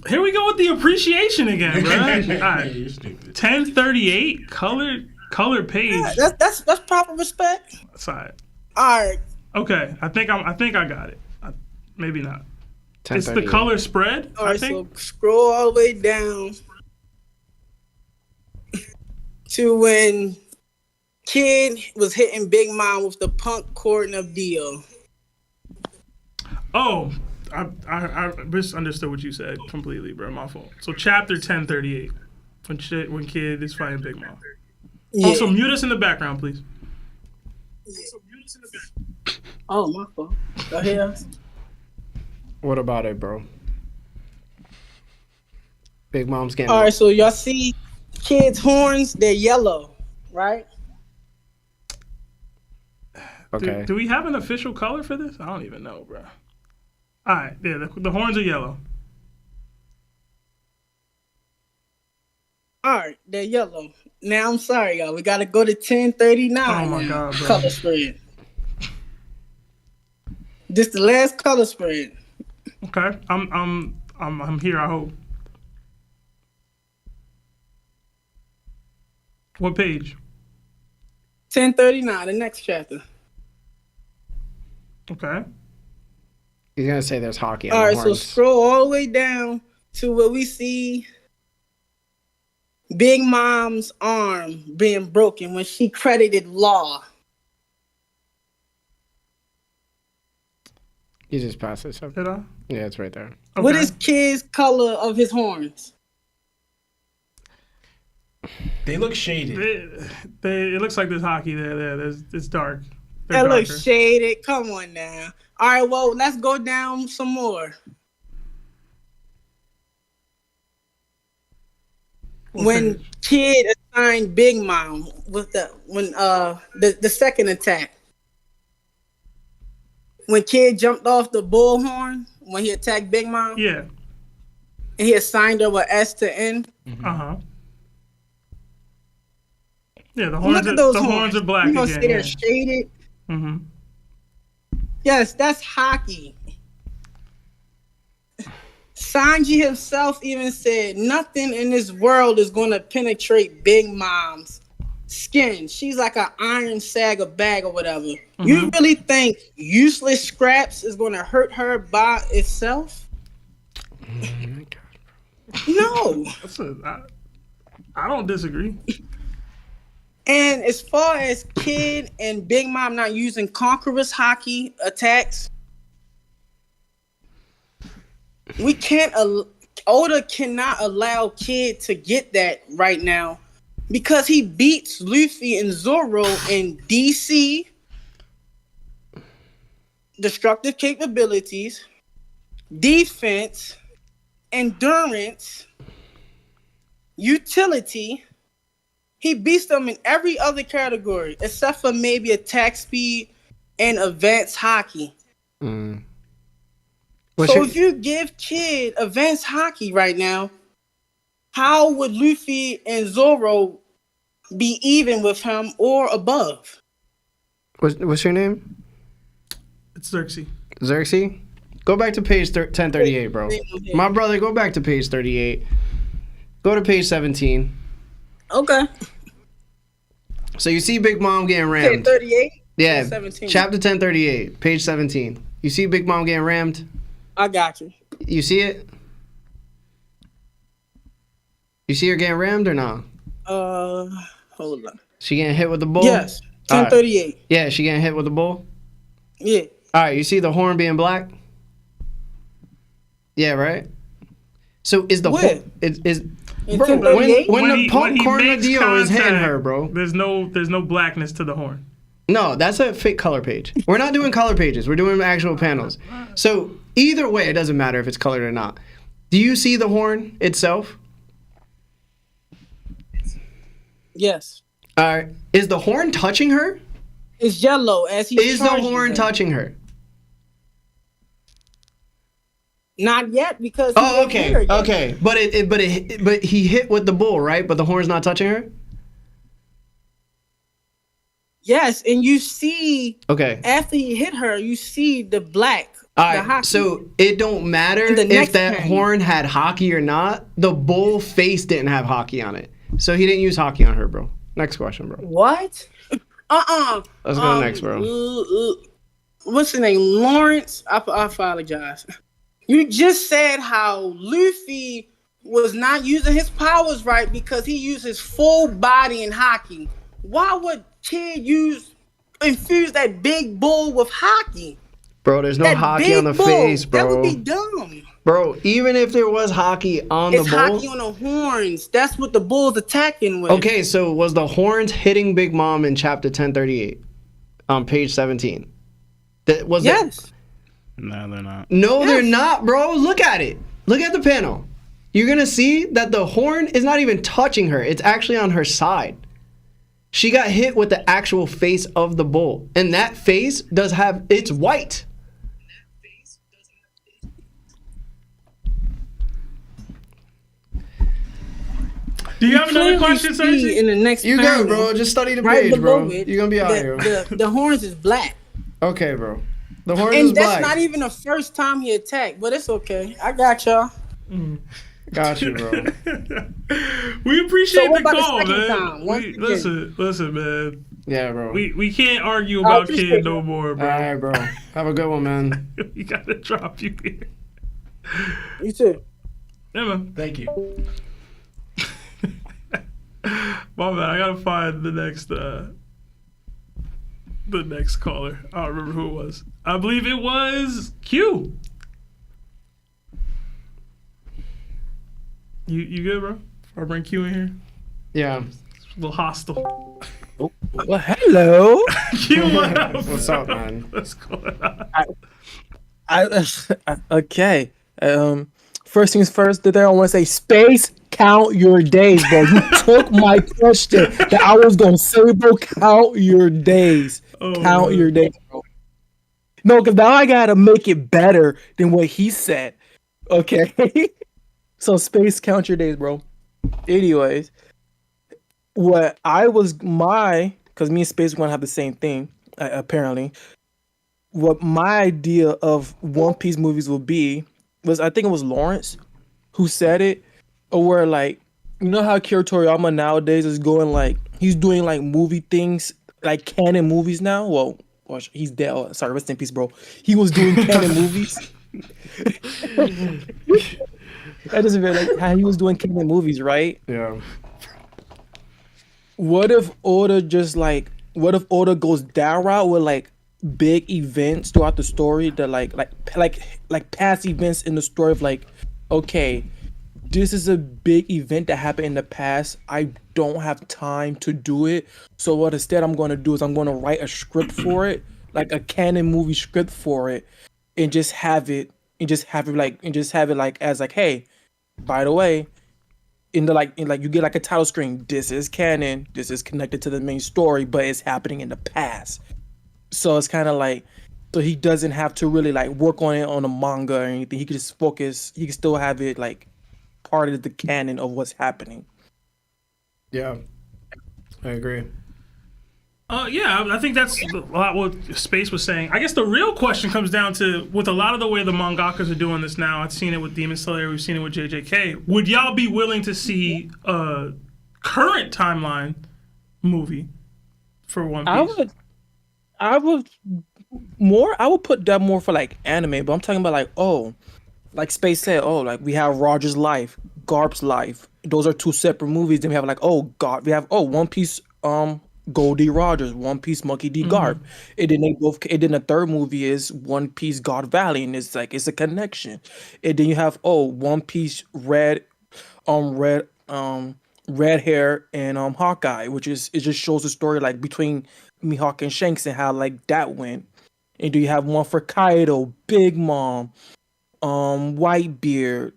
Here we go with the appreciation again, bro. All right. You're stupid. 1038 color page. Yeah, that's proper respect. Side. All right, Okay, I think I got it. Maybe not. It's the 1038. color spread. all I right. think. So scroll all the way down to when Kid was hitting Big Mom with the punk cordon of deal. Oh, I misunderstood what you said completely, bro. My fault. So chapter 1038, when Kid is fighting Big Mom. Yeah. Also, mute us in the background, please. Oh, my fault. Go ahead. What about it, bro? Big Mom's getting... All right, so y'all see Kid's horns? They're yellow, right? Okay. Do we have an official color for this? I don't even know, bro. All right, yeah, the horns are yellow. All right, they're yellow. Now, I'm sorry, y'all. We got to go to 1039. Oh, my now. God, bro. Color spread. This the last color spread. Okay, I'm here. I hope. What page? 1039, the next chapter. Okay. He's going to say there's Haki on All the right, so horns. scroll all the way down to where we see Big Mom's arm being broken when she credited Law. You just passed this up. Did I? Yeah, it's right there. Okay. What is Kid's color of his horns? They look shaded. It looks like there's Haki there. It's dark. That They're looks darker. shaded. Come on now. All right, well, let's go down some more. What When page? Kid assigned Big Mom with the second attack. When Kid jumped off the bullhorn when he attacked Big Mom, Yeah. and he assigned her with S to N. Uh-huh. Yeah, the Look at those horns are black You gonna say again. they're Yeah. shaded? Mm-hmm. Yes, that's Haki. Sanji himself even said nothing in this world is going to penetrate Big Mom's skin. She's like an iron sag or bag or whatever. Mm-hmm. You really think useless scraps is going to hurt her by itself? No. I don't disagree. And as far as Kid and Big Mom not using Conqueror's Haki attacks, we can't. Oda cannot allow Kid to get that right now because he beats Luffy and Zoro in DC, destructive capabilities, defense, endurance, utility. He beats them in every other category except for maybe attack speed and advanced Haki. Mm. So if you give Kid advanced Haki right now, how would Luffy and Zoro be even with him or above? What's your name? It's Zerxi. Zerxi? Go back to page 1038, bro. My brother, go back to page 38. Go to page 17. Okay. So you see Big Mom getting rammed. 38? Yeah, 17. chapter 1038, page 17. You see Big Mom getting rammed? I got you. You see it? You see her getting rammed or not? Hold on. She getting hit with the bull? Yes. All right. 1038. Yeah, she getting hit with the bull? Yeah. All right, you see the horn being black? Yeah, right? So is the Where? horn... Is In bro, 1038? when the he punk makes cornmeal is hitting contact, her, bro. There's no blackness to the horn. No, that's a fake color page. We're not doing color pages. We're doing actual panels. So either way, it doesn't matter if it's colored or not. Do you see the horn itself? Yes. All right. Is the horn touching her? It's yellow as he Is the horn touching her? Not yet because Oh, okay, okay. But but he hit with the bull, right? But the horn's not touching her. Yes, and you see Okay. after he hit her, you see the black. All the right. Haki. So it don't matter In the if next that panel. horn had Haki or not. The bull face didn't have Haki on it, so he didn't use Haki on her, bro. Next question, bro. What? Let's go next, bro. What's his name? Lawrence. I apologize. You just said how Luffy was not using his powers right because he used his full body in Haki. Why would Kid infuse that big bull with Haki? Bro, there's no That Haki big on the bull, face, That would bro. be dumb. Bro, even if there was Haki on It's the bull. Haki on the horns. That's what the bull's attacking with. Okay, so was the horns hitting Big Mom in chapter 1038 on page 17? Yes. No, they're not. No, they're not, bro. Look at it. Look at the panel. You're going to see that the horn is not even touching her. It's actually on her side. She got hit with the actual face of the bull. And that face it's white. Do you have another question, Sanji? In the next You panel, good, bro. Just study the right page, bro. below it, You're going to be out here. the horns is black. Okay, bro. The horn And is that's black. not even the first time he attacked, but it's okay. I got y'all. Got you, bro. We appreciate So what the about the call, second man. time? Once again. Listen, man. Yeah, bro. We can't argue I about appreciate Kid that. no more, All bro. right, bro. Have a good one, man. We gotta drop you here. You too. Yeah, man. Thank you. My man, I gotta find the next caller. I don't remember who it was. I believe it was Q. You good, bro? Before I bring Q in here? Yeah. It's a little hostile. Well, hello. Q, what up? What's up, man? What's going on? Okay. First things first, I want to say, space, count your days, bro. You took my question that I was going to say, bro. Count your days. Count your days, bro. No, because now I got to make it better than what he said. Okay. So, space, count your days, bro. Anyways, what I was because me and Space were going to have the same thing, apparently. What my idea of One Piece movies would be was, I think it was Lawrence who said it, or where, like, you know how Akira Toriyama nowadays is going, like, he's doing, like, movie things, like canon movies now? Well, he's dead. Oh, sorry, rest in peace, bro. He was doing canon movies. That doesn't mean, like, how he was doing canon movies, right? Yeah. What if Oda goes that route with, like, big events throughout the story that like past events in the story of, like, okay, this is a big event that happened in the past. I don't have time to do it. So what instead I'm going to do is I'm going to write a script for it, like a canon movie script for it, and just have it like as like, hey, by the way, in you get like a title screen. This is canon. This is connected to the main story, but it's happening in the past. So it's kind of like, so he doesn't have to really like work on it on a manga or anything. He can just focus. He can still have it like part of the canon of what's happening. Yeah. I agree. Yeah, I think that's a lot what Space was saying. I guess the real question comes down to, with a lot of the way the mangakas are doing this now, I've seen it with Demon Slayer, we've seen it with JJK. Would y'all be willing to see a current timeline movie for One I Piece? I would put that more for like anime, but I'm talking about like Space said, like we have Roger's life, Garp's life. Those are two separate movies. Then we have we have One Piece Goldie Rogers, One Piece Monkey D. Garp. And then the third movie is One Piece God Valley, and it's a connection. And then you have One Piece Red hair and Hawkeye, which is it just shows the story like between Mihawk and Shanks and how like that went. And do you have one for Kaido, Big Mom, Whitebeard,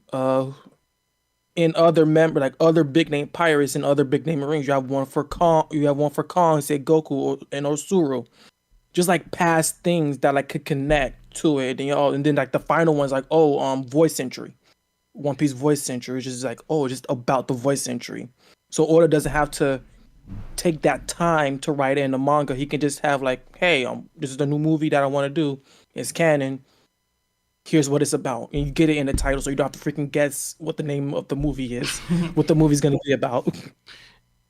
and other big name pirates and other big name marines. You have one for Kong, say Goku and Osuro. Just like past things that like could connect to it, and then like the final one's like voice entry. One Piece voice entry is just like just about the voice entry. So Oda doesn't have to take that time to write it in the manga. He can just have like, hey, this is the new movie that I want to do. It's canon. Here's what it's about, and you get it in the title, so you don't have to freaking guess what the name of the movie is, what the movie's gonna be about.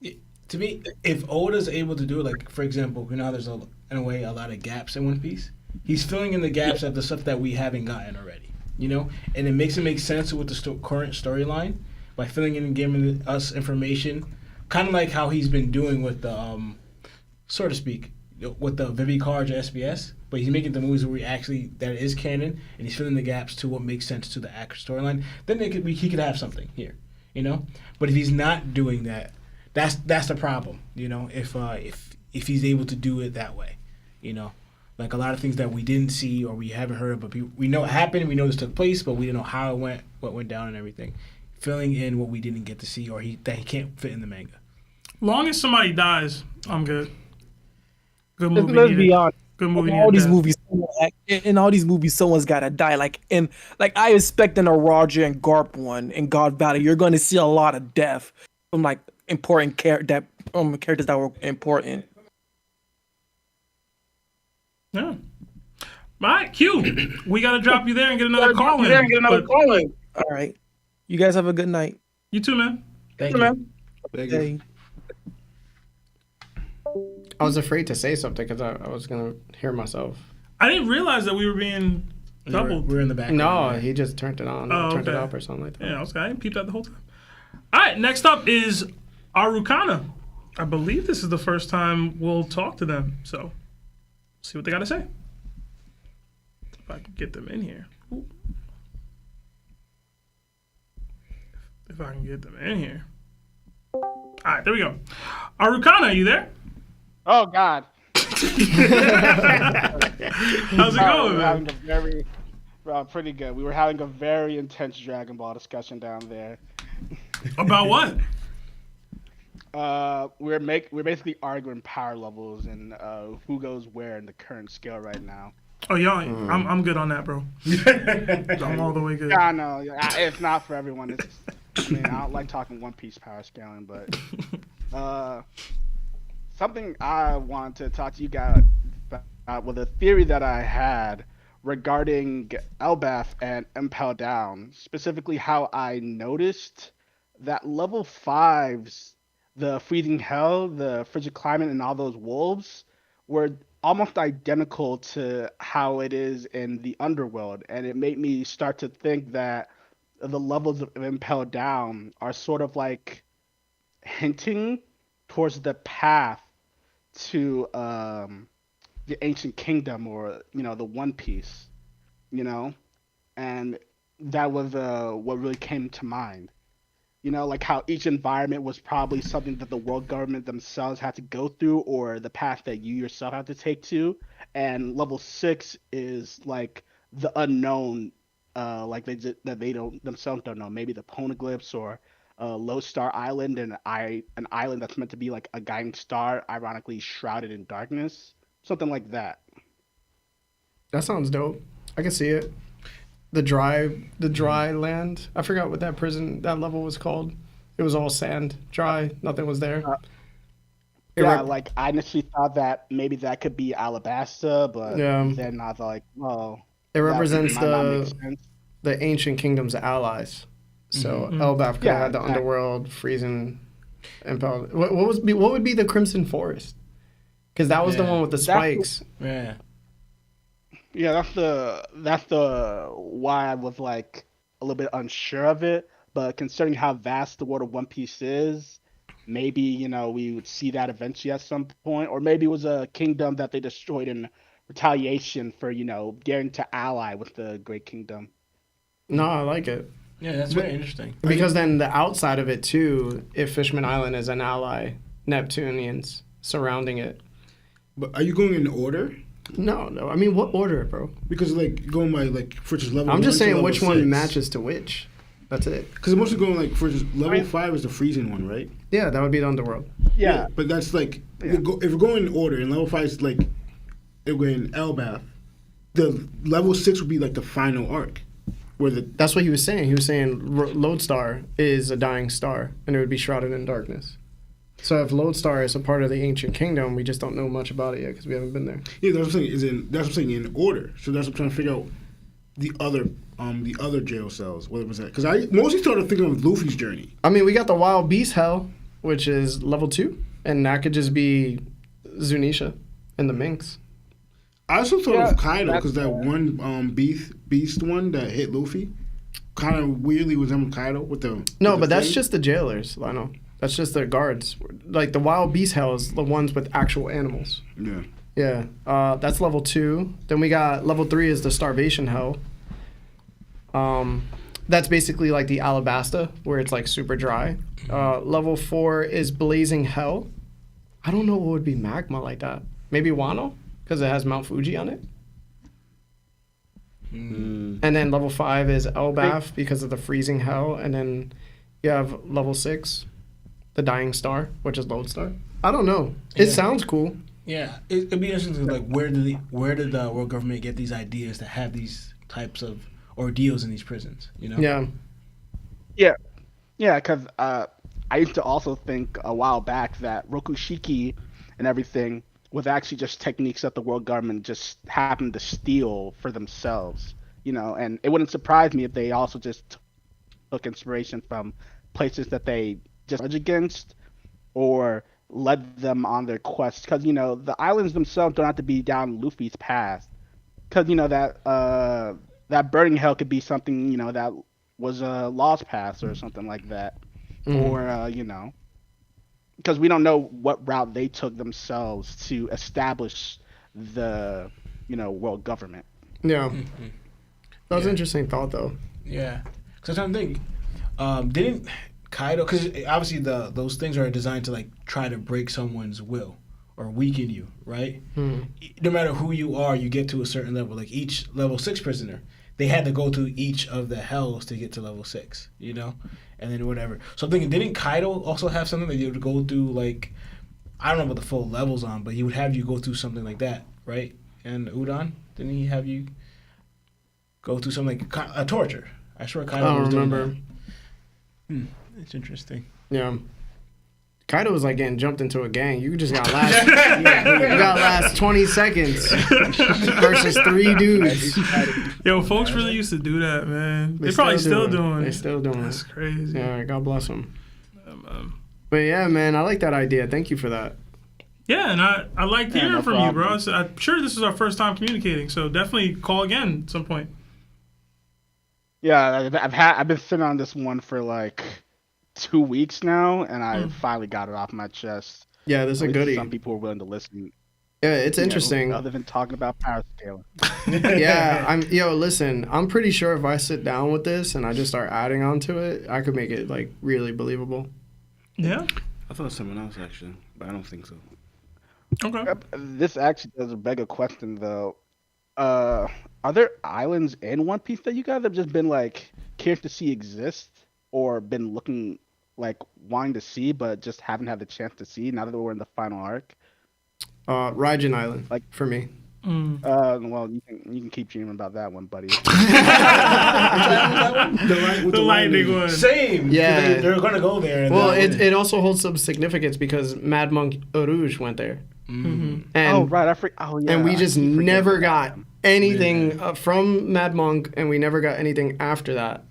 To me, if Oda's able to do it, like for example, how there's in a way a lot of gaps in One Piece. He's filling in the gaps of the stuff that we haven't gotten already, and it makes it make sense with the current storyline by filling in and giving us information, kind of like how he's been doing with the, so to speak, with the Vivi Cards or SBS. But he's making the movies where that it is canon, and he's filling the gaps to what makes sense to the actual storyline. Then he could have something here, But if he's not doing that, that's the problem, If he's able to do it that way, like a lot of things that we didn't see or we haven't heard of, but we know it happened, we know this took place, but we didn't know how it went, what went down, and everything. Filling in what we didn't get to see or that he can't fit in the manga. Long as somebody dies, I'm good. Good movie. Let's be honest. Good movie. In all these movies, someone's gotta die. I expect in a Roger and Garp one in God Valley, you're gonna see a lot of death from like important characters that were important. Yeah. All right, Q. We gotta drop you there and get another call in. All right. You guys have a good night. You too, man. Thank you, man. Thank you. I was afraid to say something because I was gonna hear myself. I didn't realize that we were being doubled. We're in the back. No, he just turned it on, turned it okay. up or something like that. Yeah, I didn't peep that the whole time. All right, next up is Arukana. I believe this is the first time we'll talk to them, so see what they got to say. If I can get them in here. Ooh. If I can get them in here. All right, there we go. Arukana, are you there? Oh God. How's it going, man? Pretty good. We were having a very intense Dragon Ball discussion down there. About what? We're basically arguing power levels and who goes where in the current scale right now. Oh, y'all, I'm good on that, bro. I'm all the way good. Yeah, I know. It's not for everyone. I don't like talking One Piece power scaling, but something I want to talk to you guys about with a theory that I had regarding Elbaf and Impel Down, specifically how I noticed that level 5s, the Freezing Hell, the Frigid Climate, and all those wolves were almost identical to how it is in the Underworld, and it made me start to think that the levels of Impel Down are sort of like hinting towards the path to the Ancient Kingdom, or the One Piece, and that was what really came to mind. Like how each environment was probably something that the world government themselves had to go through, or the path that you yourself have to take to. And level 6 is like the unknown, like they themselves don't know. Maybe the Poneglyphs or Lodestar Island, and an island that's meant to be like a guiding star, ironically shrouded in darkness, something like that. That sounds dope. I can see it. The dry land. I forgot what that level was called. It was all sand, dry. Nothing was there. Like I initially thought that maybe that could be Alabasta, but then I was like, well, it represents the Ancient Kingdom's allies. So Elbaf could have had the underworld, freezing, Impel. What would be the Crimson Forest? Because that was the one with the spikes. Yeah. Yeah, that's the why I was like a little bit unsure of it. But considering how vast the world of One Piece is, maybe we would see that eventually at some point, or maybe it was a kingdom that they destroyed in retaliation for daring to ally with the Great Kingdom. No, I like it. Yeah, that's very interesting. Because then the outside of it too, if Fishman Island is an ally, Neptunians surrounding it. But are you going in order? No. I mean, what order, bro? Because going by for just level. I'm just saying which 6. one matches to which. That's it. Because I'm mostly going for just level 5 is the freezing one, right? Yeah, that would be the underworld. Yeah. But that's if we're going in order, and level 5 is if we're in Elbaf, the level 6 would be the final arc. That's what he was saying. He was saying Lodestar is a dying star, and it would be shrouded in darkness. So if Lodestar is a part of the ancient kingdom, we just don't know much about it yet because we haven't been there. Yeah, that's what I'm saying. That's what I'm saying in order. So that's what I'm trying to figure out. The other jail cells. What was that? Because I mostly started thinking of Luffy's journey. I mean, we got the Wild Beast Hell, which is level 2, and that could just be Zunisha and the Minks. I also thought of Kaido because that one beast one that hit Luffy kind of weirdly resembled Kaido with the. No, but that's just the jailers, Lionel. That's just the guards. Like the Wild Beast Hell is the ones with actual animals. Yeah. Yeah. That's level 2. Then we got level 3 is the Starvation Hell. That's basically like the Alabasta where it's like super dry. Level 4 is Blazing Hell. I don't know what would be magma like that. Maybe Wano because it has Mount Fuji on it. And then level 5 is Elbaf because of the Freezing Hell. And then you have level 6, the Dying Star, which is Lodestar. I don't know. It sounds cool. Yeah, it'd be interesting. Where did the world government get these ideas to have these types of ordeals in these prisons? Yeah. Yeah, because I used to also think a while back that Rokushiki and everything was actually just techniques that the world government just happened to steal for themselves, and it wouldn't surprise me if they also just took inspiration from places that they just judge against or led them on their quest. Because, the islands themselves don't have to be down Luffy's past. Because, that burning hell could be something, that was a lost pass or something like that. Or, because we don't know what route they took themselves to establish the, world government. Yeah. That was an interesting thought, though. Yeah. Because I'm trying to think, didn't Kaido, because obviously those things are designed to try to break someone's will or weaken you, right? No matter who you are, you get to a certain level. Like each level 6 prisoner, they had to go through each of the hells to get to level 6, and then whatever. So I'm thinking, didn't Kaido also have something that you would go through, I don't know about the full levels on, but he would have you go through something like that, right? And Udon, didn't he have you go through something like a torture? I swear Kaido was doing that. It's interesting. Yeah. Kaido was getting jumped into a gang. You just got last 20 seconds versus 3 dudes. Yo, folks really used to do that, man. They probably still doing it. They're still doing it. That's crazy. Yeah, God bless them. But yeah, man, I like that idea. Thank you for that. Yeah, and I liked hearing from you, bro. So I'm sure this is our first time communicating, so definitely call again at some point. Yeah, I've been sitting on this one for 2 weeks now, and I finally got it off my chest. Yeah, this is a goodie. Some people are willing to listen. Yeah, it's interesting. Other than talking about power scaling. Yeah, listen, I'm pretty sure if I sit down with this and I just start adding on to it, I could make it really believable. Yeah? I thought someone else actually, but I don't think so. Okay. This actually does beg a question though. Are there islands in One Piece that you guys have just been curious to see exist or been looking wanting to see but just haven't had the chance to see now that we're in the final arc? Raijin Island, for me. Well, you can keep dreaming about that one, buddy. The lightning one. Same. Yeah. They're going to go there. Well, it also holds some significance because Mad Monk Rouge went there. Mm-hmm. And, right. Yeah. And we just never got anything from Mad Monk, and we never got anything after that.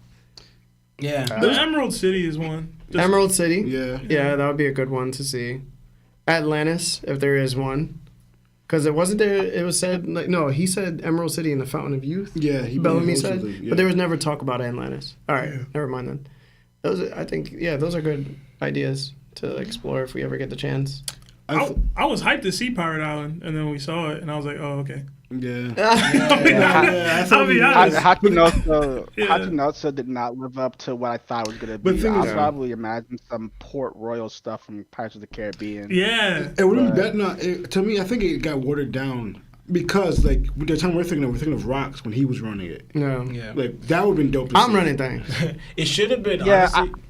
Yeah. The Emerald City is one. Emerald City? Yeah. Yeah, that would be a good one to see. Atlantis, if there is one. Because it wasn't there. It was said like no. He said Emerald City and the Fountain of Youth. Yeah, he Bellamy said, supposedly, yeah. but there was never talk about Atlantis. All right, never mind then. Those, I think, those are good ideas to explore if we ever get the chance. I was hyped to see Pirate Island, and then we saw it, and I was like, oh, okay. Yeah. I'll be honest. Haki Nosa did not live up to what I thought it was gonna But be. thing I is- probably imagine some Port Royal stuff from Pirates of the Caribbean. Yeah. It wouldn't bet not. To me, I think it got watered down because, like, with the time we're thinking of Rocks when he was running it. No. Yeah. Like that would have been dope. To I'm see. running things. It should have been, Yeah, honestly.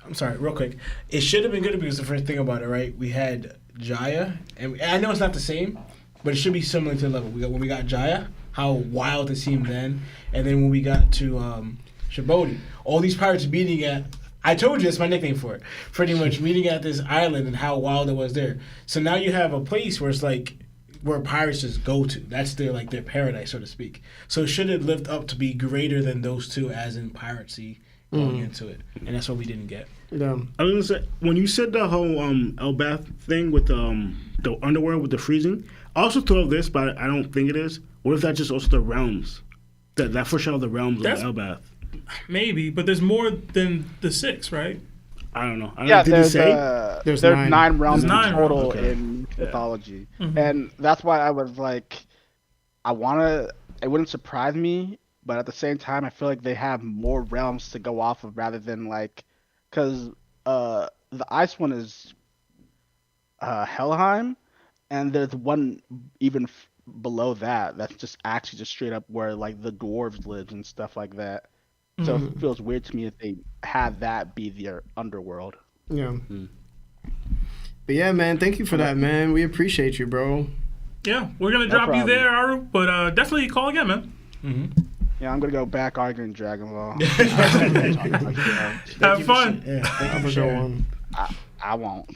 I'm sorry, real quick. It should have been good because the first thing about it, right? We had Jaya, and I know it's not the same, but it should be similar to the level. When we got Jaya, how wild it seemed then, and then when we got to Djibouti, all these pirates meeting at. I told you it's my nickname for it. Pretty much meeting at this island and how wild it was there. So now you have a place where it's like where pirates just go to. That's their paradise, so to speak. So it should have lived up to be greater than those two, as in piracy going into it, and that's what we didn't get. Yeah. I was gonna say when you said the whole Elbaf thing with the underworld with the freezing, I also thought of this, but I don't think it is. What if that's just also the realms? That foreshadowed the realms of Elbaf. Maybe, but there's more than the 6, right? I don't know. Yeah, did it say? There's there's 9. 9 realms in There's 9 total realms, okay. in mythology, Mhm. and that's why I was like, it wouldn't surprise me, but at the same time, I feel like they have more realms to go off of rather than like, because the ice one is Helheim, and there's one even below that that's just actually just straight up where like the dwarves live and stuff like that. So it feels weird to me if they had that be their underworld. Yeah. But yeah, man, thank you for that, man. We appreciate you, bro. Yeah, we're going to drop you problem. there, Aru, but definitely call again, man. Yeah, I'm gonna go back arguing Dragon Ball. Have fun. Yeah, thank you Have for a good sharing. one. I won't.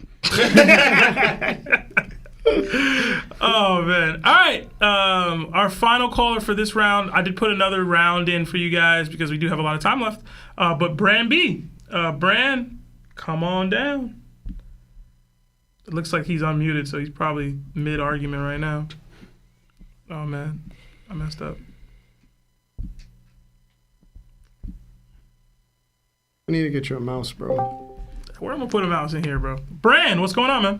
Oh, man. All right. Our final caller for this round. I did put another round in for you guys because we do have a lot of time left. But Bran B. Bran, come on down. It looks like he's unmuted, so he's probably mid-argument right now. Oh, man. I messed up. We need to get you a mouse, bro. Where am I put a mouse in here, bro? Bran, what's going on, man?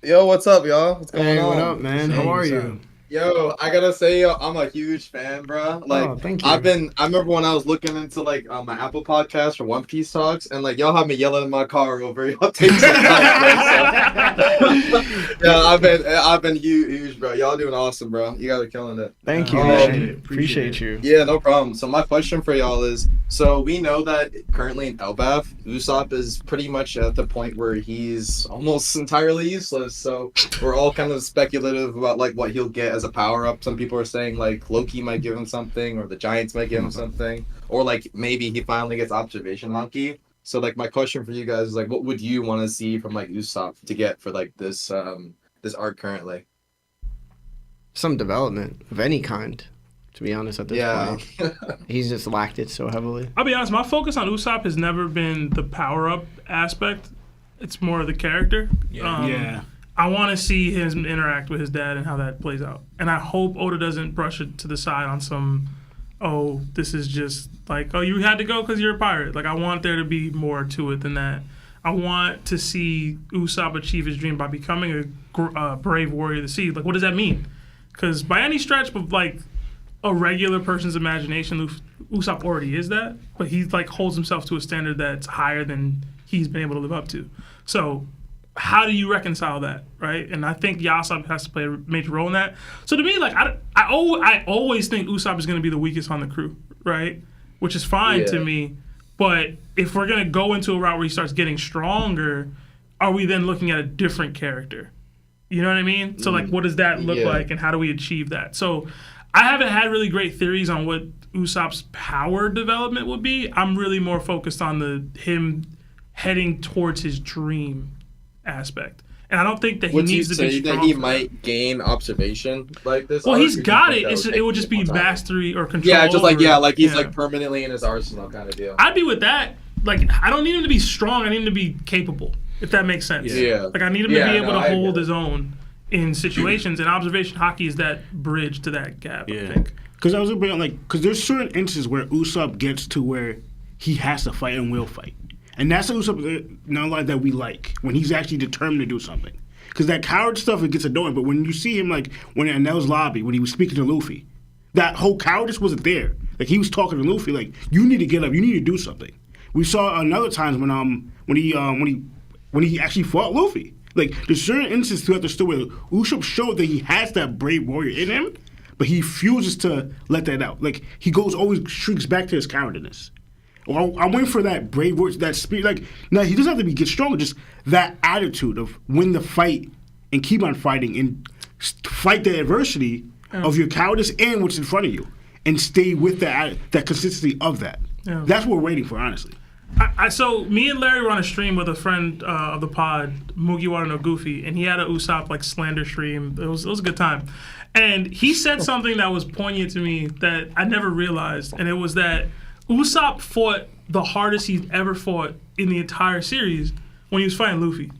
Yo, what's up, y'all? What's going Hey, on? what up, man? How are you? Yo, I gotta say, yo, I'm a huge fan, bro. Like, Oh, thank you. I remember when I was looking into like my Apple podcast or One Piece talks, and like y'all have me yelling in my car over y'all take some time, bro. So, yeah, I've been huge, bro. Y'all doing awesome, bro. You guys are killing it. Thank you, Appreciate man. Appreciate you. Yeah, no problem. So my question for y'all is, so we know that currently in Elbaf, Ussop is pretty much at the point where he's almost entirely useless. So we're all kind of speculative about like what he'll get as a power up. Some people are saying like Loki might give him something, or the Giants might give him something, or like maybe he finally gets observation Haki. So like my question for you guys is like, what would you want to see from like Ussop to get for like this arc currently? Some development of any kind, to be honest, at this point. He's just lacked it so heavily. I'll be honest, my focus on Ussop has never been the power-up aspect. It's more of the character. Yeah. I want to see him interact with his dad and how that plays out. And I hope Oda doesn't brush it to the side on some, oh, this is just like, oh, you had to go because you're a pirate. Like, I want there to be more to it than that. I want to see Ussop achieve his dream by becoming a brave warrior of the sea. Like, what does that mean? Because by any stretch of, like, a regular person's imagination, Ussop already is that. But he, like, holds himself to a standard that's higher than he's been able to live up to. So how do you reconcile that, right? And I think Ussop has to play a major role in that. So to me, like, I always think Ussop is going to be the weakest on the crew, right? Which is fine to me. But if we're going to go into a route where he starts getting stronger, are we then looking at a different character? You know what I mean? So, like, what does that look like, and how do we achieve that? So I haven't had really great theories on what Usopp's power development would be. I'm really more focused on him heading towards his dream aspect. And I don't think that he needs to be strong. That he might gain observation like this? Well, arc, he's or do you got think it. that would It would take just be more time? mastery or control. Yeah, just like over he's like permanently in his arsenal kind of deal. I'd be with that. Like, I don't need him to be strong. I need him to be capable, if that makes sense. Yeah. Like, I need him to be able to hold his own in situations, and observation hockey is that bridge to that gap. I think. Because I was because there's certain instances where Ussop gets to where he has to fight and will fight, and that's the Ussop not like that we like when he's actually determined to do something. Because that coward stuff, it gets annoying. But when you see him, like, when in Nell's lobby, when he was speaking to Luffy, that whole cowardice wasn't there. Like, he was talking to Luffy, like, you need to get up. You need to do something. We saw another times when he actually fought Luffy. Like, there's certain instances throughout the story where Usopp showed that he has that brave warrior in him, but he refuses to let that out. Like, he always shrinks back to his cowardliness. Well, I'm waiting for that brave words, that spirit. Like, now he doesn't have to get stronger. Just that attitude of win the fight and keep on fighting and fight the adversity of your cowardice and what's in front of you, and stay with that consistency of that. Yeah. That's what we're waiting for, honestly. So me and Larry were on a stream with a friend of the pod, Mugiwara no Goofy, and he had a Usopp like slander stream. It was a good time, and he said something that was poignant to me that I never realized, and it was that Usopp fought the hardest he's ever fought in the entire series when he was fighting Luffy.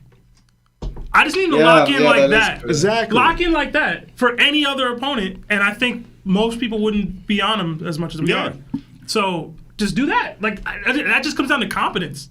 I just need to lock in like that. Exactly. Lock in like that for any other opponent, and I think most people wouldn't be on him as much as we are. So just do that. Like, that just comes down to competence.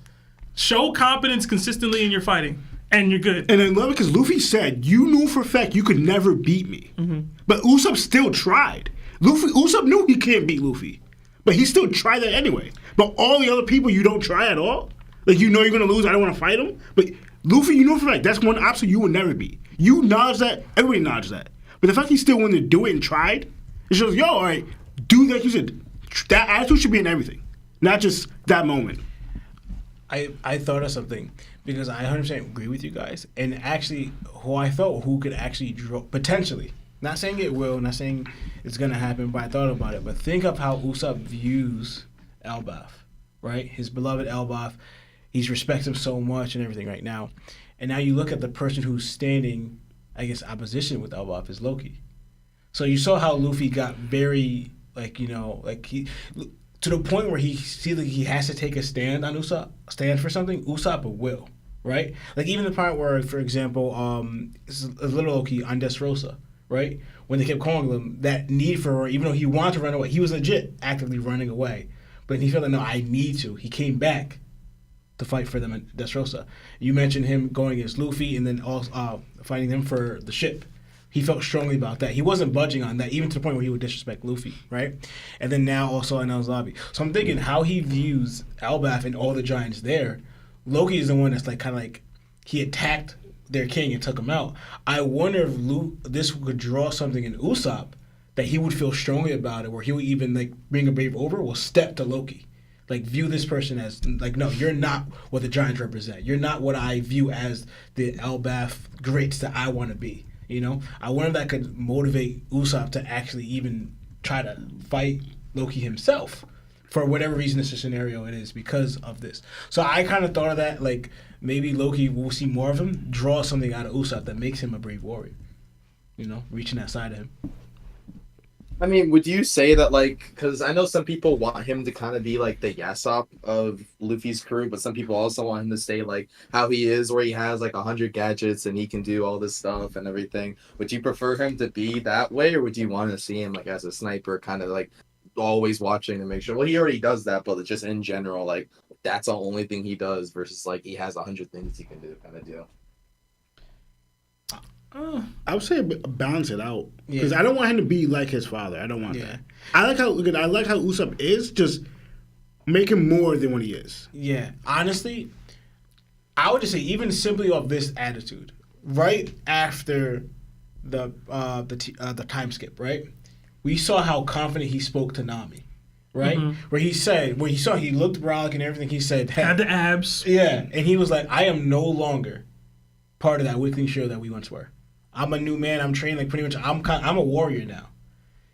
Show competence consistently in your fighting, and you're good. And I love it because Luffy said, you knew for a fact you could never beat me. Mm-hmm. But Usopp still tried. Usopp knew he can't beat Luffy. But he still tried that anyway. But all the other people, you don't try at all. Like, you know you're going to lose. I don't want to fight him. But Luffy, you know for a fact, that's one obstacle you will never beat. You acknowledge that. Everybody acknowledges that. But the fact he still wanted to do it and tried, it shows, yo, all right, do that. You said that attitude should be in everything, not just that moment. I thought of something because I 100% agree with you guys. And actually, who could actually draw, potentially, not saying it will, not saying it's going to happen, but I thought about it. But think of how Usopp views Elbaf, right? His beloved Elbaf. He's respects him so much and everything right now. And now you look at the person who's standing, I guess, opposition with Elbaf is Loki. So you saw how Luffy got very, he to the point where he sees like he has to take a stand on Usopp, stand for something. Usopp will, right? Like even the part where, for example, little Loki on Dressrosa, right? When they kept calling him, that need for, even though he wanted to run away, he was legit actively running away. But he felt like, no, I need to. He came back to fight for them at Dressrosa. You mentioned him going against Luffy and then also fighting them for the ship. He felt strongly about that. He wasn't budging on that, even to the point where he would disrespect Luffy, right? And then now also in El's lobby. So I'm thinking how he views Elbaf and all the giants there. Loki is the one that's like kind of like he attacked their king and took him out. I wonder if this could draw something in Usopp that he would feel strongly about it, where he would even like bring a brave over, will step to Loki. Like view this person as like, no, you're not what the giants represent. You're not what I view as the Elbaf greats that I want to be. You know, I wonder if that could motivate Usopp to actually even try to fight Loki himself for whatever reason this scenario it is because of this. So I kind of thought of that, like maybe Loki will see more of him, draw something out of Usopp that makes him a brave warrior. You know, reaching that side of him. I mean, would you say that, like, because I know some people want him to kind of be like the Usopp of Luffy's crew, but some people also want him to stay like how he is, where he has like 100 gadgets and he can do all this stuff and everything. Would you prefer him to be that way, or would you want to see him like as a sniper, kind of like always watching to make sure? Well, he already does that, but just in general, like that's the only thing he does versus like he has 100 things he can do, kind of deal. I would say balance it out because I don't want him to be like his father. I don't want that. I like how Usopp is, just make him more than what he is. Yeah, honestly, I would just say even simply off this attitude, right after the time skip, right? We saw how confident he spoke to Nami, right? Mm-hmm. Where he said, he looked brolic and everything. He said, hey, had the abs. Yeah, and he was like, I am no longer part of that weakling show that we once were. I'm a new man. I'm trained like pretty much. I'm a warrior now.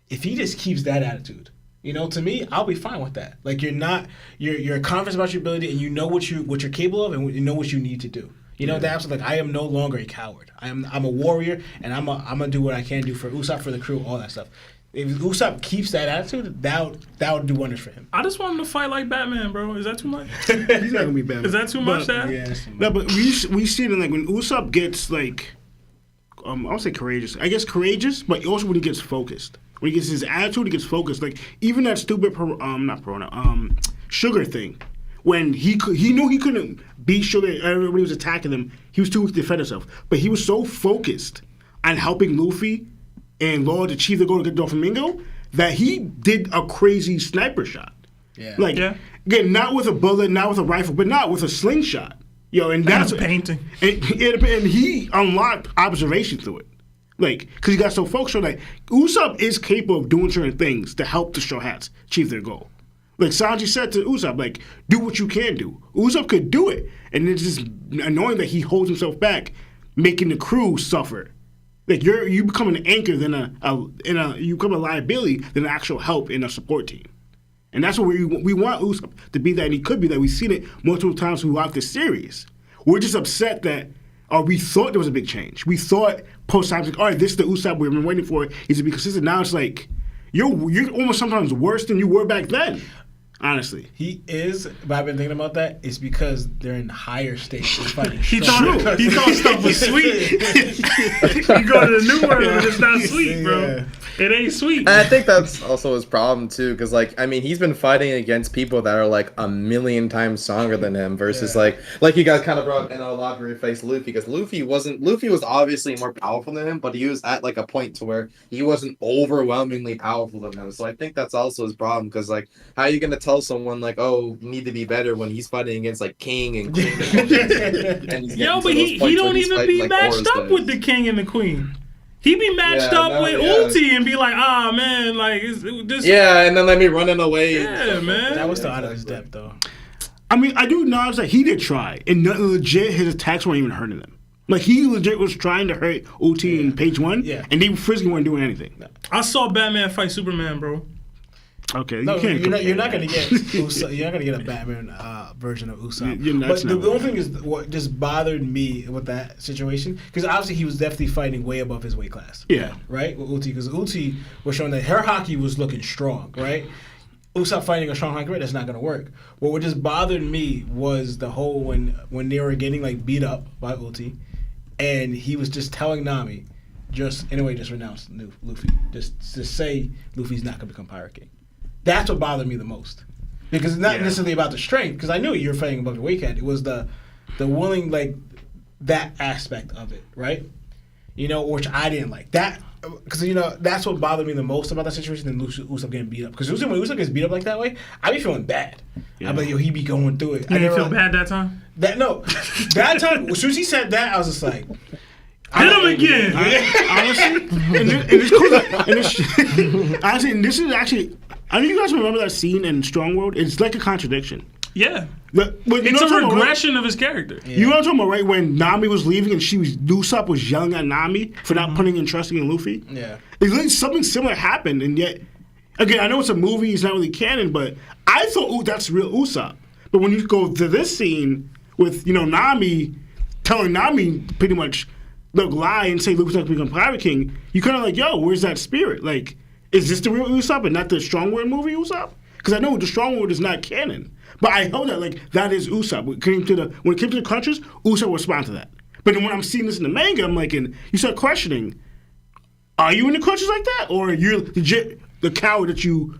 If he just keeps that attitude, you know, to me, I'll be fine with that. Like you're confident about your ability, and you know what you're capable of, and you know what you need to do. You know, that's like I am no longer a coward. I'm a warrior, and I'm gonna do what I can do for Usopp, for the crew, all that stuff. If Usopp keeps that attitude, that would do wonders for him. I just want him to fight like Batman, bro. Is that too much? He's not gonna be Batman. Is that too much? Yeah, no, but we see it in, like when Usopp gets like I don't say courageous. I guess courageous, but also when he gets focused. When he gets his attitude, he gets focused. Like even that stupid Sugar thing, when he knew he couldn't beat Sugar. Everybody was attacking him. He was too weak to defend himself. But he was so focused on helping Luffy and Law to achieve the goal to get Doflamingo that he did a crazy sniper shot. Yeah. Again, not with a bullet, not with a rifle, but not with a slingshot. And that's painting. And he unlocked observation through it. Because he got so focused on that. Usopp is capable of doing certain things to help the Straw Hats achieve their goal. Like Sanji said to Usopp, do what you can do. Usopp could do it. And it's just annoying that he holds himself back, making the crew suffer. You become an anchor than you become a liability than an actual help in a support team. And that's what we want Usopp to be that, and he could be that. We've seen it multiple times throughout this series. We're just upset that we thought there was a big change. We thought post-time, all right, this is the Usopp we've been waiting for. He's to be consistent. Now it's you're almost sometimes worse than you were back then. Honestly, he is. But I've been thinking about that. It's because they're in higher stakes. Fighting. He thought stuff was sweet. You go to the new world and it's not sweet, bro. Yeah. It ain't sweet. And I think that's also his problem too, because he's been fighting against people that are a million times stronger than him. Versus like you guys kind of brought up in a lot of your face Luffy, because Luffy was obviously more powerful than him, but he was at a point to where he wasn't overwhelmingly powerful than him. So I think that's also his problem, because how are you gonna tell someone you need to be better when he's fighting against King and Queen and he's but he don't even be matched up with the King and the Queen. He be matched up with Ulti and be like, man, this. Yeah, and then let me running away. Yeah, man. That was still out of his depth, though. I mean, I do acknowledge that he did try, and legit, his attacks weren't even hurting them. He legit was trying to hurt Ulti in page 1, and they physically weren't doing anything. I saw Batman fight Superman, bro. Okay, you're not gonna get Usopp, you're not gonna get a Batman version of Usopp. But the only thing is what just bothered me with that situation, because obviously he was definitely fighting way above his weight class. Yeah. Right? With Ulti, because Ulti was showing that her Haki was looking strong, right? Usopp fighting a strong Haki, right? That's not gonna work. What just bothered me was the whole when they were getting beat up by Ulti, and he was just telling Nami, just renounce Luffy. Just say Luffy's not gonna become Pirate King. That's what bothered me the most, because it's not necessarily about the strength. Because I knew you were fighting above your weight cut. It was the willing that aspect of it, right? Which I didn't like that, because that's what bothered me the most about that situation than Usopp getting beat up. Because when Usopp gets beat up like that way, I be feeling bad. Yeah. I'm like, he be going through it. You didn't feel bad that time? That time. As soon as he said that, I was just like. Hit him again. Honestly, and this is actually. I don't know if you guys remember that scene in Strong World. It's like a contradiction. Yeah. It's a regression of his character. Yeah. You know what I'm talking about, right? When Nami was leaving and Usopp was yelling at Nami for not putting and trusting in Luffy. Yeah. It's like something similar happened, and yet, again, I know it's a movie, it's not really canon, but I thought, that's real Usopp. But when you go to this scene with, Nami telling Nami pretty much, look, lie and say Luffy's not going to become Pirate King, you kind of yo, where's that spirit? Is this the real Usopp and not the Strong World movie Usopp? Because I know the Strong World is not canon. But I know that, that is Usopp. When it came to the crunches, Usopp will respond to that. But then when I'm seeing this in the manga, I'm and you start questioning, are you in the crunches like that? Or you're legit the coward that you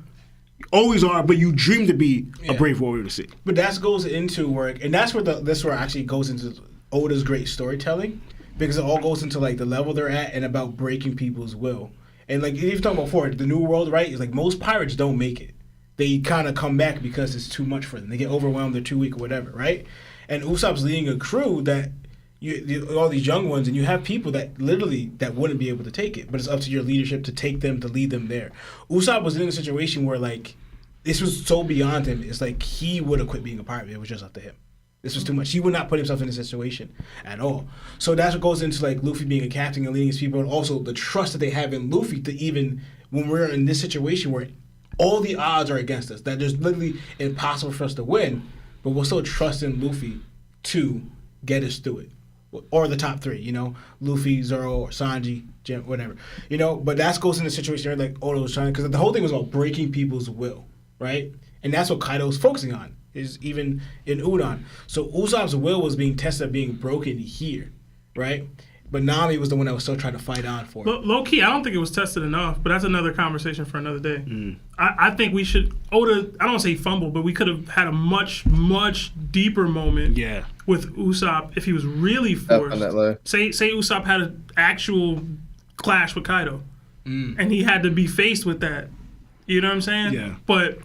always are, but you dream to be a brave warrior to see? But that goes into work, and that's where this actually goes into Oda's great storytelling, because it all goes into, the level they're at and about breaking people's will. And you've talked about before, the New World, right? Is most pirates don't make it. They kind of come back because it's too much for them. They get overwhelmed, they're too weak or whatever, right? And Usopp's leading a crew that all these young ones, and you have people that literally that wouldn't be able to take it, but it's up to your leadership to take them, to lead them there. Usopp was in a situation where this was so beyond him. It's he would have quit being a pirate. It was just up to him. This was too much. He would not put himself in this situation at all. So that's what goes into Luffy being a captain and leading his people, and also the trust that they have in Luffy to even when we're in this situation where all the odds are against us, that there's literally impossible for us to win, but we'll still trust in Luffy to get us through it, or the top three. Luffy, Zoro, or Sanji, Jim, whatever. But that goes into the situation where Oda was trying, because the whole thing was about breaking people's will, right? And that's what Kaido's focusing on. Is even in Udon. So Usopp's will was being tested, being broken here, right? But Nami was the one that was still trying to fight on for it. Low key, I don't think it was tested enough, but that's another conversation for another day. I think we should Oda. I don't want to say fumble, but we could have had a much deeper moment. Yeah. With Usopp, if he was really forced. Definitely. Say Usopp had an actual clash with Kaido, and he had to be faced with that. You know what I'm saying? Yeah. But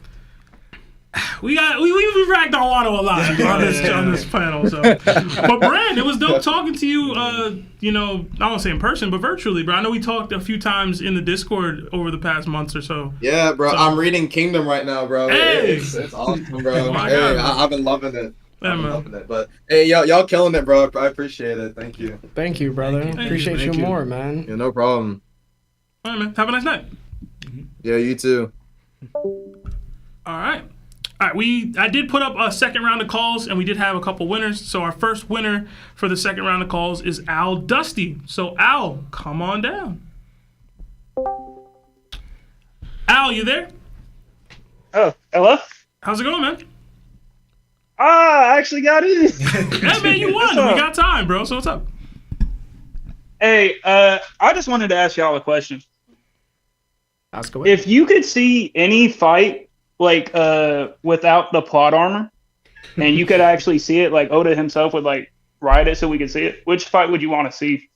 we ragged on Wano a lot on this panel. So, but Bran, it was dope talking to you. You know, I won't say in person, but virtually, bro. I know we talked a few times in the Discord over the past months or so. Yeah, bro. So, I'm reading Kingdom right now, bro. Hey! It's awesome, bro. Oh Hey, I've been loving it. Yeah, man. Loving it. But hey, y'all killing it, bro. I appreciate it. Thank you. Thank you, brother. Appreciate you more, man. Yeah, no problem. All right, man. Have a nice night. Yeah, you too. All right. I did put up a second round of calls, and we did have a couple winners. So our first winner for the second round of calls is Al Dusty. So Al, come on down. Al, you there? Oh, hello? How's it going, man? I actually got in. Hey, man, you won. We got time, bro. So what's up? Hey, I just wanted to ask y'all a question. Ask away. If you could see any fight, like, without the plot armor, and you could actually see it, like Oda himself would, like, write it so we could see it, which fight would you want to see?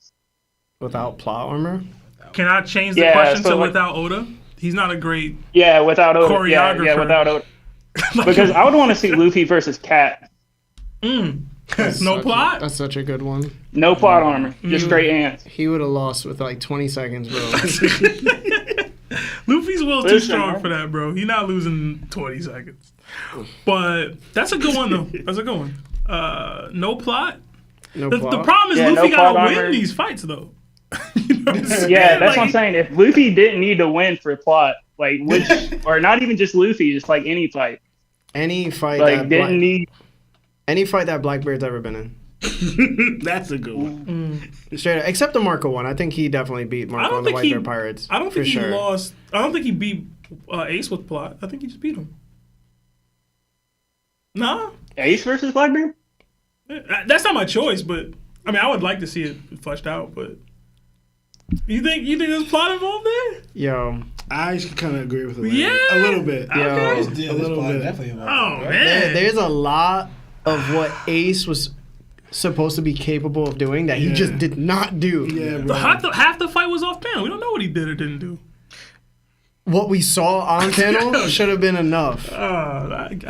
Without plot armor? Can I change the question to without Oda? He's not a great without Oda. choreographer. Yeah, without Oda. Because I would want to see Luffy versus Cat. No plot? That's such a good one. No plot armor, just straight hands. He would have lost with like 20 seconds, bro. Luffy's will too strong for that, bro. He's not losing 20 seconds. But that's a good one, though. That's a good one. No plot? No The plot? problem is Luffy no gotta plot win armor. these fights, though. Yeah, that's what I'm saying. If Luffy didn't need to win for plot, like or not even just Luffy, just like any fight. Any fight Like any fight that Blackbeard's ever been in. That's a good one. Straight up, except the Marco one. I think he definitely beat Marco and the White Bear Pirates. I don't think he sure. lost. I don't think he beat Ace with plot. I think he just beat him. Nah. Ace versus Blackbeard? That's not my choice, but I mean, I would like to see it fleshed out. But you think there's plot involved there? Yo, I kind of agree with it. Yeah, a little bit. Okay. A little bit. Definitely. Oh man, there's a lot of what Ace was supposed to be capable of doing that he just did not do. Yeah, bro. Half the fight was off panel. We don't know what he did or didn't do. What we saw on panel should have been enough.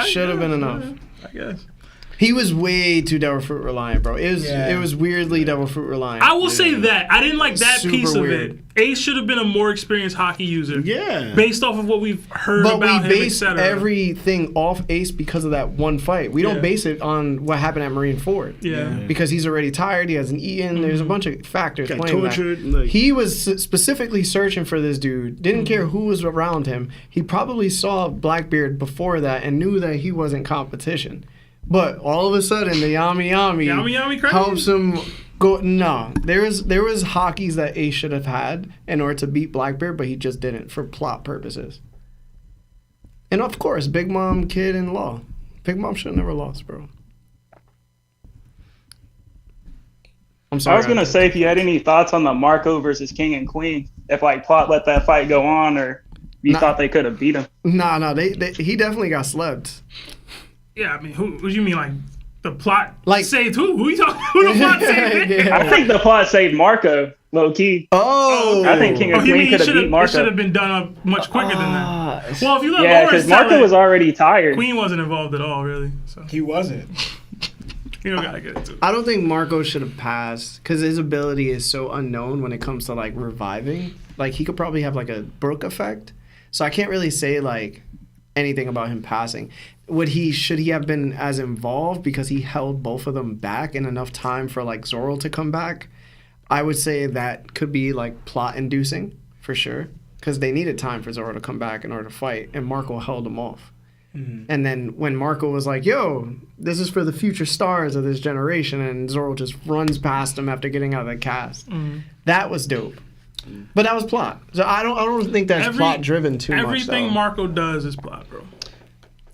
Should have been enough. I guess. He was way too Devil Fruit reliant, bro. It was weirdly Devil Fruit reliant. I will say that I didn't like that Super piece of weird. it. Ace should have been a more experienced hockey user. Yeah. Based off of what we've heard But about we him, base etc. everything off Ace because of that one fight. We don't Yeah. base it on what happened at Marine Ford. Yeah. Because he's already tired, he hasn't eaten, there's a bunch of factors Got playing tortured. that. Like, He was specifically searching for this dude, didn't care who was around him. He probably saw Blackbeard before that and knew that he wasn't competition. But all of a sudden, the Yami Yami crazy? helps him go. No, there was hockeys that Ace should have had in order to beat Blackbeard, but he just didn't for plot purposes. And of course, Big Mom, Kid, and Law. Big Mom should have never lost, bro. I'm sorry. I was gonna say if you had any thoughts on the Marco versus King and Queen, if like plot let that fight go on, or you thought they could have beat him. No, he definitely got slept. Yeah, I mean, what do you mean, like the plot Like- saved who? Who you talking? Who the plot saved? Yeah. I think the plot saved Marco, low key. Oh, I think King and You Queen mean could have beat it should Marco. have been done up much quicker than that? Well, if you let Yeah, Lawrence because tell Marco it, was already tired. Queen wasn't involved at all, really. So He wasn't. you don't gotta get into it. I don't think Marco should have passed because his ability is so unknown when it comes to like reviving. Like he could probably have like a Brook effect, so I can't really say like anything about him passing. Should he have been as involved because he held both of them back in enough time for like Zoro to come back? I would say that could be like plot inducing for sure because they needed time for Zoro to come back in order to fight, and Marco held him off. And then when Marco was like, yo, this is for the future stars of this generation, and Zoro just runs past him after getting out of the cast. That was dope. But that was plot. So I don't think that's plot driven too much. Everything though. Marco does is plot, bro.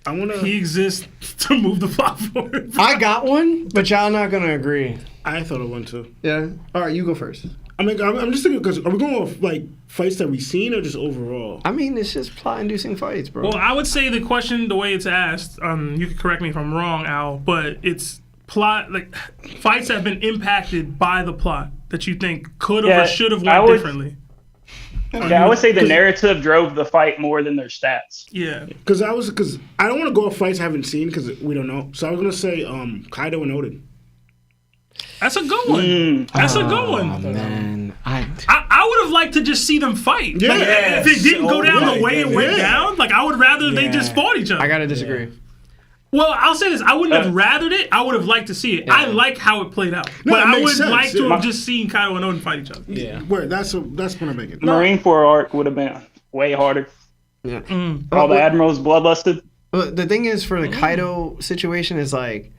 He exists to move the plot forward. I got one, but y'all not gonna agree. I thought of one too. Yeah. All right, you go first. I'm just thinking because are we going off like fights that we've seen or just overall? I mean, it's just plot-inducing fights, bro. Well, I would say the question, the way it's asked, you can correct me if I'm wrong, Al, but it's plot, like fights that have been impacted by the plot that you think could have or should have went differently. Yeah, I would say the narrative drove the fight more than their stats. Yeah. Because I don't want to go off fights I haven't seen because we don't know. So I was gonna say Kaido and Odin. That's a good one. That's a good one. Man, I would have liked to just see them fight. Yeah. Like, if it didn't go down the way it went down, like I would rather they just fought each other. I gotta disagree. Well, I'll say this: I wouldn't have rathered it. I would have liked to see it. I like how it played out, but I would like to have just seen Kaido and Odin fight each other. Yeah, word. That's what I'm making. Marineford arc would have been way harder. Yeah, all the admirals bloodlusted. But the thing is, for the Kaido situation, is like,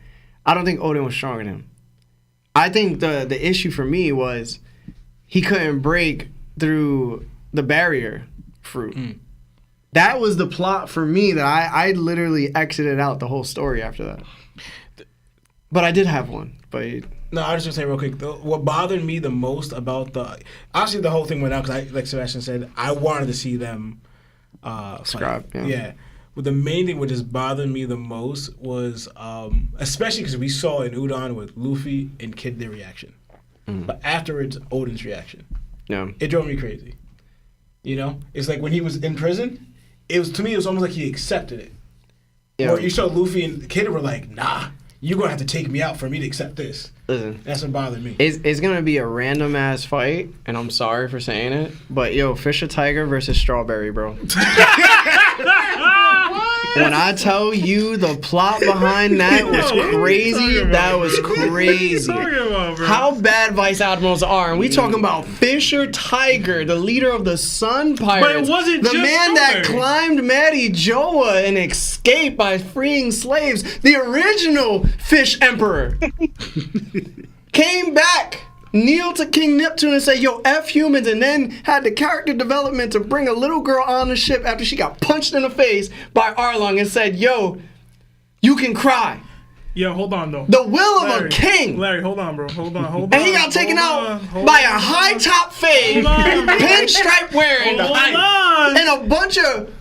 I don't think Odin was stronger than him. I think the issue for me was he couldn't break through the barrier fruit. That was the plot for me that I literally exited out the whole story after that. But I did have one. But no, I was just gonna say real quick. What bothered me the most about obviously the whole thing went out because, like Sebastian said, I wanted to see them scrap. Yeah. But the main thing which just bothered me the most was, especially because we saw in Udon with Luffy and Kid their reaction, but afterwards Odin's reaction. Yeah, it drove me crazy. You know, it's like when he was in prison. It was almost like he accepted it. Yeah. Or you saw Luffy and Kid were like, nah, you're gonna have to take me out for me to accept this. Listen, that's what bothered me. It's gonna be a random ass fight, and I'm sorry for saying it, but yo, Fisher Tiger versus Strawberry, bro. When I tell you the plot behind that was crazy, that was crazy. How bad Vice Admirals are, and we talking about Fisher Tiger, the leader of the Sun Pirates, but it wasn't the just man that climbed Mariejoa and escaped by freeing slaves, the original Fish Emperor, came back. Kneeled to King Neptune and said, yo, F humans, and then had the character development to bring a little girl on the ship after she got punched in the face by Arlong and said, yo, you can cry. Yo, hold on, though. The will of a king. Larry, hold on, bro. Hold on. And he got taken out by a high top fade, pinstripe wearing, and a bunch of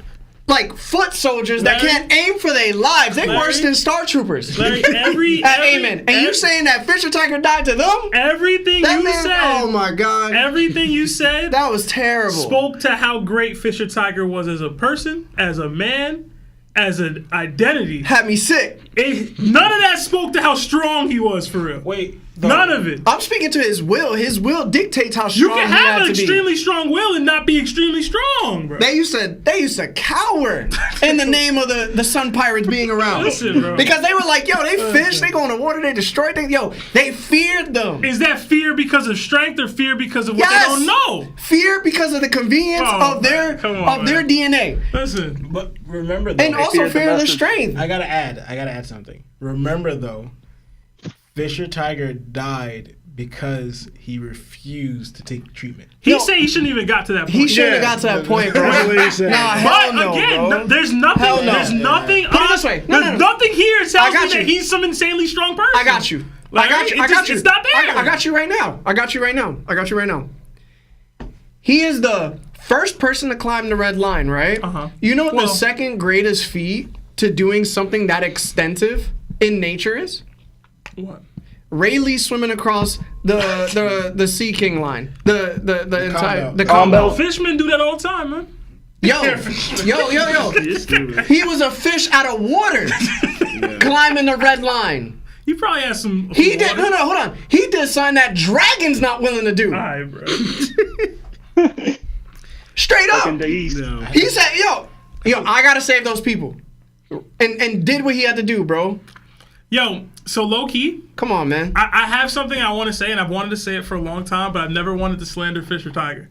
like foot soldiers that can't aim for their lives. They worse than Star Troopers. Amen. And you saying that Fisher Tiger died to them? Everything you said. Oh my God. Everything you said. That was terrible. Spoke to how great Fisher Tiger was as a person, as a man, as an identity. Had me sick. None of that spoke to how strong he was for real. Wait. None of it. I'm speaking to his will. His will dictates how strong he had to be. You can have an extremely strong will and not be extremely strong, bro. They used to cower in the name of the Sun Pirates being around. Listen, bro. Because they were like, yo, they fish, they go in the water, they destroy things. Yo, they feared them. Is that fear because of strength or fear because of what they don't know? Fear because of the convenience of their DNA. Listen. But remember though. And also fear of their strength. I gotta add something. Remember though, Fisher Tiger died because he refused to take treatment. He said he shouldn't even got to that point. He shouldn't have got to that point, bro. But again, there's nothing. There's nothing. Put it this way. There's nothing here that tells me that he's some insanely strong person. I got you. I got you. It's not there. I got you right now. He is the first person to climb the red line, right? You know what the second greatest feat to doing something that extensive in nature is? What? Rayleigh swimming across the Sea King line. The combo. Fishermen do that all the time, man. Yo. He was a fish out of water climbing the red line. You probably had some. He did. No, hold on. He did something that Dragon's not willing to do. All right, bro. Straight up. He said, yo, I gotta save those people. And did what he had to do, bro. Yo, so low key. Come on, man. I have something I want to say, and I've wanted to say it for a long time, but I've never wanted to slander Fisher Tiger.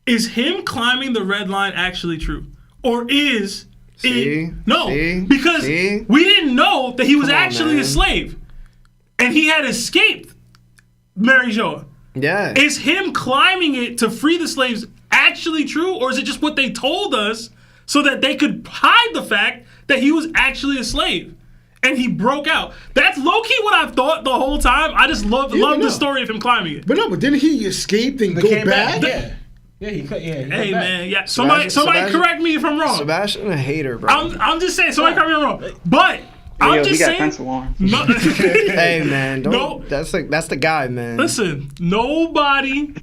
Is him climbing the red line actually true? Or is it... No, because we didn't know that he was actually a slave. And he had escaped Mariejoa. Yeah. Is him climbing it to free the slaves actually true, or is it just what they told us so that they could hide the fact that he was actually a slave. And he broke out. That's low-key what I've thought the whole time. I just love the story of him climbing it. But didn't he escape and go back? Yeah, he Hey man, yeah. Somebody correct me if I'm wrong. Sebastian a hater, bro. I'm just saying. Somebody correct me if I'm wrong. But I'm just saying. Hey man, don't. That's the guy, man. Listen, nobody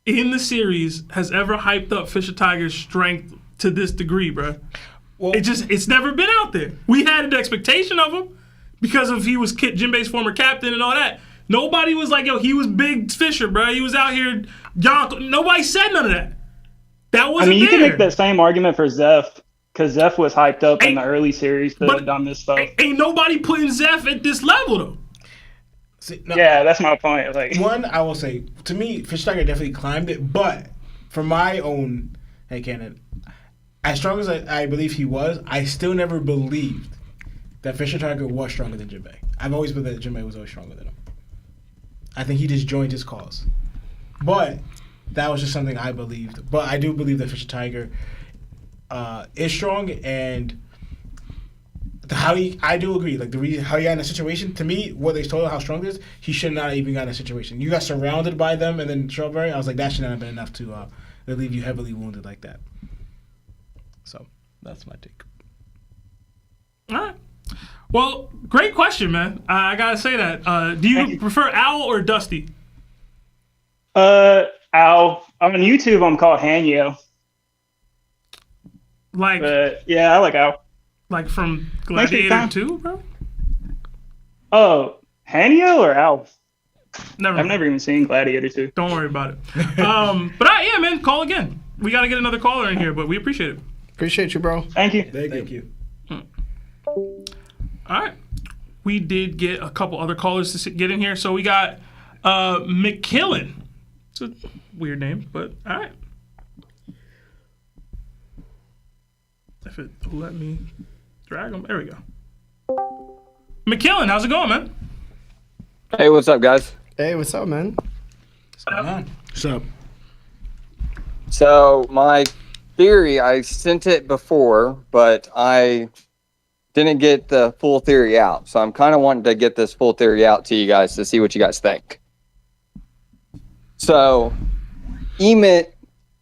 in the series has ever hyped up Fisher Tiger's strength to this degree, bro. Well, it's never been out there. We had an expectation of him because of he was Jinbei's former captain and all that. Nobody was like, yo, he was Big Fisher, bro. He was out here. Nobody said none of that. That wasn't you there. can make that same argument for Zeph, because Zeph was hyped up in the early series to have done this stuff. Ain't nobody putting Zeph at this level, though. See, yeah, that's my point. One, I will say, to me, Fisher Tiger definitely climbed it, but for my own headcanon, as strong as I believe he was, I still never believed that Fisher Tiger was stronger than Jinbei. I've always believed that Jinbei was always stronger than him. I think he just joined his cause. But that was just something I believed. But I do believe that Fisher Tiger is strong, and I do agree. Like the reason how he got in a situation, to me, what they told him how strong he is, he should not have even got in a situation. You got surrounded by them and then Strawberry. I was like, that should not have been enough to leave you heavily wounded like that. So that's my take. All right. Well, great question, man. I gotta say that. Do you prefer Owl or Dusty? Owl. On YouTube, I'm called Hanyo. Yeah, I like Owl. Like from Gladiator 2, bro? Oh, Hanyo or Owl? I've never even seen Gladiator 2. Don't worry about it. Yeah, man, call again. We gotta get another caller in here, but we appreciate it. Appreciate you, bro. Thank you. Thank you. All right. We did get a couple other callers to get in here. So we got McKalin. It's a weird name, but all right. If it will let me drag him. There we go. McKalin, how's it going, man? Hey, what's up, guys? Hey, what's up, man? What's up? So, my theory, I sent it before, but I didn't get the full theory out. So I'm kind of wanting to get this full theory out to you guys to see what you guys think. So, Emet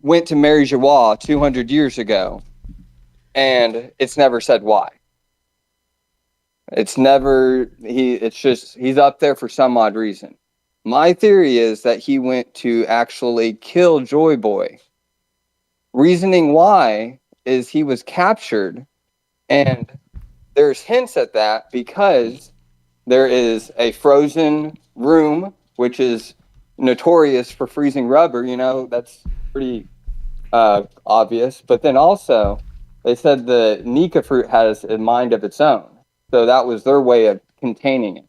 went to Mariejoa 200 years ago, and it's never said why. It's just, he's up there for some odd reason. My theory is that he went to actually kill Joy Boy. Reasoning why is he was captured, and there's hints at that because there is a frozen room, which is notorious for freezing rubber. You know, that's pretty obvious. But then also, they said the Nika fruit has a mind of its own. So that was their way of containing it.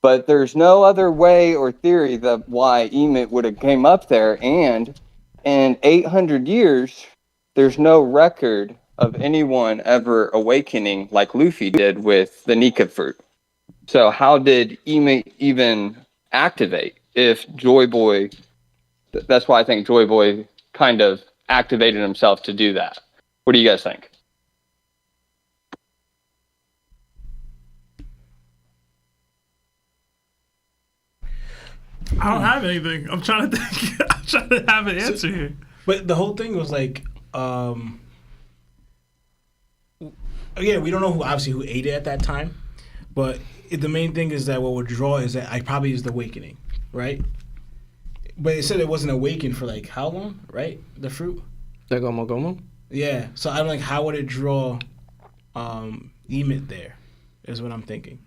But there's no other way or theory that why Emet would have came up there. And in 800 years, there's no record of anyone ever awakening like Luffy did with the Nika fruit. So how did Emet even activate if Joy Boy... That's why I think Joy Boy kind of activated himself to do that. What do you guys think? I don't have anything. I'm trying to think. I'm trying to have an answer here. But the whole thing was like, again, we don't know who ate it at that time, but the main thing is that what would draw is that I probably is the awakening, right? But it said it wasn't awakened for like how long, right? The fruit. The Gomo. Yeah. So I'm like, how would it draw Emet there? Is what I'm thinking.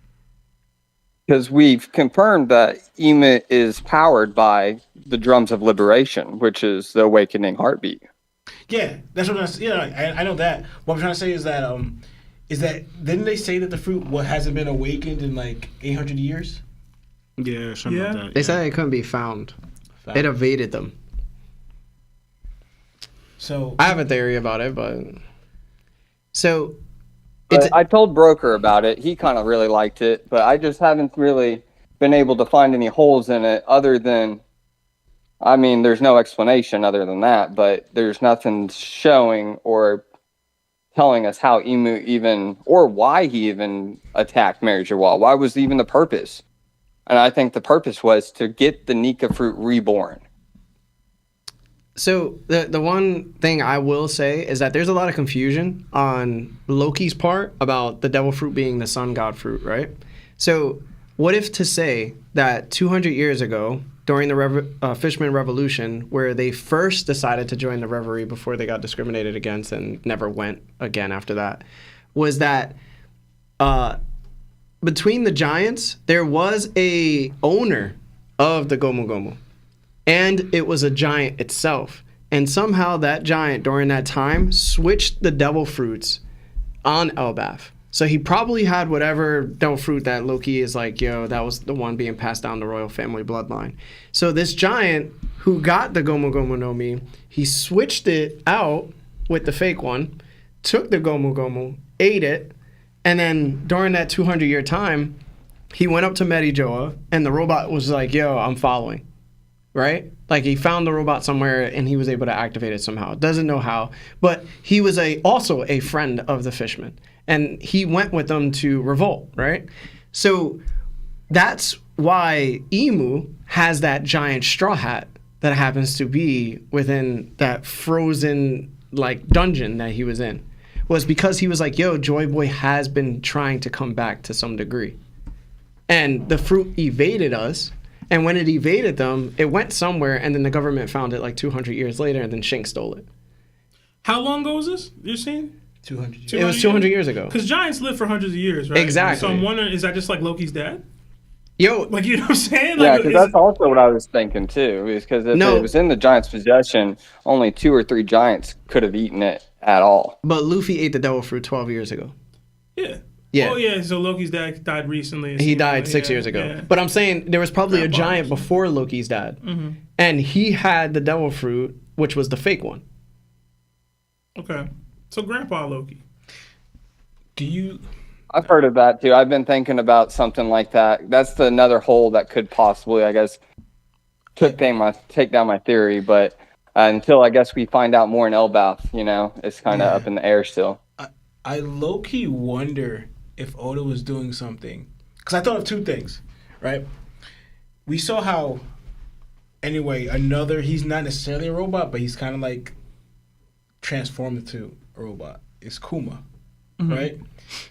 Because we've confirmed that Emet is powered by the drums of liberation, which is the awakening heartbeat. Yeah, that's what I know that. What I'm trying to say is that didn't they say that the fruit hasn't been awakened in like 800 years? Yeah, something like that. They said it couldn't be found. It evaded them. So I have a theory about it, but I told Broker about it. He kind of really liked it, but I just haven't really been able to find any holes in it other than I mean, there's no explanation other than that, but there's nothing showing or telling us how Emu even, or why he even attacked Mariejoa. Why was even the purpose? And I think the purpose was to get the Nika fruit reborn. So the one thing I will say is that there's a lot of confusion on Loki's part about the devil fruit being the sun god fruit, right? So what if to say that 200 years ago, during the Fishman Revolution, where they first decided to join the Reverie before they got discriminated against and never went again after that, was that between the giants, there was a owner of the Gomu Gomu, and it was a giant itself. And somehow that giant, during that time, switched the devil fruits on Elbaf. So he probably had whatever devil fruit that Loki is like, yo, that was the one being passed down the royal family bloodline. So this giant who got the Gomu Gomu no Mi, he switched it out with the fake one, took the Gomu Gomu, ate it, and then during that 200-year time, he went up to Mariejoa, and the robot was like, yo, I'm following, right? Like he found the robot somewhere, and he was able to activate it somehow. Doesn't know how, but he was also a friend of the Fishmen. And he went with them to revolt, right? So that's why Emu has that giant straw hat that happens to be within that frozen like dungeon that he was in. Was because he was like, yo, Joy Boy has been trying to come back to some degree. And the fruit evaded us. And when it evaded them, it went somewhere, and then the government found it like 200 years later, and then Shank stole it. How long ago was this? You're saying? 200 years. It was 200 years ago. Because giants live for hundreds of years, right? Exactly. So I'm wondering, is that just like Loki's dad? Yo, like, you know what I'm saying? Yeah, Like, because that's also what I was thinking too. Because if it was in the giant's possession, only 2 or 3 giants could have eaten it at all. But Luffy ate the devil fruit 12 years ago. Yeah. Yeah. Oh yeah. So Loki's dad died recently. He died 6 years ago. Yeah. But I'm saying there was probably a giant before Loki's dad, and he had the devil fruit, which was the fake one. Okay. So Grandpa Loki. I've heard of that too. I've been thinking about something like that. That's another hole that could possibly, I guess, take down my theory. But until I guess we find out more in Elbaf, you know, it's kind of up in the air still. I low-key wonder if Oda was doing something. Because I thought of 2 things, right? We saw how, anyway, he's not necessarily a robot, but he's kind of like transformed into a robot. It's Kuma, right?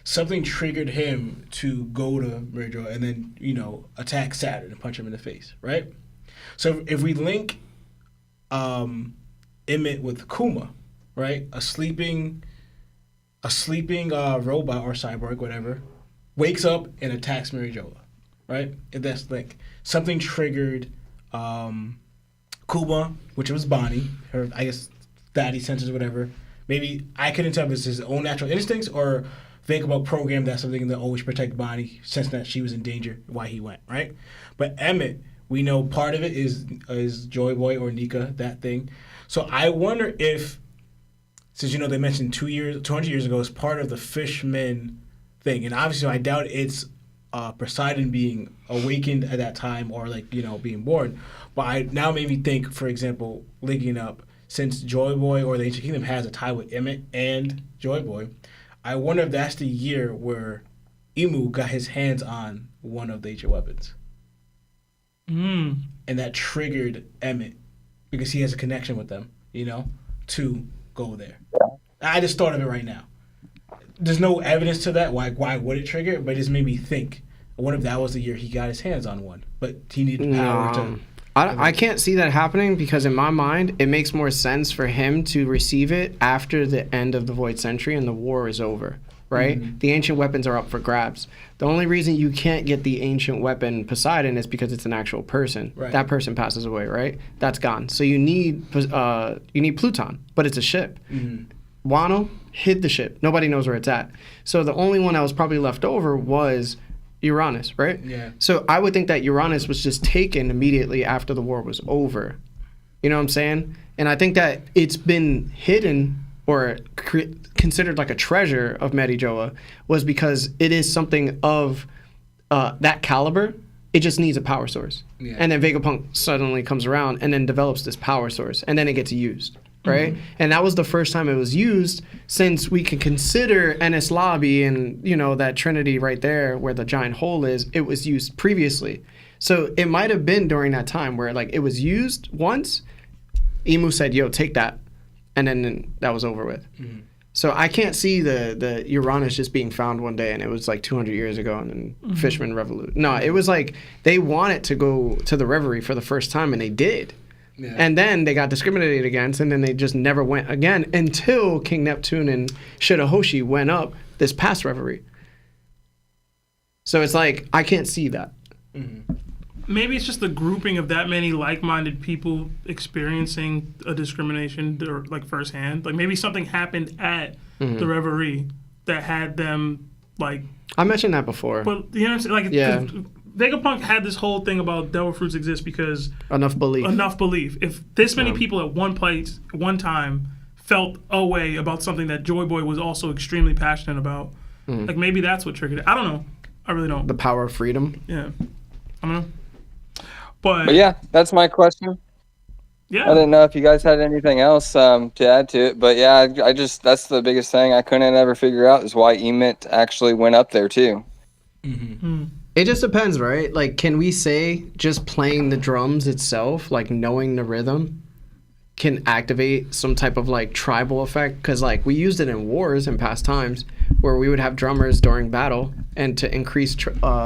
Something triggered him to go to Mariejoa and then, you know, attack Saturn and punch him in the face, right? So if we link Emet with Kuma, right? A sleeping robot or cyborg, whatever, wakes up and attacks Mariejoa, right? If that's like something triggered Kuma, which was Bonnie, her, I guess, daddy senses or whatever. Maybe I couldn't tell if it's his own natural instincts or think about program that's something that always protect Bonnie, sensing that she was in danger, why he went, right? But Emet, we know part of it is Joy Boy or Nika, that thing. So I wonder if, since, you know, they mentioned 200 years ago as part of the Fishmen thing, and obviously I doubt it's Poseidon being awakened at that time or, like, you know, being born. But I now made me think, for example, linking up, since Joy Boy or the Ancient Kingdom has a tie with Emet and Joy Boy, I wonder if that's the year where Emu got his hands on one of the ancient weapons. And that triggered Emet, because he has a connection with them, you know, to go there. I just thought of it right now. There's no evidence to that. Why would it trigger it? But it just made me think. I wonder if that was the year he got his hands on one. But he needed power to... I can't see that happening, because in my mind, it makes more sense for him to receive it after the end of the Void Century and the war is over, right? The ancient weapons are up for grabs. The only reason you can't get the ancient weapon Poseidon is because it's an actual person. Right. That person passes away, right? That's gone. So you need Pluton, but it's a ship. Wano hid the ship. Nobody knows where it's at. So the only one that was probably left over was Uranus, right? Yeah. So I would think that Uranus was just taken immediately after the war was over. You know what I'm saying? And I think that it's been hidden or considered like a treasure of Mariejoa was because it is something of that caliber It just needs a power source. Yeah. And then Vegapunk suddenly comes around and then develops this power source, and then it gets used, right? And that was the first time it was used since we can consider Enies Lobby and, you know, that trinity right there where the giant hole is, it was used previously. So it might have been during that time where, like, it was used once, Imu said, yo, take that, and then that was over with. So I can't see the Uranus just being found one day and it was like 200 years ago and then Fishman Revolution. No, it was like they wanted to go to the Reverie for the first time and they did. Yeah. And then they got discriminated against and then they just never went again until King Neptune and Shirahoshi went up this past Reverie. So it's like, I can't see that. Maybe it's just the grouping of that many like-minded people experiencing a discrimination or like firsthand. Like maybe something happened at the Reverie that had them like. I mentioned that before. But you know what I'm saying? Like, Vegapunk had this whole thing about devil fruits exist because enough belief. If this many people at one place, one time, felt a way about something that Joy Boy was also extremely passionate about, like maybe that's what triggered it. I don't know. I really don't. The power of freedom. Yeah. I don't know. But yeah, that's my question. Yeah. I didn't know if you guys had anything else to add to it, but yeah, I just that's the biggest thing I couldn't ever figure out is why Emet actually went up there too. It just depends, right? Like, can we say just playing the drums itself, like knowing the rhythm, can activate some type of like tribal effect? Because like we used it in wars in past times where we would have drummers during battle and to increase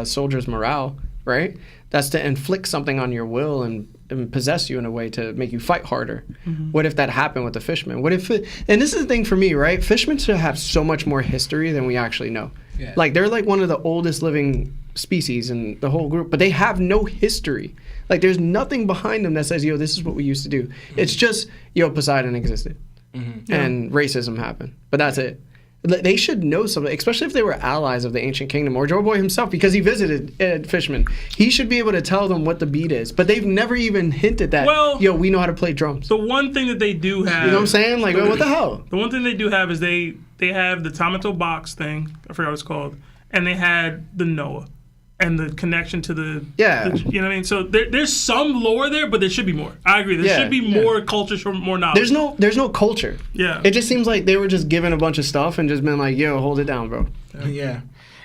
soldiers' morale, right? That's to inflict something on your will and possess you in a way to make you fight harder. What if that happened with the Fishmen? What if and this is the thing for me, right? Fishmen should have so much more history than we actually know. Yeah. Like they're like one of the oldest living species in the whole group, but they have no history. Like there's nothing behind them that says, yo, this is what we used to do. It's just, yo, Poseidon existed and racism happened, but that's it. They should know something, especially if they were allies of the Ancient Kingdom or Joy Boy himself, because he visited Fishman. He should be able to tell them what the beat is, but they've never even hinted that, yo, we know how to play drums. The one thing that they do have... You know what I'm saying? Like, what the hell? The one thing they do have is they have the Tamato box thing, I forgot what it's called, and they had the Noah and the connection to the... Yeah. You know what I mean? So there's some lore there, but there should be more. I agree. There should be more culture, more knowledge. There's no culture. Yeah. It just seems like they were just given a bunch of stuff and just been like, yo, hold it down, bro. Yeah.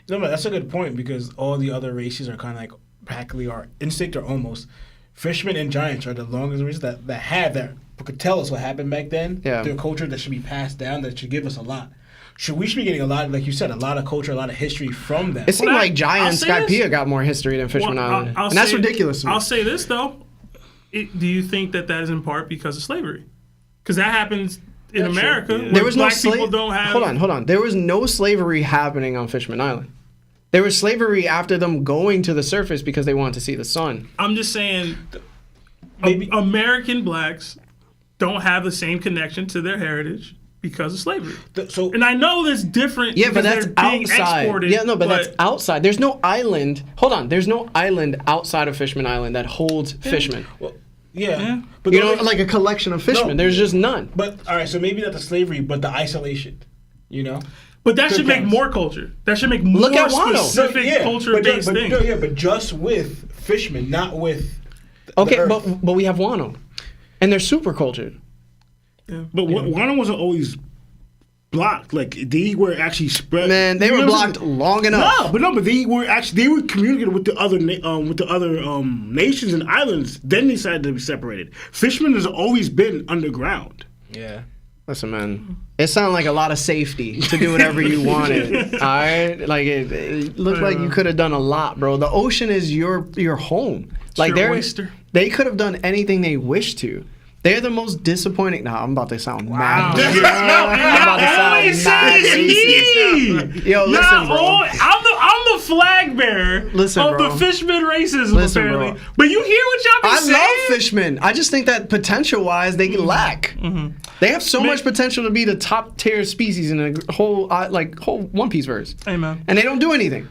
No, but that's a good point because all the other races are kind of like practically our instinct or almost. Fishmen and giants are the longest races that have that could tell us what happened back then. Yeah. Their culture that should be passed down that should give us a lot. We should be getting a lot, like you said, a lot of culture, a lot of history from them. It seemed like Giant Skypiea got more history than Fishman Island. And that's ridiculous to me. I'll say this, though. Do you think that is in part because of slavery? Because that happens in America. Yeah. There was no people don't have... Hold on. There was no slavery happening on Fishman Island. There was slavery after them going to the surface because they wanted to see the sun. I'm just saying, maybe American blacks don't have the same connection to their heritage because of slavery. And I know there's different. Yeah, but that's outside. Exported, yeah, no, but that's outside. There's no island. Hold on. There's no island outside of Fishman Island that holds fishmen. Well, yeah. But you know, like a collection of fishmen. There's just none. But all right, so maybe not the slavery, but the isolation. You know. But that should make more culture. That should make more specific culture-based things. Yeah, but just with fishmen, not with. Okay, but we have Wano, and they're super cultured. Yeah. But Wano wasn't always blocked. Like they were actually spread. Man, they were blocked long enough. But they were communicating with the other nations and islands. Then they decided to be separated. Fishermen has always been underground. Yeah. Listen, man, it sounded like a lot of safety to do whatever you wanted. All right, like it looked like you could have done a lot, bro. The ocean is your home. Like they could have done anything they wished to. They're the most disappointing. Nah, I'm about to sound mad. I'm about to sound mad. Yo, listen, bro. I'm the flag bearer of the Fishman racism, apparently. Bro. But you hear what y'all be saying? I love Fishmen. I just think that potential-wise, they lack. They have so much potential to be the top-tier species in a whole One Piece verse. Amen. And they don't do anything.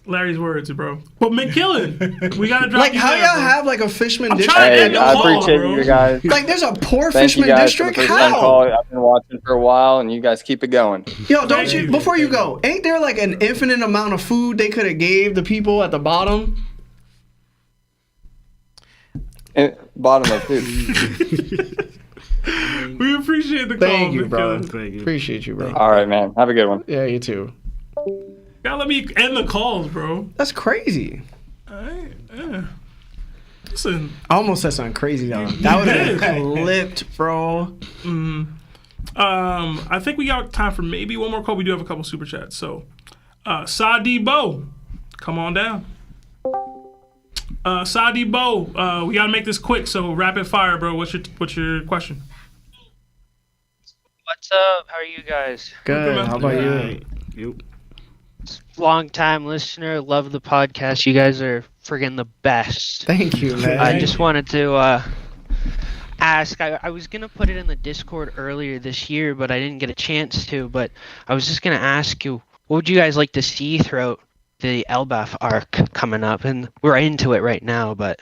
Larry's words, bro. But McKalin, we gotta drop Like, you how there, y'all bro. have like a Fishman I'm district? trying to Hey, end the I call, appreciate bro. you guys. Like, there's a poor Thank Fishman you guys district. for the first time How? call. I've been watching for a while, and you guys keep it going. Yo, don't you? Before you go, ain't there like an infinite amount of food they could have gave the people at the bottom? And bottom of two. We appreciate the call, Thank you, bro. McKalin. Thank you. Appreciate you, bro. All right, man. Have a good one. Yeah, you too. Gotta let me end the calls, bro. That's crazy. Alright, yeah. Listen, I almost said something crazy though. That would have been clipped, bro. I think we got time for maybe one more call. We do have a couple super chats. So, Sadi Bo, come on down. Sadi Bo, we gotta make this quick. So rapid fire, bro. What's your question? What's up? How are you guys? Good. How about you? Yep. Long time listener, love the podcast. You guys are friggin' the best. Thank you, man. I just wanted to ask. I was gonna put it in the Discord earlier this year, but I didn't get a chance to. But I was just gonna ask you, what would you guys like to see throughout the Elbaf arc coming up? And we're into it right now, but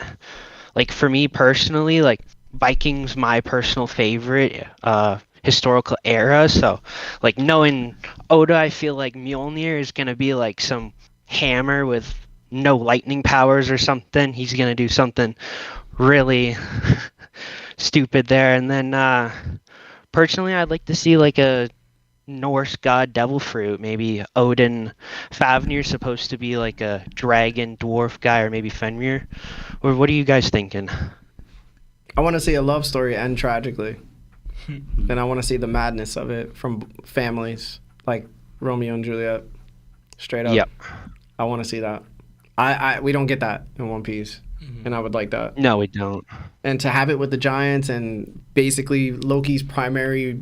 like for me personally, like Vikings, my personal favorite historical era. So like knowing Oda, I feel like Mjolnir is gonna be like some hammer with no lightning powers or something. He's gonna do something really stupid there. And then personally, I'd like to see like a Norse god devil fruit. Maybe Odin. Fafnir's supposed to be like a dragon dwarf guy, or maybe Fenrir. Or what are you guys thinking? I want to see a love story end tragically. And I want to see the madness of it from families like Romeo and Juliet. Straight up. Yep. I want to see that. We don't get that in One Piece. And I would like that. No, we don't. And to have it with the Giants, and basically Loki's primary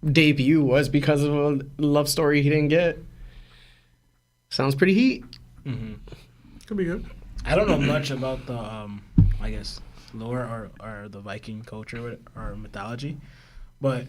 debut was because of a love story he didn't get. Sounds pretty heat. Could be good. I don't know much about the, I guess, lore or the Viking culture or mythology, but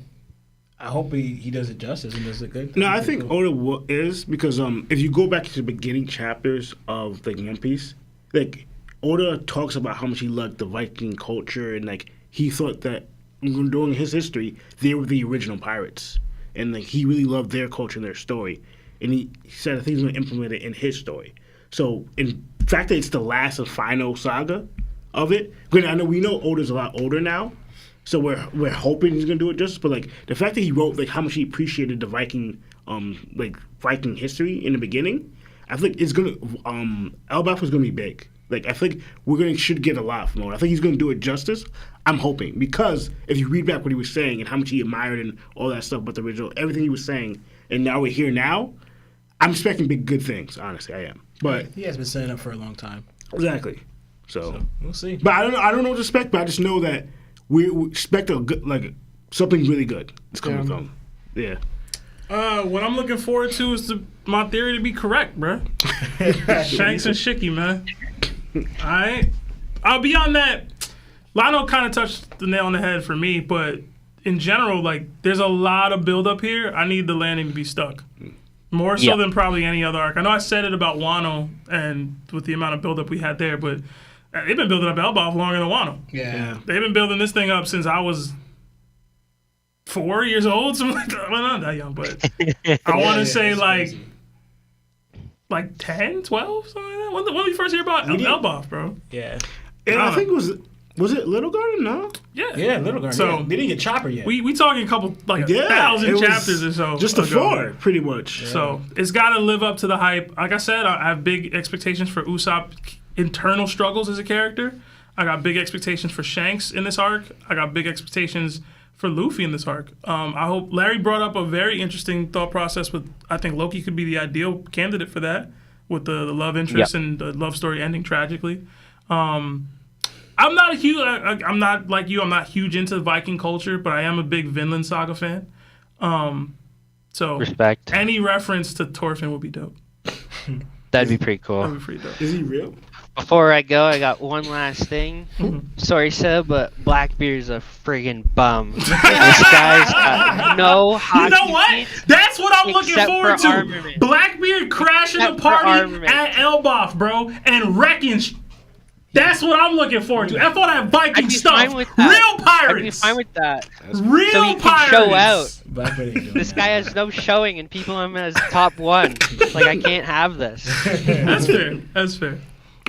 I hope he does it justice and does it good. No, I think Oda is, because if you go back to the beginning chapters of like One Piece, like Oda talks about how much he loved the Viking culture, and like he thought that during his history they were the original pirates, and like he really loved their culture and their story, and he said I think he's going to implement it in his story. So in fact that it's the last and final saga of it. Granted, I know we know Oda's a lot older now, so we're hoping he's gonna do it justice. But like the fact that he wrote like how much he appreciated the Viking Viking history in the beginning, I think it's gonna Elbaf is gonna be big. Like I think should get a lot from Oda. I think he's gonna do it justice. I'm hoping, because if you read back what he was saying and how much he admired and all that stuff about the original, everything he was saying, and now we're here now, I'm expecting big good things. Honestly, I am. But he has been setting up for a long time. Exactly. So we'll see. But I don't know what to expect. But I just know that we expect a good, like something really good is coming from. Yeah. What I'm looking forward to is my theory to be correct, bro. Shanks and Shiki, man. All right. Beyond that, Lionel kind of touched the nail on the head for me, but in general, like, there's a lot of build-up here. I need the landing to be stuck. More so than probably any other arc. I know I said it about Wano and with the amount of build-up we had there, but they've been building up Elbaf longer than Wano. Yeah. They've been building this thing up since I was 4 years old, something like that. Well, not that young, but I want to say like 10, 12, something like that. When we first hear about Elbaf, bro. Yeah. And I think was it Little Garden? No. Yeah, Little Garden. So they didn't get Chopper yet. We talking a couple 1,000 chapters or so. Just the 4, pretty much. Yeah. So it's got to live up to the hype. Like I said, I have big expectations for Usopp internal struggles as a character. I got big expectations for Shanks in this arc. I got big expectations for Luffy in this arc. I hope Larry brought up a very interesting thought process with, I think Loki could be the ideal candidate for that, with the love interest and the love story ending tragically. I'm not like you. I'm not huge into Viking culture, but I am a big Vinland Saga fan. So respect. Any reference to Thorfinn would be dope. That'd be pretty cool. That'd be pretty dope. Is he real? Before I go, I got one last thing. Sorry, Seb, but Blackbeard's a friggin' bum. This guy's got no hockey. You know what? feats That's what I'm looking except forward for to. armament. Blackbeard crashing Except the for party armament. at Elbaf, bro, and wrecking. That's what I'm looking forward to. F all that Viking I'd be stuff. fine with that. Real pirates. I'd be fine with that. Real So he can pirates. show out. Blackbeard ain't doing This that. guy has no showing, and people have him as top one. Like, I can't have this. That's fair. That's fair.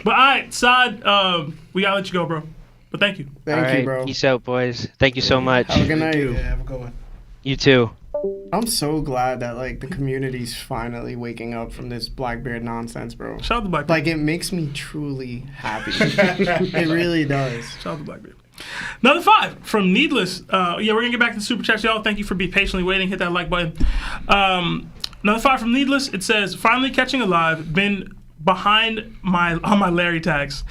But all right, Saad, we gotta let you go, bro. But thank you. Thank All you, right, bro. peace out, boys. Thank you so much. Have a good night. Yeah, have a good one. You too. I'm so glad that like the community's finally waking up from this Blackbeard nonsense, bro. Shout out to Blackbeard. Like it makes me truly happy. It really does. Shout out to Blackbeard. Another 5 from Needless. Yeah, we're gonna get back to the super chats, y'all. Thank you for being patiently waiting. Hit that like button. Another 5 from Needless. It says, finally catching alive. Been behind on my Larry tags.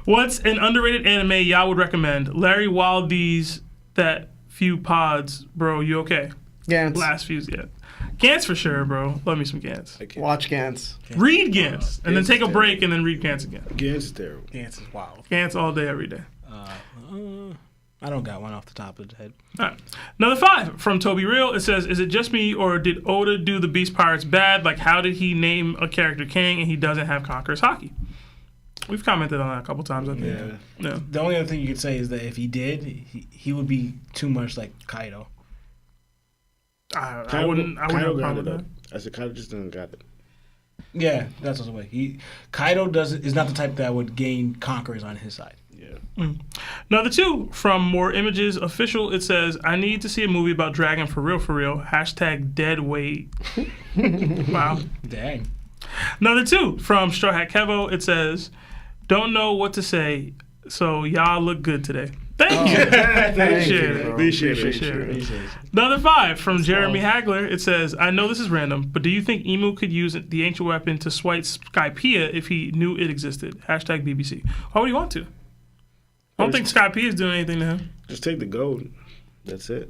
What's an underrated anime y'all would recommend? Larry Wildy's that few pods, bro. You okay? Gantz. Last few, yeah. Gantz for sure, bro. Love me some Gantz. Watch Gantz. Read Gantz, and then Gantz take a is break and then read Gantz again. Gantz is terrible. Gantz is wild. Gantz all day, every day. I don't got one off the top of the head. All right. Another 5 from Toby Real. It says, is it just me or did Oda do the Beast Pirates bad? Like, how did he name a character king and he doesn't have Conqueror's Haki? We've commented on that a couple times, I think. Yeah. The only other thing you could say is that if he did, he would be too much like Kaido. I wouldn't have a problem with that. I said Kaido just doesn't got it. Yeah, that's what's the way. Kaido is not the type that would gain conquerors on his side. Yeah. Another 2 from More Images Official. It says, I need to see a movie about Dragon for real, for real. #dead weight. Wow. Dang. Another 2 from Straw Hat Kevo. It says, don't know what to say, so y'all look good today. Thank you. Appreciate it. Another 5 from Jeremy Hagler. It says, I know this is random, but do you think Emu could use the ancient weapon to swipe Skypiea if he knew it existed? #BBC. Why would he want to? I don't think Skypiea is doing anything to him. Just take the gold. That's it.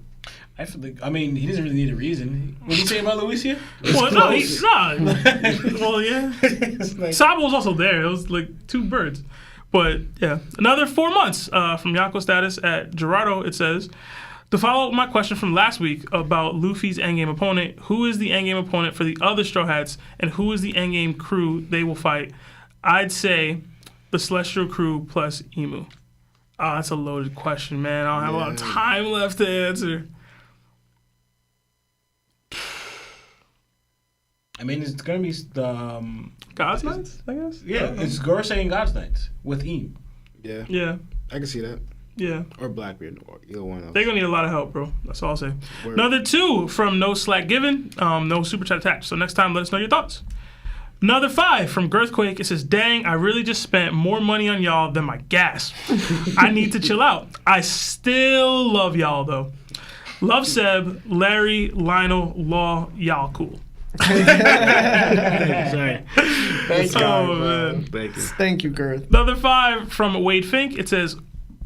I mean, he doesn't really need a reason. What did you say about Lucia? Well, no, he's not. Well, yeah. Sabo was also there. It was like 2 birds. But yeah, another 4 months from Yako Status at Gerardo. It says, to follow up my question from last week about Luffy's endgame opponent, who is the endgame opponent for the other Straw Hats, and who is the endgame crew they will fight? I'd say the Celestial crew plus Emu. Oh, that's a loaded question, man. I don't have a lot of time left to answer. I mean, it's gonna be the God's Knights, I guess. Yeah, it's Gorosei and God's Knights with Eam. Yeah. Yeah. I can see that. Yeah. Or Blackbeard, or either one else. They're gonna need a lot of help, bro. That's all I'll say. Word. Another 2 from No Slack Given, no super chat attached. So next time, let us know your thoughts. Another 5 from Girthquake. It says, dang, I really just spent more money on y'all than my gas. I need to chill out. I still love y'all, though. Love Seb, Larry, Lionel, Law, y'all cool. Sorry. Thank God, man. Thank you. Thank you, Girth. Another 5 from Wade Fink. It says,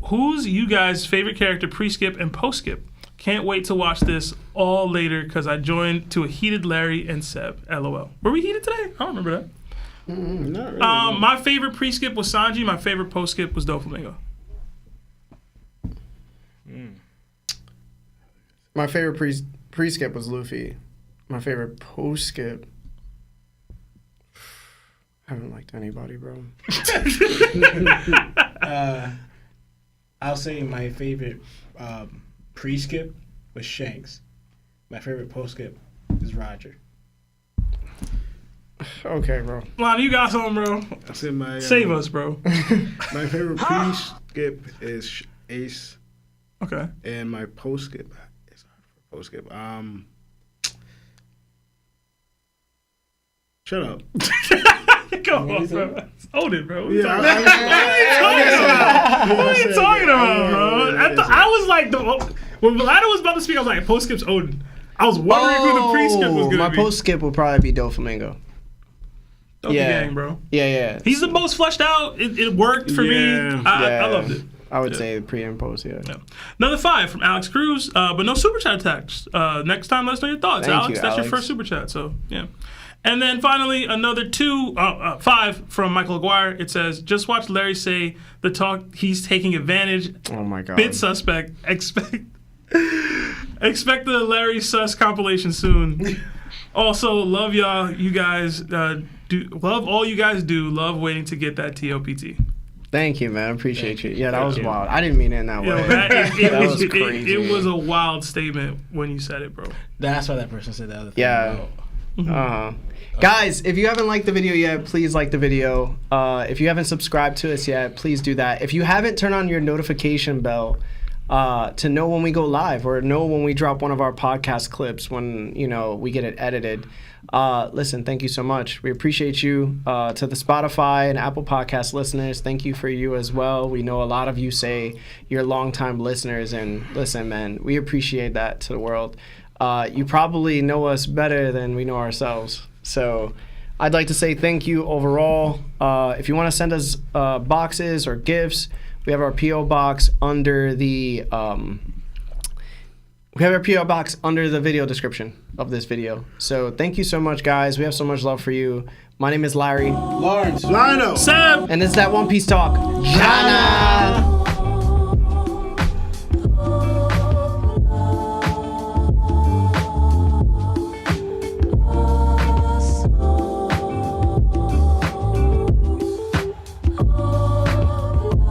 who's you guys' favorite character pre-skip and post-skip? Can't wait to watch this all later because I joined to a heated Larry and Seb. LOL. Were we heated today? I don't remember that. Not really. No. My favorite pre-skip was Sanji. My favorite post-skip was Doflamingo. My favorite pre-skip was Luffy. My favorite post-skip, I haven't liked anybody, bro. I'll say my favorite pre-skip was Shanks. My favorite post-skip is Roger. Okay, bro. Lon, you got something, bro? I said my Save us, bro. My favorite pre-skip is Ace. Okay. And my post-skip is hard for post-skip. Shut up. Come on, bro. Hold it, bro. What Yeah, are you talking about, bro? I was like, when Vlada was about to speak, I was like, post skip's Odin. I was wondering who the pre skip was going to be. My post skip will probably be Doflamingo. Dope gang, bro. Yeah. He's the most fleshed out. It worked for me. I loved it. I would say pre and post, yeah. Another 5 from Alex Cruz, but no super chat attached. Next time, let us know your thoughts. Thank Alex, you, that's your Alex. first super chat, so yeah. And then finally, another 5 from Michael Aguirre. It says, just watch Larry say the talk. He's taking advantage. Oh my God. Bit suspect. Expect the Larry Sus compilation soon. Also, love y'all. You guys love all you guys do. Love waiting to get that TOPT. Thank you, man. I appreciate you. Yeah, that was wild. I didn't mean it in that way. That was crazy. It was a wild statement when you said it, bro. That's why that person said the other thing. Yeah. Guys, if you haven't liked the video yet, please like the video. If you haven't subscribed to us yet, please do that. If you haven't turned on your notification bell to know when we go live or know when we drop one of our podcast clips when we get it edited, listen, thank you so much. We appreciate you. To the Spotify and Apple Podcast listeners, thank you for you as well. We know a lot of you say you're longtime listeners, and listen, man, we appreciate that to the world. You probably know us better than we know ourselves. So I'd like to say thank you overall. If you want to send us boxes or gifts, we have our P.O. box under the video description of this video. So thank you so much, guys. We have so much love for you. My name is Larry. Lawrence. Lionel. Sam. And it's that One Piece Talk. Jana.